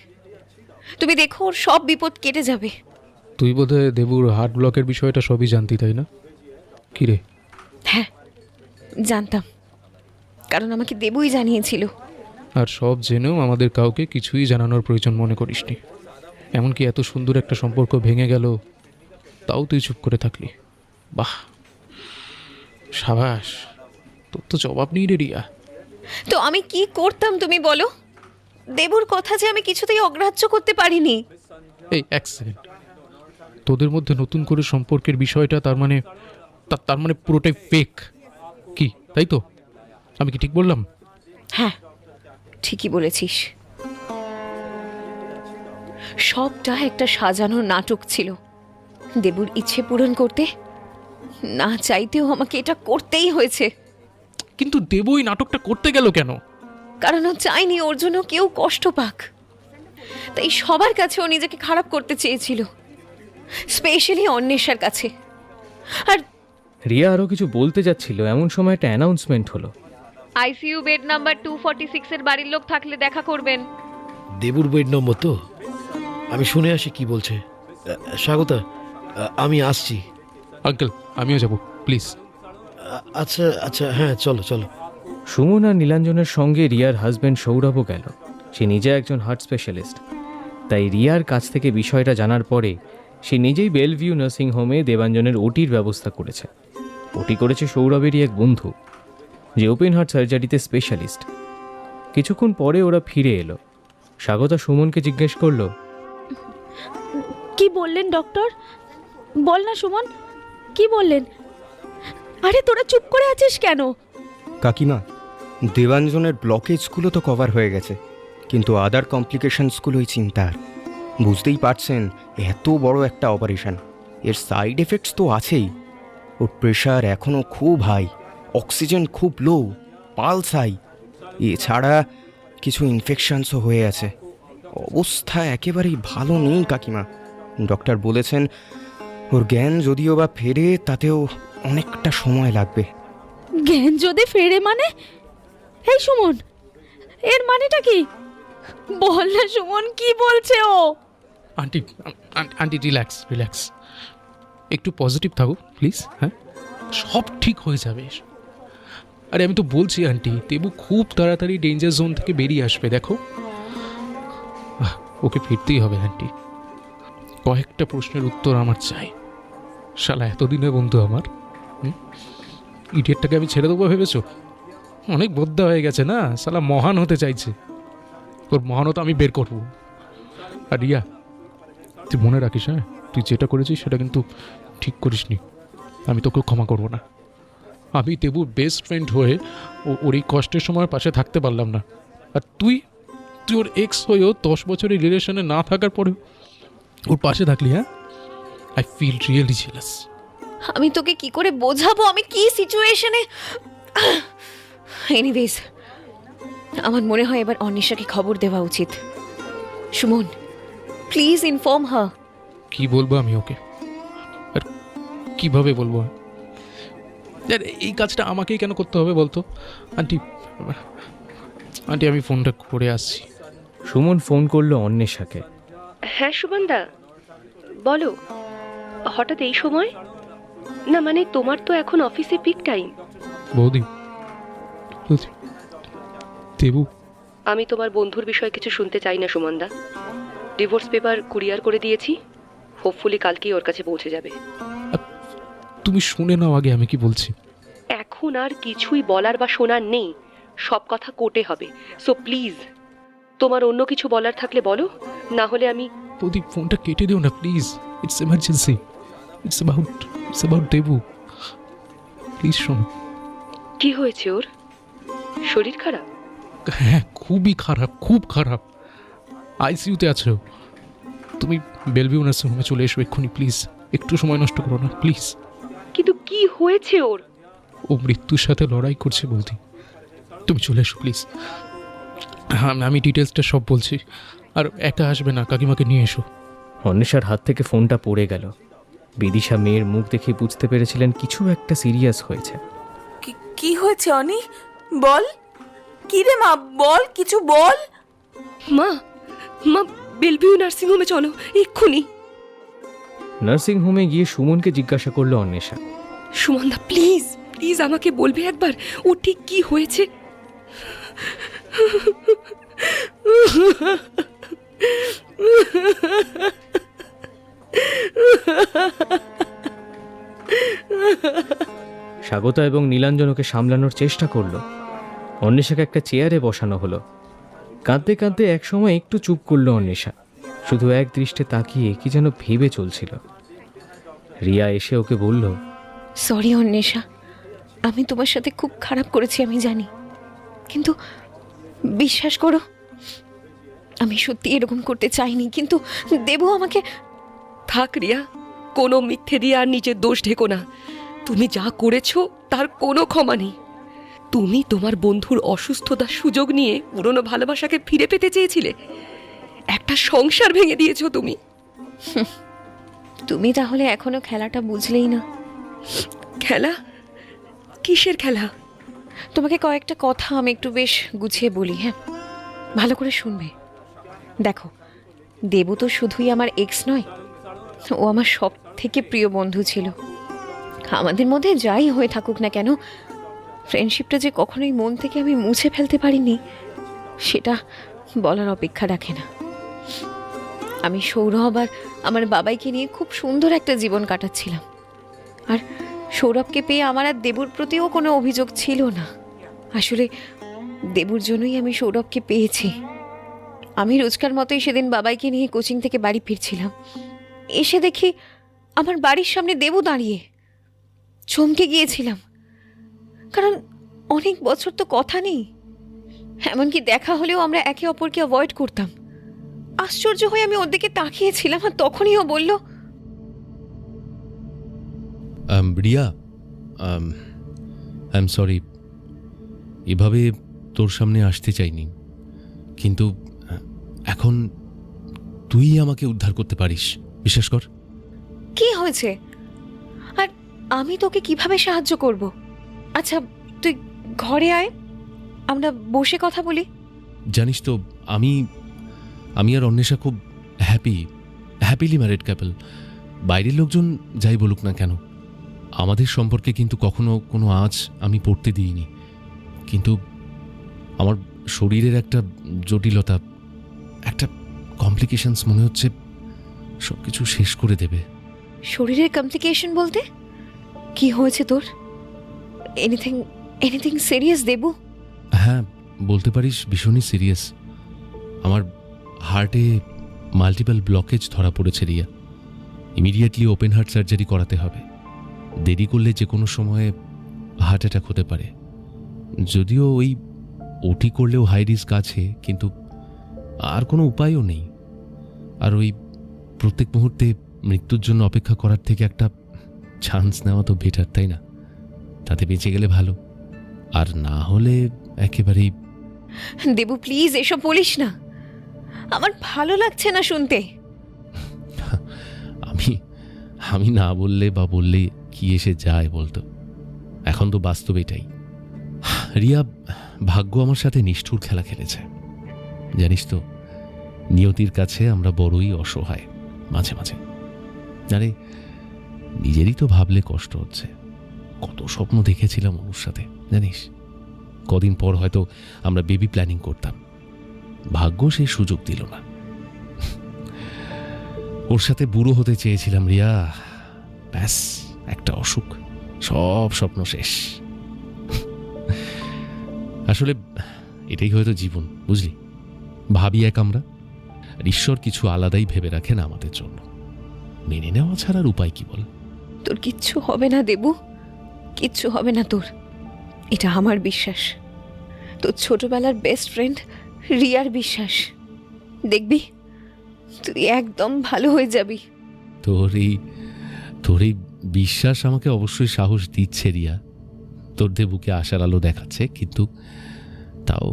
তুমি দেখো ওর সব বিপদ কেটে যাবে। তুই বোধহয় দেবুর হার্ট ব্লকের বিষয়টা সবই জানতি, তাই না? কি রে? হ্যাঁ জানতাম, কারণ আমাকে দেবুই জানিয়েছিল। আর সব জেনেও আমাদের কাউকে কিছুই জানানোর প্রয়োজন মনে করিসনি। এমনকি এত সুন্দর একটা সম্পর্ক ভেঙে গেল, তাও তুই চুপ করে থাকলি। বাহ, সাবাস, তোর তো জবাব নেই রে রিয়া। তো আমি কি করতাম তুমি বলো? দেবুর কথা যে আমি কিছুতেই অগ্রাহ্য করতে পারিনি। এই এক সেকেন্ড, তোদের মধ্যে নতুন করে সম্পর্কের বিষয়টা তার মানে পুরোটাই ফেক, কি তাই তো? আমি কি ঠিক বললাম? হ্যাঁ ঠিকই বলেছিস, সবটা একটা সাজানোর নাটক ছিল। দেবুর ইচ্ছে পূরণ করতে না চাইতেও আমাকে এটা করতেই হয়েছে। কিন্তু দেবু এই নাটকটা করতে গেল কেন? কারণ ও চায়নি ওর জন্য কেউ কষ্ট পাক, তাই সবার কাছে ও নিজেকে খারাপ করতে চেয়েছিল, স্পেশালি অন্বেষার কাছে। আর রিয়া আরও কিছু বলতে যাচ্ছিল, এমন সময় একটা অ্যানাউন্সমেন্ট হলো। আইসিইউ বেড নাম্বার 246 এর বাড়ির লোক থাকলে দেখা করবেন। দেবুর বেড নম্বর তো? আমি শুনে আসি কি বলছে। স্বাগতা, আমি আসছি। আঙ্কেল আমিও যাব প্লিজ। আচ্ছা আচ্ছা, হ্যাঁ চলো চলো। সুমন আর নীলাঞ্জনের সঙ্গে রিয়ার হাজব্যান্ড সৌরভও গেল। সে নিজে একজন হার্ট স্পেশালিস্ট, তাই রিয়ার কাছ থেকে বিষয়টা জানার পরে সে নিজেই বেলভিউ নার্সিংহোমে দেবাঞ্জনের ওটির ব্যবস্থা করেছে। ওটি করেছে সৌরভেরই এক বন্ধু, যে ওপেন হার্ট সার্জারিতে স্পেশালিস্ট। কিছুক্ষণ পরে ওরা ফিরে এলো। স্বাগতা সুমনকে জিজ্ঞেস করলো, কি বললেন ডক্টর? বল না সুমন, কি বললেন? আরে তোরা চুপ করে আছিস কেন? কাকিমা, দেবাঞ্জনের ব্লকেজগুলো তো কভার হয়ে গেছে, কিন্তু আদার কমপ্লিকেশনসগুলোই চিন্তার। বুঝতেই পারছেন, এত বড় একটা অপারেশন, এর সাইড এফেক্টস তো আছেই। ওর প্রেশার এখনও খুব হাই, অক্সিজেন খুব লো, পালস হাই, এছাড়া কিছু ইনফেকশনসও হয়ে আছে। অবস্থা একেবারেই ভালো নেই কাকিমা। ডক্টর বলেছেন ওর জ্ঞান যদিও বা ফেরে, তাতেও অনেকটা সময় লাগবে। জ্ঞান যদি ফেরে মানে? এই সুমন, এর মানেটা কি? বল না সুমন, কি বলছে ও? Aunty aunty relax relax. একটু পজিটিভ থাকো প্লিজ। হ্যাঁ, সব ঠিক হয়ে যাবে। আরে আমি তো বলছি আন্টি, দেবু খুব তাড়াতাড়ি ডেঞ্জার জোন থেকে বেরিয়ে আসবে। দেখো, ওকে ফিরতেই হবে আন্টি। কয়েকটা প্রশ্নের উত্তর আমার চাই। শালা এতদিনের বন্ধু আমার, ইডিয়েটটাকে আমি ছেড়ে দেবো ভেবেছো? অনেক বদ্ধা হয়ে গেছে না, শালা মহান হতে চাইছে। তোর মহানতা আমি বের করবো। আর রিয়া, তুই মনে রাখিস, হ্যাঁ, তুই যেটা করেছিস সেটা কিন্তু ঠিক করিসনি। আমি তোকে ক্ষমা করবো না। আমি দেবুর বেস্ট ফ্রেন্ড হয়ে ওর এই কষ্টের সময় পাশে থাকতে পারলাম না। আর তুই ওর এক্স হয়েও 10 বছরের রিলেশনে না থাকার পরেও ওর পাশে থাকলি। হ্যাঁ, আই ফিল রিয়েলি জেলাস। আমি তোকে কি করে বোঝাবো আমি কি সিচুয়েশনে। এনিওয়েজ, আমার মনে হয় এবার অনিশাকে খবর দেওয়া উচিত। সুমন, প্লিজ ইনফর্ম হার। কি বলবো আমি ওকে, আর কিভাবে বলবো? আর এই কাজটা আমাকেই কেন করতে হবে বলতো? আন্টি, আমি ফোনটা করে আসছি। সুমন ফোন করলো অন্বেষাকে। হ্যাঁ সুমনদা, বলো। হঠাৎ এই সময়? না মানে তোমার তো এখন অফিসে পিক টাইম। বৌদি, দেবু, আমি তোমার বন্ধুর বিষয়ে কিছু শুনতে চাই না সুমনদা। ডিভোর্স পেপার কুরিয়ার করে দিয়েছি, হোপফুলি কালকেই ওর কাছে পৌঁছে যাবে। তুমি শুনে নাও আগে আমি কি বলছি। এখন আর কিছুই বলার বা শোনার নেই, সব কথা কোর্টে হবে। সো প্লিজ, তোমার অন্য কিছু বলার থাকলে বলো, না হলে আমি। বৌদি, ফোনটা কেটে দিও না please. It's emergency. It's about Debu. Please শোনো। কি হয়েছে ওর? শরীর খারাপ? হ্যাঁ, খুবই খারাপ, খুব খারাপ। আইসিইউতে আছে। তুমি বেলভিউ নার্সিং হোমে চলে এসো এক্ষুনি প্লিজ। একটু সময় নষ্ট করো না প্লিজ। কিন্তু কি হয়েছে ওর? ও মৃত্যুর সাথে লড়াই করছে বৌদি। তুমি চলে এসো প্লিজ। আমি ডিটেলসটা সব বলছি। আর একা আসবে না, কাকিমাকে নিয়ে এসো। অন্বেষার হাত থেকে ফোনটা পড়ে গেল। বিদিশা মেয়ের মুখ দেখে বুঝতে পেরেছিলেন কিছু একটা সিরিয়াস হয়েছে। কি হয়েছে অনি? বল। কি রে মা, বল, কিছু বল। মা, বেলভিউ নার্সিং হোমে চলো এক্ষুনি। নার্সিং হোমে গিয়ে সুমনকে জিজ্ঞাসা করলো অন্বেষা। সুমনদা প্লিজ প্লিজ আমাকে বলবে একবার, ও ঠিক কি হয়েছে? স্বাগতা এবং নীলাঞ্জন ওকে সামলানোর চেষ্টা করলো। অন্বেষাকে একটা চেয়ারে বসানো হলো। কাঁদতে কাঁদতে একসময় একটু চুপ করলো অন্বেষা, শুধু এক দৃষ্টে তাকিয়ে কি যেন ভেবে চলছিল। রিয়া এসে ওকে বলল, সরি অন্বেষা, আমি তোমার সাথে খুব খারাপ করেছি আমি জানি, কিন্তু বিশ্বাস করো আমি সত্যি এরকম করতে চাইনি, কিন্তু দেবু আমাকে। থাক রিয়া, কোনো মিথ্যে দিয়ে আর নিজের দোষ ঢেকো না। তুমি যা করেছো তার কোনো ক্ষমা নেই। তুমি তোমার বন্ধুর অসুস্থতার সুযোগ নিয়ে পুরনো ভালোবাসাকে ফিরে পেতে চেয়েছিলে, একটা সংসার ভেঙে দিয়েছো তুমি। তুমি তাহলে এখনো খেলাটা বুঝলেই না। খেলা? কিসের খেলা? তোমাকে কয়েকটা কথা আমি একটু বেশ গুছিয়ে বলি, হ্যাঁ, ভালো করে শুনবে। দেখো, দেবু তো শুধুই আমার এক্স নয়, ও আমার সব থেকে প্রিয় বন্ধু ছিল। আমাদের মধ্যে যাই হয়ে থাকুক না কেন, ফ্রেন্ডশিপটা যে কখনোই মন থেকে আমি মুছে ফেলতে পারিনি সেটা বলার অপেক্ষা রাখে না। আমি সৌরভ আর আমার বাবাইকে নিয়ে খুব সুন্দর একটা জীবন কাটাচ্ছিলাম, আর সৌরভকে পেয়ে আমার আর দেবুর প্রতিও কোনো অভিযোগ ছিল না। আসলে দেবুর জন্যই আমি সৌরভকে পেয়েছি। আমি রোজকার মতোই সেদিন বাবাইকে নিয়ে কোচিং থেকে বাড়ি ফিরছিলাম, এসে দেখি আমার বাড়ির সামনে দেবু দাঁড়িয়ে। চমকে গিয়েছিলাম, কারণ অনেক বছর তো কথা নেই, এমনকি দেখা হলেও আমরা একে অপরকে অ্যাভয়েড করতাম। আশ্চর্য হয়ে আমি ওর দিকে তাকিয়েছিলাম, আর তখনই ও বলল, রিয়া, আই এম সরি, এভাবে তোর সামনে আসতে চাইনি, কিন্তু এখন তুই আমাকে উদ্ধার করতে পারিস, বিশ্বাস কর। কি হয়েছে আর আমি তোকে কিভাবে সাহায্য করব? আচ্ছা তুই ঘরে আয়, আমরা বসে কথা বলি। জানিস তো, আমি আর অন্বেষা খুব হ্যাপিলি ম্যারিড কাপল। বাইরের লোকজন যাই বলুক না কেন, আমাদের সম্পর্কে কিন্তু কখনো কোনো আঁচ আমি পড়তে দিইনি। কিন্তু আমার শরীরের একটা জটিলতা, একটা কমপ্লিকেশনস মনে হচ্ছে সব কিছু শেষ করে দেবে। শরীরের কমপ্লিকেশন বলতে কি হয়েছে তোর? Anything anything serious Debu? হ্যাঁ, বলতে পারিস ভীষণই সিরিয়াস। আমার হার্টে মাল্টিপল ব্লকেজ ধরা পড়েছে Riya. Immediately open heart surgery করাতে হবে। দেরি করলে যে কোনো সময়ে হার্ট অ্যাটাক হতে পারে। যদিও ওই ওটি করলেও হাই রিস্ক আছে, কিন্তু আর কোনো উপায়ও নেই। আর ওই প্রত্যেক মুহূর্তে মৃত্যুর জন্য অপেক্ষা করার থেকে একটা চান্স নেওয়া তো বেটার, তাই না? তাতে বেঁচে গেলে ভালো, আর না হলে একেবারেই। দেবু প্লিজ এসব বলিস না, আমার ভালো লাগছে না শুনতে। আমি না বললে বা বললে কি এসে যায় বলতো? এখন তো বাস্তব এটাই। রিয়া, ভাগ্য আমার সাথে নিষ্ঠুর খেলা খেলেছে। জানিস তো, নিয়তির কাছে আমরা বড়ই অসহায় মাঝে মাঝে। আরে নিজেরই তো ভাবলে কষ্ট হচ্ছে। কত স্বপ্ন দেখেছিলাম ওর সাথে জানিস। কদিন পর হয়তো আমরা বেবি প্ল্যানিং করতাম, ভাগ্য সেই সুযোগ দিল না। ওর সাথে বুড়ো হতে চেয়েছিলাম রিয়া, ব্যাস একটা অসুখ, সব স্বপ্ন শেষ। আসলে এটাই হয়তো জীবন, বুঝলি? ভাবি এক আমরা, আর ঈশ্বর কিছু আলাদাই ভেবে রাখেন আমাদের জন্য। মেনে নেওয়া ছাড়ার উপায় কি বল? তোর কিচ্ছু হবে না দেবু, কিচ্ছু হবে না তোর, এটা আমার বিশ্বাস। তোর ছোটবেলার বেস্ট ফ্রেন্ড রিয়ার বিশ্বাস। দেখবি তুই একদম ভালো হয়ে যাবি। তোর এই বিশ্বাস আমাকে অবশ্যই সাহস দিচ্ছে রিয়া। তোর দেবুকে আশার আলো দেখাচ্ছে, কিন্তু তাও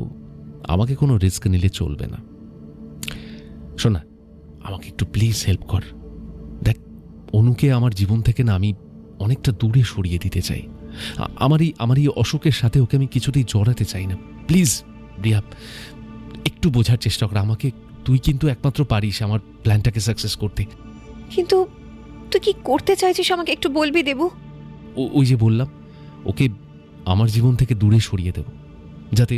আমাকে কোনো রিস্ক নিলে চলবে না। শোনা, আমাকে একটু প্লিজ হেল্প কর। দেখ, অনুকে আমার জীবন থেকে না আমি অনেকটা দূরে সরিয়ে দিতে চাই। আমার এই অসুখের সাথে ওকে আমি কিছুতেই জড়াতে চাই না। প্লিজ রিয়া, একটু বোঝার চেষ্টা কর আমাকে। তুই কিন্তু একমাত্র পারিস আমার প্ল্যানটাকে সাকসেস করতে। কিন্তু তুই কি করতে চাইছিস আমাকে একটু বলবি দেবু? ওই যে বললাম, ওকে আমার জীবন থেকে দূরে সরিয়ে দেব, যাতে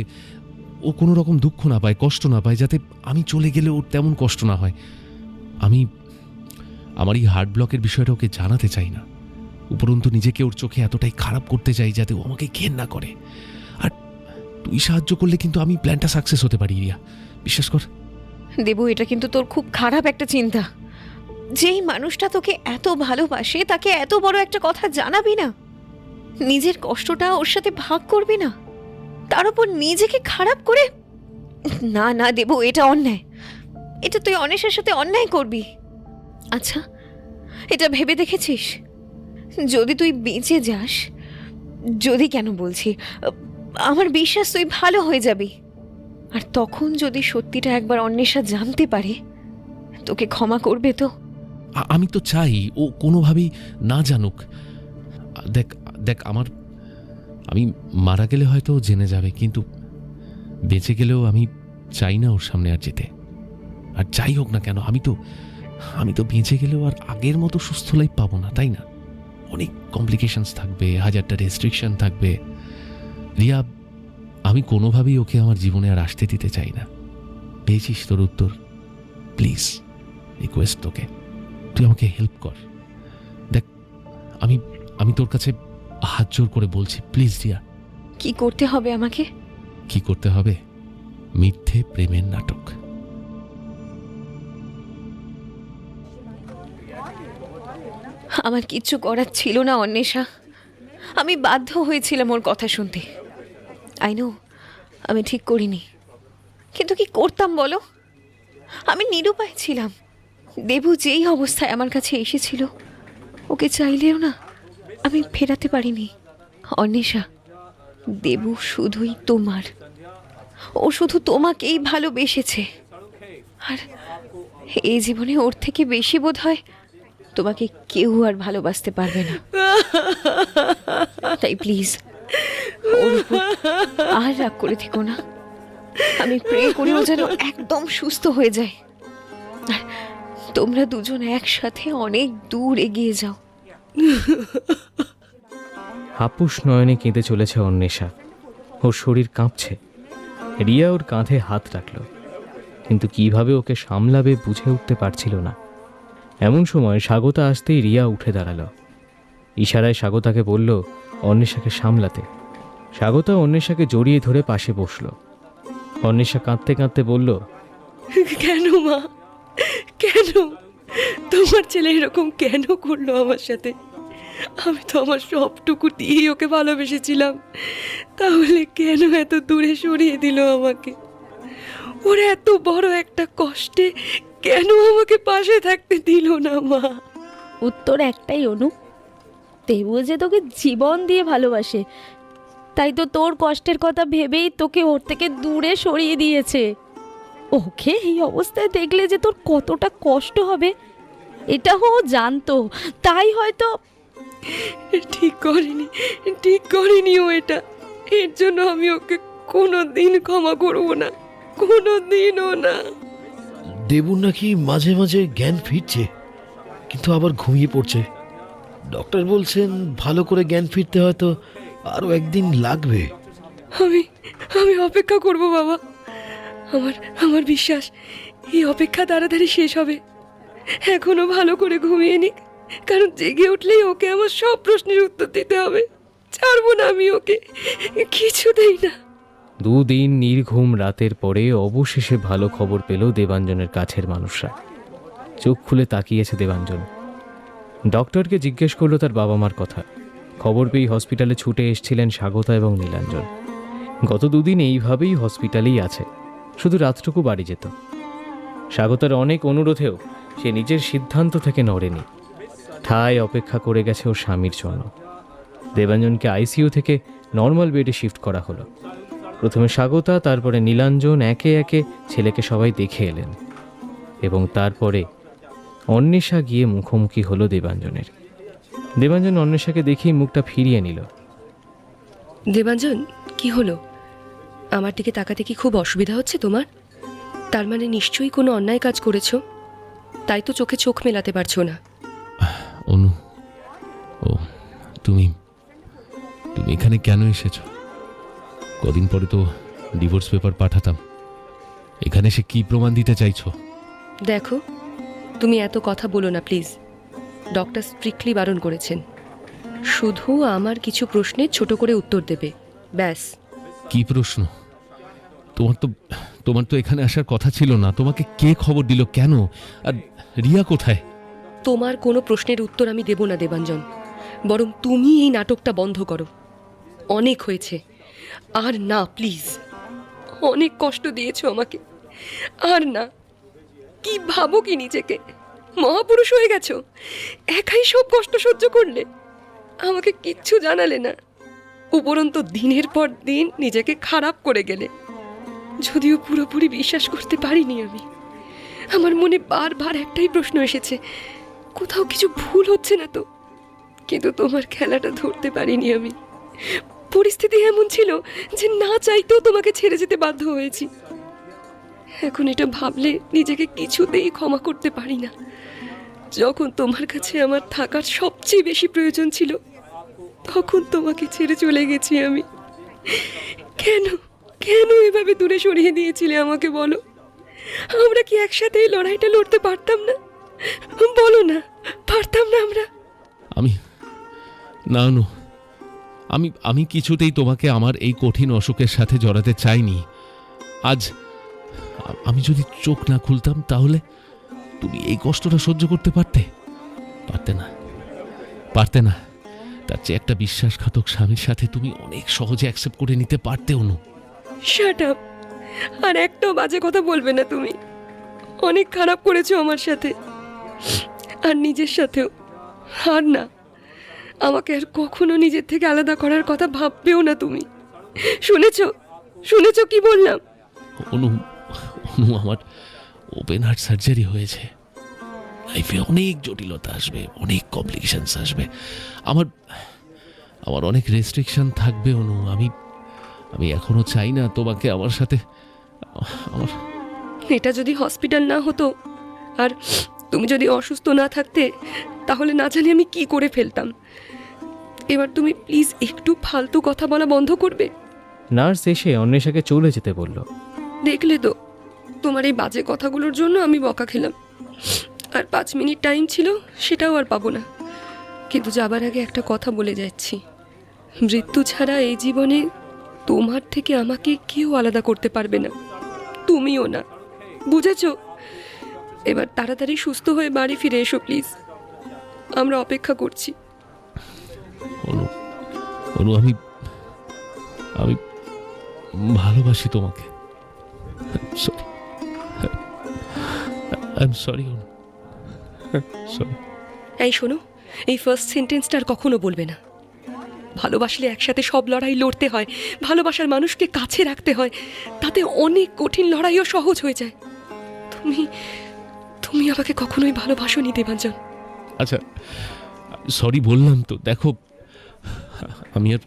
ও কোনো রকম দুঃখ না পায়, কষ্ট না পায়, যাতে আমি চলে গেলে ওর তেমন কষ্ট না হয়। আমি আমার এই হার্ট ব্লকের বিষয়টা ওকে জানাতে চাই না। উপরন্তু নিজেকে ওর চোখে এতটাই খারাপ করতে চাই যাতে ও আমাকে ঘেন্না করে। আর তুই সাহায্য করলে কিন্তু আমি প্ল্যানটা সাকসেস হতে পারি রিয়া, বিশ্বাস কর। দেবু, এটা কিন্তু তোর খুব খারাপ একটা চিন্তা। যেই মানুষটা তোকে এত ভালোবাসে তাকে এত বড় একটা কথা জানাবি না, নিজের কষ্টটা ওর সাথে ভাগ করবি না, তার উপর নিজেকে খারাপ করে। না না দেবু, এটা অন্যায়। এটা তুই অনিশের সাথে অন্যায় করবি। আচ্ছা, এটা ভেবে দেখেছিস যদি তুই বেঁচে যাস, যদি কেন বলছি, আমার বিশ্বাস তুই ভালো হয়ে যাবি। আর তখন যদি সত্যিটা একবার অন্বেষা জানতে পারে, তোকে ক্ষমা করবে তো? আমি তো চাই ও কোনোভাবেই না জানুক। দেখ আমি মারা গেলে হয়তো ও জেনে যাবে, কিন্তু বেঁচে গেলেও আমি চাই না ওর সামনে আর যেতে। আর যাই হোক না কেন, আমি তো বেঁচে গেলেও আর আগের মতো সুস্থ লাইফ পাবো না, তাই না? অনেক কমপ্লিকেশনস থাকবে, হাজারটা রেস্ট্রিকশন থাকবে। রিয়া, আমি কোনোভাবেই ওকে আমার জীবনে আর আসতে দিতে চাই না। পেয়েছিস তোর উত্তর? প্লিজ রিকোয়েস্ট তোকে, তুই আমাকে হেল্প কর। দেখ, আমি তোর কাছে হাত জোর করে বলছি, প্লিজ রিয়া। কি করতে হবে আমাকে? কি করতে হবে? মিথ্যে প্রেমের নাটক। আমার কিচ্ছু করার ছিল না অন্বেষা, আমি বাধ্য হয়েছিলাম ওর কথা শুনতে। আই নো আমি ঠিক করিনি, কিন্তু কি করতাম বলো? আমি নিরুপায় ছিলাম। দেবু যেই অবস্থায় আমার কাছে এসেছিল, ওকে চাইলেও না আমি ফেরাতে পারিনি। অন্বেষা, দেবু শুধুই তোমার, ও শুধু তোমাকেই ভালোবেসেছে। আর এই জীবনে ওর থেকে বেশি বোধ হয় তোমাকে কেউ আর ভালোবাসতে পারবে না। তাই প্লিজ ওর উপর আর রাগ করে থেকো না। আমি প্রে করি ও যেন একদম সুস্থ হয়ে যায়। আর তোমরা দুজন একসাথে অনেক দূর এগিয়ে যাও। হাপুস নয়নে কেঁদে চলেছে অন্বেষা। ওর শরীর কাঁপছে। রিয়া ওর কাঁধে হাত রাখল, কিন্তু কিভাবে ওকে সামলাবে বুঝে উঠতে পারছিল না। এমন সময় স্বাগতা আসতেই রিয়া উঠে দাঁড়ালো। ইশারায় স্বাগতাকে বলল অন্বেষাকে সামলাতে। স্বাগতা অন্বেষাকে জড়িয়ে ধরে পাশে বসলো। অন্বেষা কাঁদতে কাঁদতে বলল, কেন মা, কেন তোমার ছেলে এরকম কেন করলো আমার সাথে? আমি তো আমার সবটুকু দিয়ে ওকে ভালোবেসেছিলাম, তাহলে কেন এত দূরে সরিয়ে দিল আমাকে? ওর এত বড় একটা কষ্টে কেন আমাকে পাশে থাকতে দিল না মা? উত্তর একটাই অনু, দেবু যে তোকে জীবন দিয়ে ভালোবাসে, তাই তো তোর কষ্টের কথা ভেবেই তোকে ওর থেকে দূরে সরিয়ে দিয়েছে। ওকে এই অবস্থায় দেখলে যে তোর কতটা কষ্ট হবে এটা ও জানতো, তাই হয়তো ঠিক করিনি ও এটা। এর জন্য আমি ওকে কোনো দিন ক্ষমা করবো না, কোনো দিনও না। দেবুর নাকি মাঝে মাঝে জ্ঞান ফিরছে, কিন্তু আবার ঘুমিয়ে পড়ছে। ডক্টর বলছেন ভালো করে জ্ঞান ফিরতে হয়তো আরও একদিন লাগবে। আমি অপেক্ষা করব বাবা। আমার বিশ্বাস এই অপেক্ষা তাড়াতাড়ি শেষ হবে। এখনো ভালো করে ঘুমিয়ে নিক, কারণ জেগে উঠলেই ওকে আমার সব প্রশ্নের উত্তর দিতে হবে। ছাড়বো না আমি ওকে, কিছুতেই না। দুদিন নির্ঘুম রাতের পরে অবশেষে ভালো খবর পেল দেবাঞ্জনের কাছের মানুষরা। চোখ খুলে তাকিয়েছে দেবাঞ্জন। ডক্টরকে জিজ্ঞেস করলো তার বাবা মার কথা। খবর পেয়ে হসপিটালে ছুটে এসেছিলেন স্বাগতা এবং নীলাঞ্জন। গত দুদিন এইভাবেই হসপিটালেই আছে, শুধু রাতটুকু বাড়ি যেত। স্বাগতার অনেক অনুরোধেও সে নিজের সিদ্ধান্ত থেকে নড়েনি। ঠায় অপেক্ষা করে গেছে ওর স্বামীর জন্য। দেবাঞ্জনকে আইসিইউ থেকে নর্মাল বেডে শিফট করা হলো। প্রথমে স্বাগতা, তারপরে নীলাঞ্জন একে একে ছেলেকে সবাই দেখে এলেন, এবং তারপরে অন্বেষা গিয়ে মুখোমুখি হলো দেবাঞ্জনের। দেবাঞ্জন অন্বেষাকে দেখেই মুখটা ফিরিয়ে নিল। দেবাঞ্জন, কি হলো? আমার দিকে তাকাতে কি খুব অসুবিধা হচ্ছে তোমার? তার মানে নিশ্চয়ই কোনো অন্যায় কাজ করেছো, তাই তো চোখে চোখ মেলাতে পারছো না। অনু, ও তুমি এখানে কেন এসেছো? কদিন পরে তো ডিভোর্স পেপার পাঠাতাম। এখানে সে কি প্রমাণ দিতে চাইছো? দেখো, তুমি এত কথা বলো না প্লিজ। ডক্টর স্ট্রিক্টলি বারণ করেছেন। শুধু আমার কিছু প্রশ্নের ছোট করে উত্তর দেবে, ব্যাস। কি প্রশ্ন? তোমার তো এখানে আসার কথা ছিল না। তোমাকে কে খবর দিল? কেন? আর রিয়া কোথায়? তোমার কোনো প্রশ্নের উত্তর আমি দেব না দেবাঞ্জন, বরং তুমি এই নাটকটা বন্ধ করো। অনেক হয়েছে, আর না প্লিজ। অনেক কষ্ট দিয়েছো আমাকে, আর না। কি ভাবো কি নিজেকে? মহাপুরুষ হয়ে গেছো, একাই সব কষ্ট সহ্য করলে, আমাকে কিচ্ছু জানালে না। উপরন্তু দিনের পর দিন নিজেকে খারাপ করে গেলে। যদিও পুরোপুরি বিশ্বাস করতে পারিনি আমি। আমার মনে বারবার একটাই প্রশ্ন এসেছে, কোথাও কিছু ভুল হচ্ছে না তো? কিন্তু তোমার খেলাটা ধরতে পারিনি আমি। পরিস্থিতি এমন ছিল যে না চাইতেও তোমাকে ছেড়ে যেতে বাধ্য হয়েছি। এখন এটা ভাবলে নিজেকে কিছুতেই ক্ষমা করতে পারি না। যখন তোমার কাছে আমার থাকার সবচেয়ে বেশি প্রয়োজন ছিল, তখন তোমাকে ছেড়ে চলে গেছি আমি। কেন কেন এভাবে দূরে সরিয়ে দিয়েছিলে আমাকে বলো? আমরা কি একসাথে এই লড়াইটা লড়তে পারতাম না? বলো না, পারতাম না আমরা? আমি কিছুতেই তোমাকে আমার এই কঠিন অসুখের সাথে জড়াতে চাইনি। আজ আমি যদি চোখ না খুলতাম, তাহলে তুমি এই কষ্টটা সহ্য করতে পারতে না। তার চেয়ে একটা বিশ্বাসঘাতক স্বামীর সাথে তুমি অনেক সহজে অ্যাকসেপ্ট করে নিতে পারতে। অনু, শাট আপ। আর একটাও বাজে কথা বলবে না তুমি। অনেক খারাপ করেছো আমার সাথে, আর নিজের সাথেও। আর না, আমাকে আর কখনো নিজের থেকে আলাদা করার কথা ভাববেও না তুমি। শুনেছো কি বললাম? অনু, আমার ওপেন হার্ট সার্জারি হয়েছে। লাইফে অনেক জটিলতা আসবে, অনেক কমপ্লিকেশনস আসবে। আমার অনেক রেস্ট্রিকশন থাকবে। অনু, আমি এখনো চাই না তোমাকে আমার সাথে। এটা যদি হসপিটাল না হতো, আর তুমি যদি অসুস্থ না থাকতে তাহলে না জানি আমি কি করে ফেলতাম। এবার তুমি প্লিজ একটু ফালতু কথা বলা বন্ধ করবে? নার্স এসে অন্বেষাকে চলে যেতে বলল। দেখলে তো, তোমার এই বাজে কথাগুলোর জন্য আমি বকা খেলাম। আর 5 মিনিট টাইম ছিল, সেটাও আর পাবো না। কিন্তু যাবার আগে একটা কথা বলে যাচ্ছি, মৃত্যু ছাড়া এই জীবনে তোমার থেকে আমাকে কেউ আলাদা করতে পারবে না, তুমিও না, বুঝেছো? এবার তাড়াতাড়ি সুস্থ হয়ে বাড়ি ফিরে এসো প্লিজ, আমরা অপেক্ষা করছি। অনু, অনু, আমি আমি ভালোবাসি তোমাকে। Sorry, I am sorry Anu, sorry. এই শোনো, এই ফার্স্ট সেন্টেন্সটা আর কখনো বলবে না। ভালোবাসলে একসাথে সব লড়াই লড়তে হয়, ভালোবাসার মানুষকে কাছে রাখতে হয়, তাতে অনেক কঠিন লড়াইও সহজ হয়ে যায়। তুমি তুমি আমাকে কখনোই ভালোবাসোনি দেবাঞ্জন। আচ্ছা, সরি বললাম তো। দেখো, আমি আর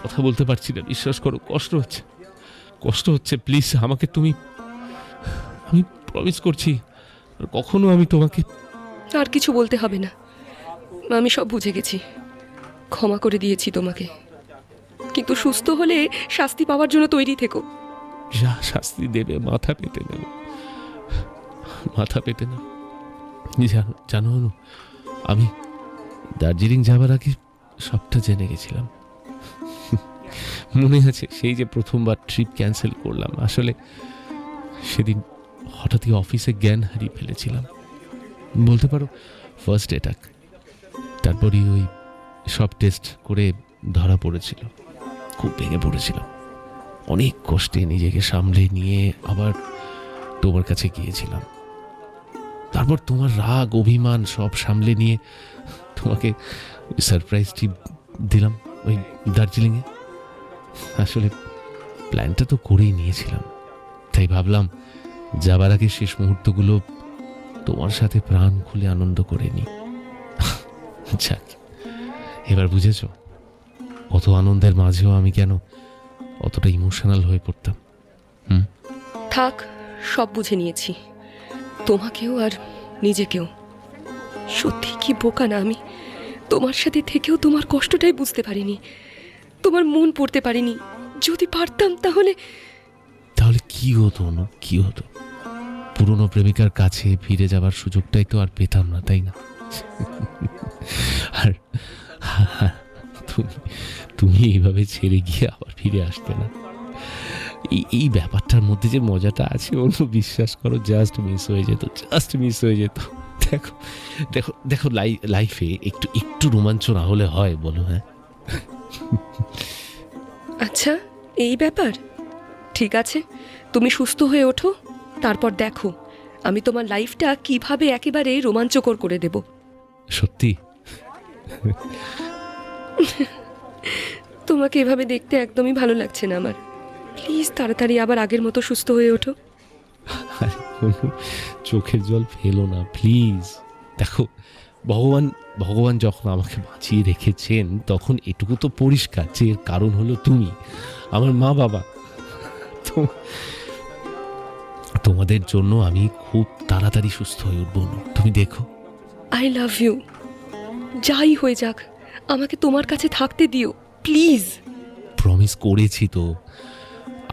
কথা বলতে পারছি না, বিশ্বাস করো, কষ্ট হচ্ছে, কষ্ট হচ্ছে। প্লিজ আমাকে তুমি, আমি প্রমিস করছি আর কখনো আমি তোমাকে। আর কিছু বলতে হবে না, আমি সব বুঝে গেছি, ক্ষমা করে দিয়েছি তোমাকে। কিন্তু সুস্থ হলে শাস্তি পাওয়ার জন্য তৈরি থেকো। যা শাস্তি দেবে মাথা পেতে নেব, মাথা পেতে নেব। জানো জানো অনু, আমি দার্জিলিং যাবার আগে সবটা জেনে গেছিলাম। মনে আছে সেই যে প্রথমবার ট্রিপ ক্যান্সেল করলাম, আসলে সেদিন হঠাৎই অফিসে জ্ঞান হারিয়ে ফেলেছিলাম, বলতে পারো ফার্স্ট অ্যাটাক। তারপরই ওই সব টেস্ট করে ধরা পড়েছিল, খুব ভেঙে পড়েছিলাম। অনেক কষ্টে নিজেকে সামলে নিয়ে আবার তোমার কাছে গিয়েছিলাম। তারপর তোমার রাগ অভিমান সব সামলে নিয়ে তোমাকে ওই সারপ্রাইজটি দিলাম ওই দার্জিলিংয়ে। আসলে প্ল্যানটা তো করেই নিয়েছিলাম, তাই ভাবলাম যাবার আগে শেষ মুহূর্তগুলো তোমার সাথে প্রাণ খুলে আনন্দ করে নি। যাক, এবার বুঝেছ কত আনন্দের মাঝেও আমি কেন অতটা ইমোশনাল হয়ে পড়তাম। থাক, সব বুঝে নিয়েছি, তোমাকেও আর নিজেকেও। সত্যি কি বোকা না আমি, তোমার সাথে থেকেও তোমার কষ্টটাই বুঝতে পারিনি, তোমার মন পড়তে পারিনি। যদি পারতাম তাহলে তাহলে কি হতো অনু, কি হতো? পুরনো প্রেমিকার কাছে ফিরে যাবার সুযোগটাই তো আর পেতাম না, তাই না? আর তুমি এইভাবে ছেড়ে গিয়ে আবার ফিরে আসতে না, এই ব্যাপারটার মধ্যে যে মজাটা আছে অনু, বিশ্বাস করো, জাস্ট মিস হয়ে যেত, জাস্ট মিস হয়ে যেত। দেখো দেখো দেখো, লাইফে একটু একটু রোমাঞ্চ না হলে হয় বলো? হ্যাঁ, আচ্ছা এই ব্যাপার, ঠিক আছে, তুমি সুস্থ হয়ে ওঠো, তারপর দেখো আমি তোমার লাইফটা কিভাবে একেবারে রোমাঞ্চকর করে দেব। সত্যি? তোমাকে এভাবে দেখতে একদমই ভালো লাগছে না আমার, প্লিজ তাড়াতাড়ি আবার আগের মতো সুস্থ হয়ে ওঠো। চোখের জল ফেলো না প্লিজ। দেখো, ভগবান যখন আমাকে বাঁচিয়ে রেখেছেন তখন এটুকু তো পরিষ্কার যে এর কারণ হলো তুমি, আমার মা বাবা। তোমাদের জন্য আমি খুব তাড়াতাড়ি সুস্থ হয়ে উঠবো, তুমি দেখো। আই লাভ ইউ, যাই হয়ে যাক আমাকে তোমার কাছে থাকতে দিও প্লিজ। প্রমিস করেছি তো,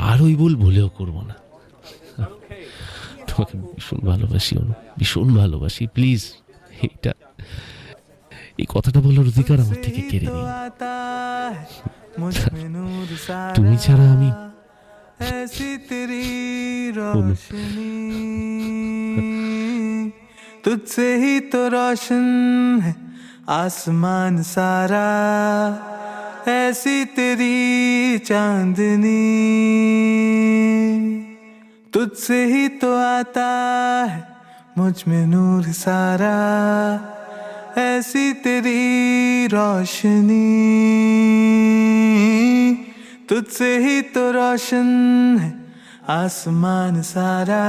আর ওই ভুলেও করবো না। তোমাকে ভীষণ ভালোবাসি অনু, ভীষণ ভালোবাসি। প্লিজ এই কথাটা বলার অধিকার আমার থেকে কেড়ে নিও। তুমি ছাড়া আমি तुझसे ही तो रोशन है आसमान सारा, ऐसी तेरी चांदनी, तुझसे ही तो आता है मुझ में नूर सारा, ऐसी तेरी रोशनी, तुझसे ही तो रोशन है आसमान सारा,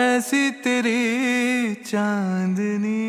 ऐसी तेरी चांदनी।